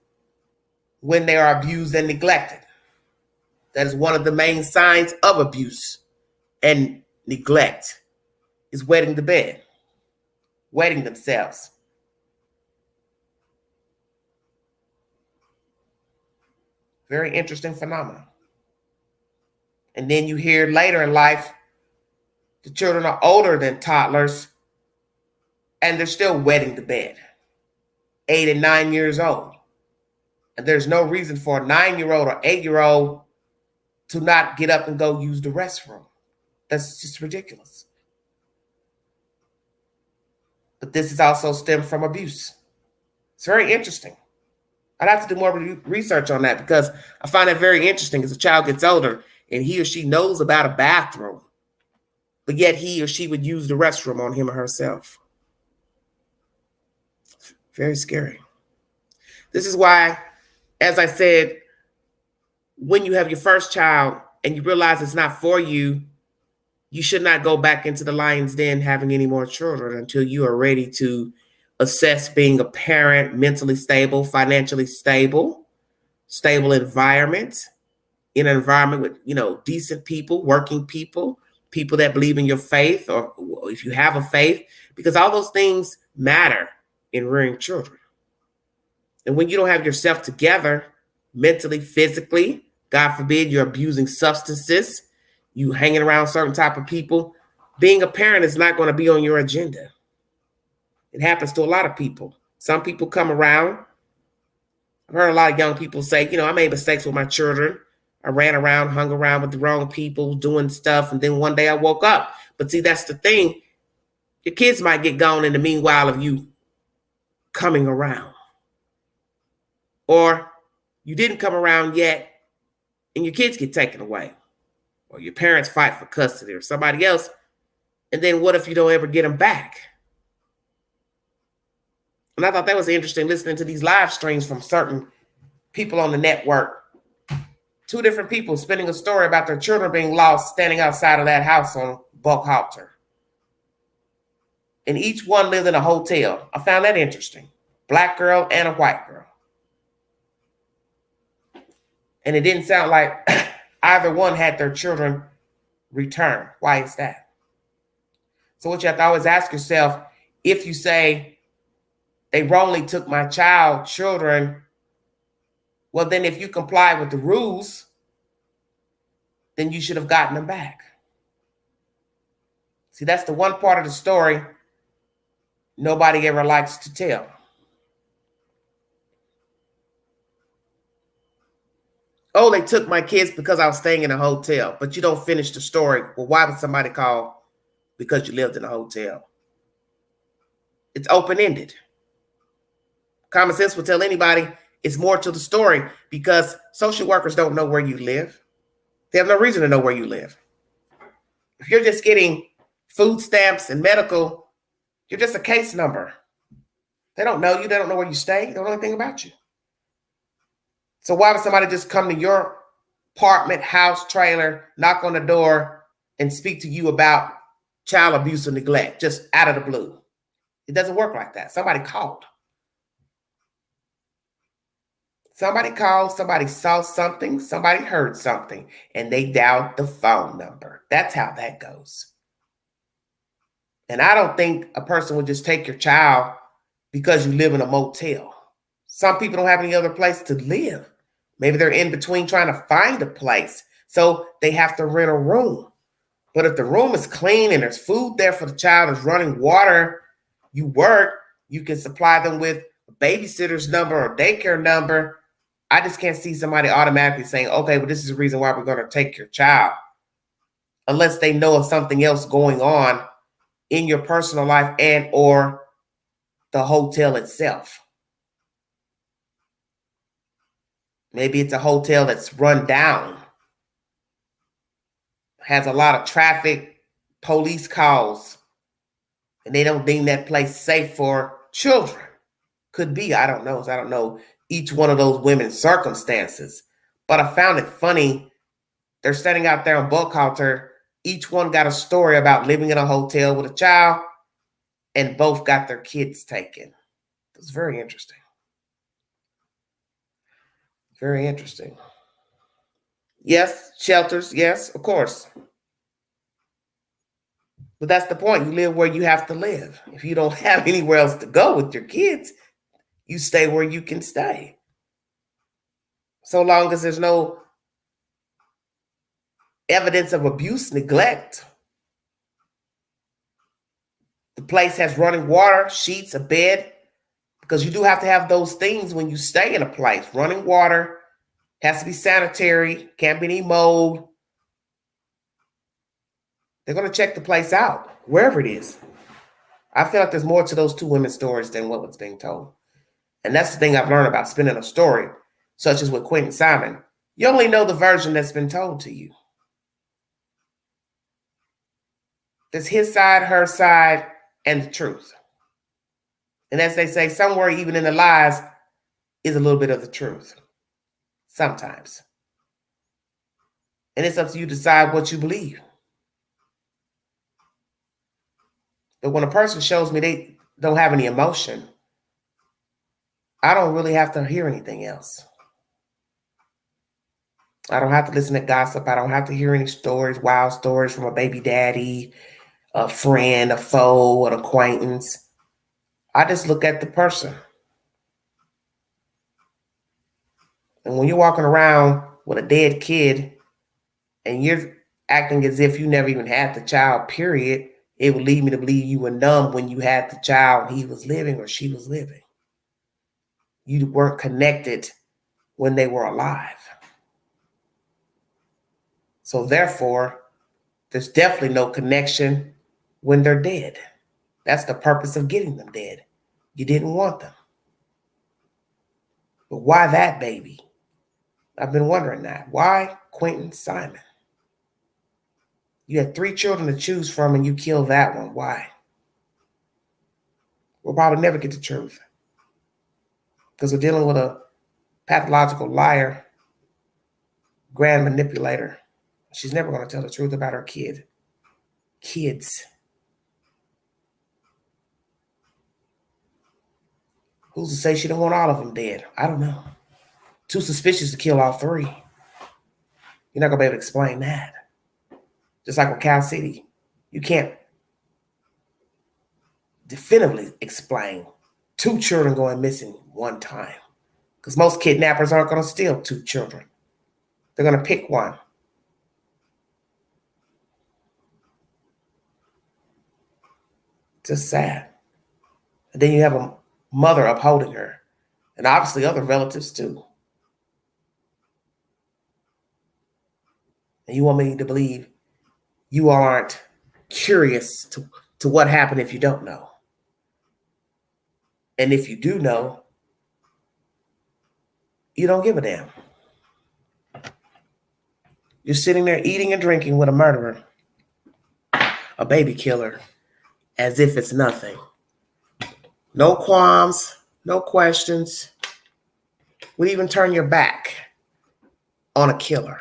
when they are abused and neglected. That is one of the main signs of abuse and neglect, is wetting the bed, wetting themselves. Very interesting phenomenon. And then you hear later in life, the children are older than toddlers, and they're still wetting the bed, 8 and 9 years old. And there's no reason for a 9-year-old or 8-year-old to not get up and go use the restroom. That's just ridiculous. But this is also stemmed from abuse. It's very interesting. I'd have to do more research on that because I find it very interesting as a child gets older and he or she knows about a bathroom, but yet he or she would use the restroom on him or herself. Very scary. This is why, as I said, when you have your first child and you realize it's not for you, you should not go back into the lion's den having any more children until you are ready to assess being a parent, mentally stable, financially stable, stable environment, in an environment with, decent people, working people, people that believe in your faith, or if you have a faith, because all those things matter in rearing children. And when you don't have yourself together, mentally, physically, God forbid you're abusing substances, you hanging around certain type of people, being a parent is not going to be on your agenda. It happens to a lot of people. Some people come around. I've heard a lot of young people say, I made mistakes with my children. I ran around, hung around with the wrong people, doing stuff, and then one day I woke up. But see, that's the thing. Your kids might get gone in the meanwhile of you coming around. Or you didn't come around yet, and your kids get taken away. Or your parents fight for custody or somebody else. And then what if you don't ever get them back? And I thought that was interesting, listening to these live streams from certain people on the network. 2 different people spinning a story about their children being lost standing outside of that house on Buckhalter. And each one lived in a hotel. I found that interesting. Black girl and a white girl. And it didn't sound like either one had their children returned. Why is that? So what you have to always ask yourself, if you say they wrongly took my children, well, then if you comply with the rules, then you should have gotten them back. See, that's the one part of the story nobody ever likes to tell. Oh, they took my kids because I was staying in a hotel, but you don't finish the story. Well, why would somebody call because you lived in a hotel? It's open-ended. Common sense will tell anybody it's more to the story because social workers don't know where you live. They have no reason to know where you live. If you're just getting food stamps and medical, you're just a case number. They don't know you. They don't know where you stay. They don't know anything about you. So why would somebody just come to your apartment, house, trailer, knock on the door, and speak to you about child abuse or neglect just out of the blue? It doesn't work like that. Somebody called. Somebody called, somebody saw something, somebody heard something, and they dialed the phone number. That's how that goes. And I don't think a person would just take your child because you live in a motel. Some people don't have any other place to live. Maybe they're in between trying to find a place. So they have to rent a room. But if the room is clean and there's food there for the child, there's running water, you work, you can supply them with a babysitter's number or daycare number. I just can't see somebody automatically saying, okay, well, this is the reason why we're going to take your child. Unless they know of something else going on in your personal life and or the hotel itself. Maybe it's a hotel that's run down, has a lot of traffic, police calls, and they don't deem that place safe for children. Could be, I don't know. I don't know each one of those women's circumstances. But I found it funny. They're standing out there on Buck Halter. Each one got a story about living in a hotel with a child, and both got their kids taken. It was very interesting. Very interesting. Yes, shelters. Yes, of course. But that's the point. You live where you have to live. If you don't have anywhere else to go with your kids, you stay where you can stay. So long as there's no evidence of abuse, neglect. The place has running water, sheets, a bed, because you do have to have those things when you stay in a place. Running water, has to be sanitary, can't be any mold. They're going to check the place out, wherever it is. I feel like there's more to those two women's stories than what was being told. And that's the thing I've learned about spinning a story, such as with Quentin Simon. You only know the version that's been told to you. There's his side, her side, and the truth. And as they say, somewhere even in the lies is a little bit of the truth. Sometimes. And it's up to you to decide what you believe. But when a person shows me they don't have any emotion, I don't really have to hear anything else. I don't have to listen to gossip. I don't have to hear any stories, wild stories from a baby daddy, a friend, a foe, an acquaintance. I just look at the person. And when you're walking around with a dead kid and you're acting as if you never even had the child, period, it would lead me to believe you were numb when you had the child, he was living or she was living. You weren't connected when they were alive. So therefore, there's definitely no connection when they're dead. That's the purpose of getting them dead. You didn't want them. But why that baby? I've been wondering that. Why Quentin Simon? You had 3 children to choose from and you killed that one. Why? We'll probably never get the truth. Because we're dealing with a pathological liar, grand manipulator. She's never going to tell the truth about her kid. Kids. Who's to say she don't want all of them dead? I don't know. Too suspicious to kill all 3. You're not going to be able to explain that. Just like with Cal City, you can't definitively explain 2 children going missing one time. Because most kidnappers aren't going to steal 2 children. They're going to pick one. Just sad. And then you have a mother upholding her. And obviously other relatives too. And you want me to believe you aren't curious to what happened if you don't know. And if you do know, you don't give a damn. You're sitting there eating and drinking with a murderer, a baby killer, as if it's nothing. No qualms, no questions. Would even turn your back on a killer.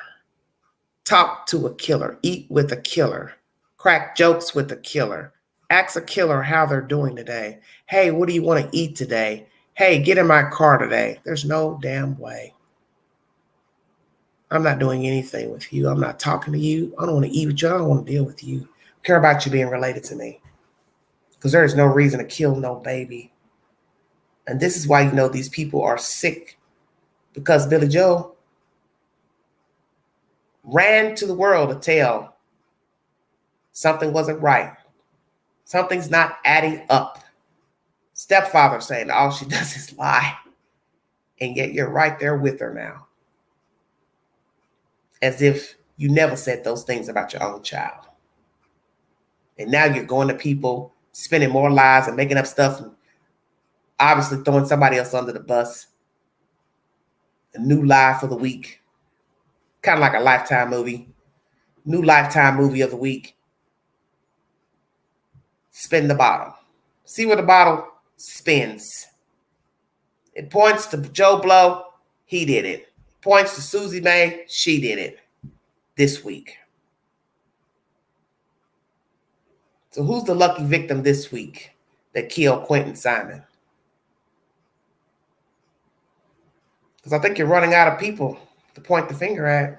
Talk to a killer, eat with a killer, crack jokes with a killer, ask a killer how they're doing today. Hey, what do you want to eat today? Hey, get in my car today. There's no damn way. I'm not doing anything with you. I'm not talking to you. I don't want to eat with you. I don't want to deal with you. I care about you being related to me. Because there is no reason to kill no baby. And this is why you know these people are sick. Because Billy Joe ran to the world to tell something wasn't right. Something's not adding up. Stepfather saying all she does is lie. And yet you're right there with her now. As if you never said those things about your own child. And now you're going to people, spinning more lies and making up stuff, and obviously throwing somebody else under the bus. A new lie for the week. Kind of like a Lifetime movie. New Lifetime movie of the week. Spin the bottle. See where the bottle spins. It points to Joe Blow. He did it. It points to Susie Mae. She did it this week. So who's the lucky victim this week that killed Quentin Simon? Because I think you're running out of people to point the finger at.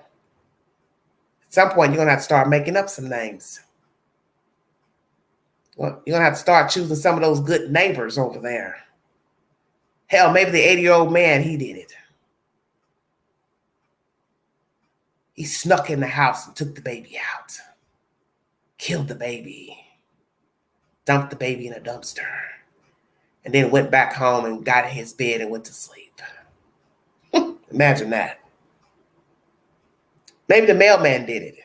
At some point, you're going to have to start making up some names. Well, you're going to have to start choosing some of those good neighbors over there. Hell, maybe the 80-year-old man, he did it. He snuck in the house and took the baby out. Killed the baby. Dumped the baby in a dumpster. And then went back home and got in his bed and went to sleep. Imagine that. Maybe the mailman did it.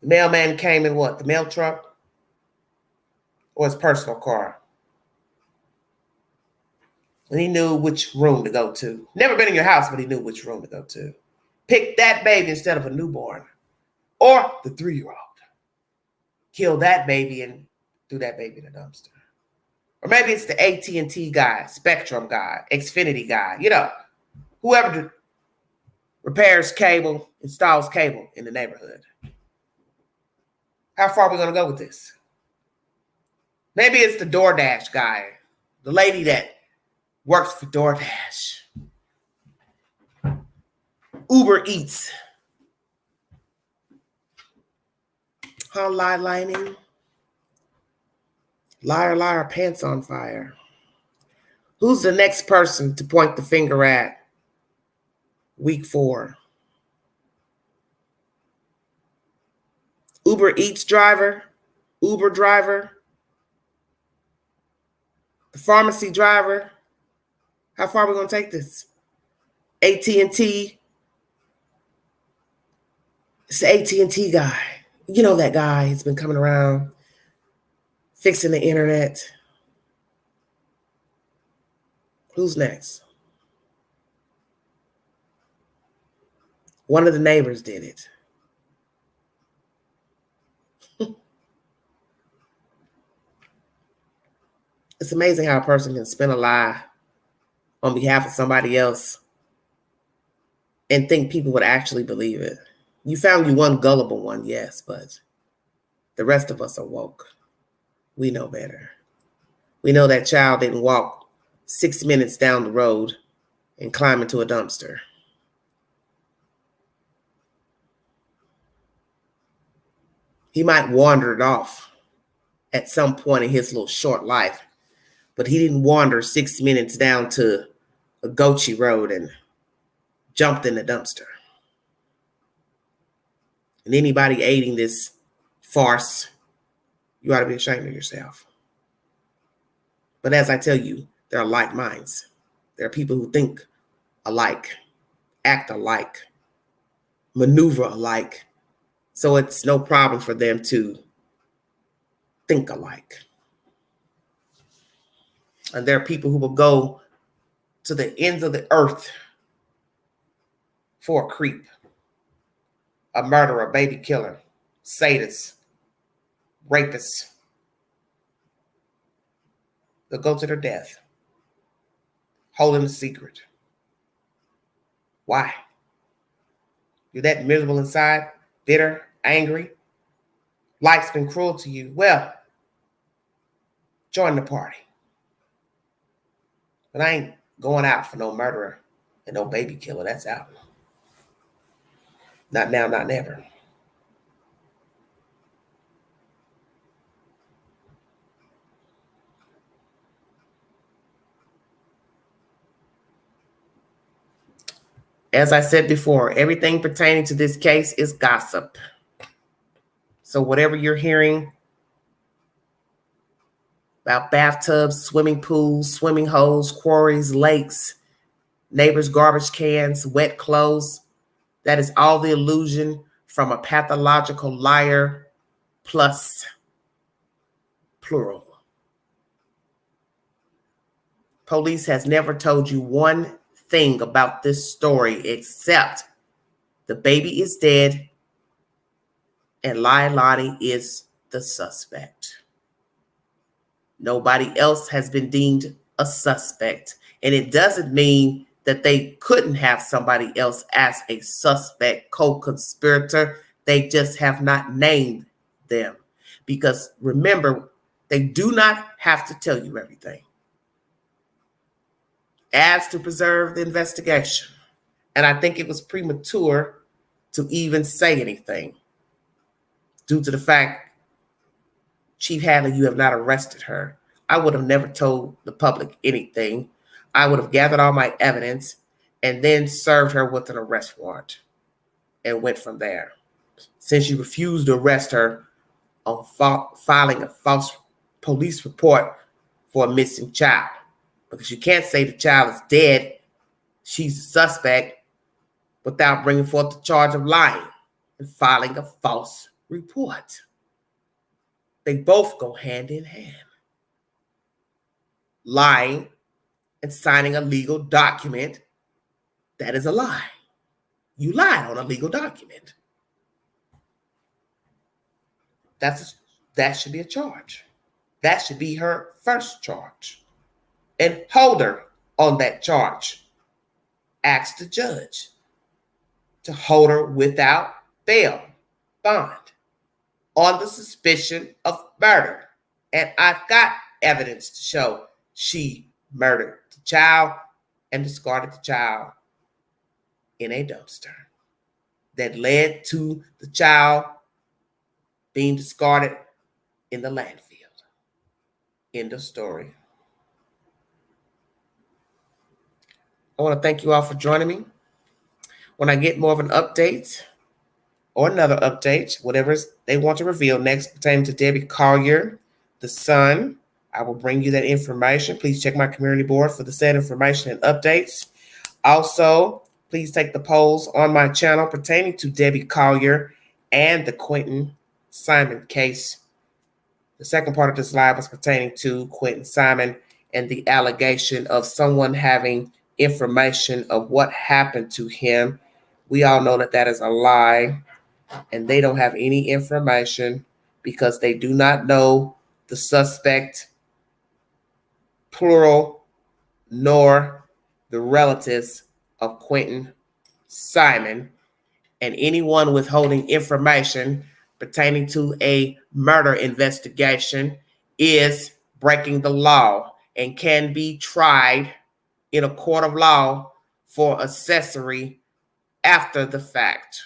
The mailman came in what? The mail truck? Or his personal car? And he knew which room to go to. Never been in your house, but he knew which room to go to. Pick that baby instead of a newborn. Or the 3-year-old. Kill that baby and threw that baby in a dumpster. Or maybe it's the AT&T guy, Spectrum guy, Xfinity guy. You know, whoever repairs cable, installs cable in the neighborhood. How far are we going to go with this? Maybe it's the DoorDash guy, the lady that works for DoorDash. Uber Eats. Huh, lie lining? Liar, liar, pants on fire. Who's the next person to point the finger at week 4? Uber Eats driver, Uber driver, the pharmacy driver. How far are we going to take this? AT&T. It's the AT&T guy. You know that guy. He's been coming around, fixing the internet. Who's next? One of the neighbors did it. It's amazing how a person can spin a lie on behalf of somebody else and think people would actually believe it. You found you one gullible one, yes, but the rest of us are woke. We know better. We know that child didn't walk 6 minutes down the road and climb into a dumpster. He might wander it off at some point in his little short life, but he didn't wander 6 minutes down to a Gochi Road and jumped in the dumpster. And anybody aiding this farce, you ought to be ashamed of yourself. But as I tell you, there are like minds. There are people who think alike, act alike, maneuver alike. So it's no problem for them to think alike. And there are people who will go to the ends of the earth for a creep, a murderer, a baby killer, sadist, rapist. They'll go to their death, holding a secret. Why? You're that miserable inside, bitter, angry. Life's been cruel to you. Well, join the party. But I ain't going out for no murderer and no baby killer. That's out. Not now, not never. As I said before, everything pertaining to this case is gossip. So whatever you're hearing about bathtubs, swimming pools, swimming holes, quarries, lakes, neighbors' garbage cans, wet clothes, that is all the illusion from a pathological liar plus plural. Police has never told you one thing about this story except the baby is dead and Lottie is the suspect. Nobody else has been deemed a suspect. And it doesn't mean that they couldn't have somebody else as a suspect, co-conspirator. They just have not named them. Because remember, they do not have to tell you everything. As to preserve the investigation. And I think it was premature to even say anything due to the fact, Chief Hadley, you have not arrested her. I would have never told the public anything. I would have gathered all my evidence and then served her with an arrest warrant and went from there. Since you refused to arrest her on filing a false police report for a missing child, because you can't say the child is dead, she's a suspect, without bringing forth the charge of lying and filing a false report. They both go hand in hand. Lying and signing a legal document, that is a lie. You lied on a legal document. That should be a charge. That should be her first charge. And hold her on that charge. Ask the judge to hold her without bail, bond, on the suspicion of murder. And I've got evidence to show she murdered the child and discarded the child in a dumpster that led to the child being discarded in the landfill. End of story. I want to thank you all for joining me. When I get more of an update or another update, whatever they want to reveal next pertaining to Debbie Collier, the son, I will bring you that information. Please check my community board for the said information and updates. Also, please take the polls on my channel pertaining to Debbie Collier and the Quentin Simon case. The second part of this live was pertaining to Quentin Simon and the allegation of someone having information of what happened to him. We all know that that is a lie, and they don't have any information because they do not know the suspect, plural, nor the relatives of Quentin Simon, and anyone withholding information pertaining to a murder investigation is breaking the law and can be tried in a court of law for accessory after the fact.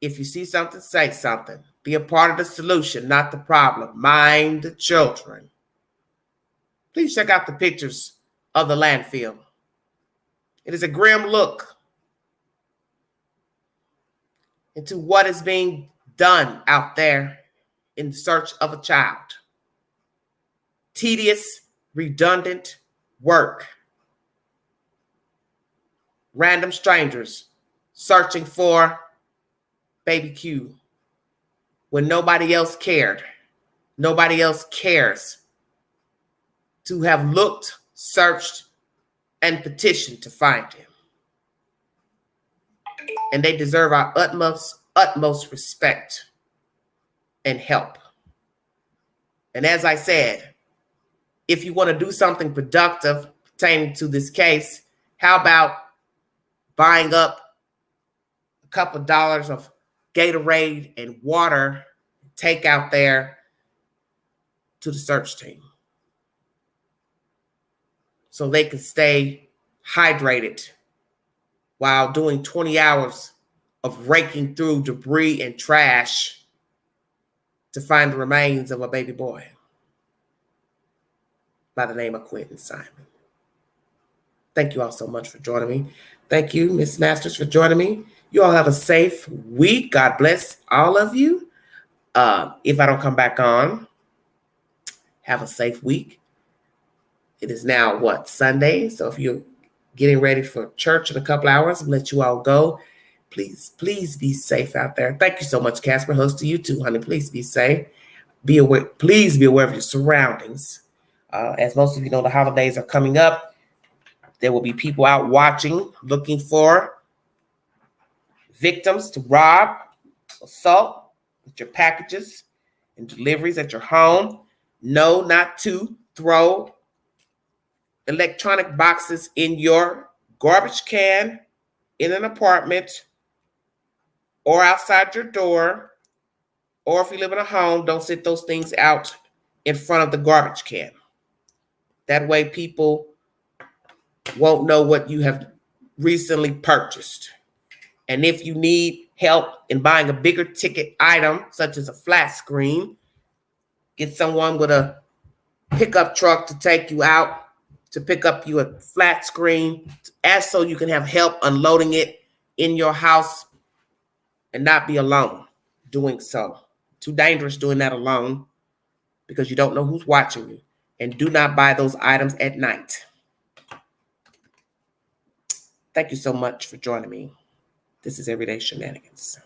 If you see something, say something. Be a part of the solution, not the problem. Mind the children. Please check out the pictures of the landfill. It is a grim look into what is being done out there in search of a child. Tedious, redundant work. Random strangers searching for baby Q when nobody else cared. Nobody else cares to have looked, searched, and petitioned to find him. And they deserve our utmost respect and help. And as I said, if you want to do something productive pertaining to this case, how about buying up a couple dollars of Gatorade and water, take out there to the search team so they can stay hydrated while doing 20 hours of raking through debris and trash to find the remains of a baby boy by the name of Quentin Simon. Thank you all so much for joining me. Thank you, Miss Masters, for joining me. You all have a safe week. God bless all of you. If I don't come back on, have a safe week. It is now, Sunday? So if you're getting ready for church in a couple hours, I'll let you all go. Please be safe out there. Thank you so much, Casper. Host to you too, honey. Please be safe. Be aware. Please be aware of your surroundings. As most of you know, the holidays are coming up. There will be people out watching, looking for victims to rob, assault with your packages and deliveries at your home. Know not to throw electronic boxes in your garbage can in an apartment or outside your door, or if you live in a home, don't sit those things out in front of the garbage can. That way people won't know what you have recently purchased. And if you need help in buying a bigger ticket item, such as a flat screen, get someone with a pickup truck to take you out to pick up you a flat screen, as so you can have help unloading it in your house and not be alone doing so. Too dangerous doing that alone because you don't know who's watching you. And do not buy those items at night. Thank you so much for joining me. This is Everyday Shenanigans.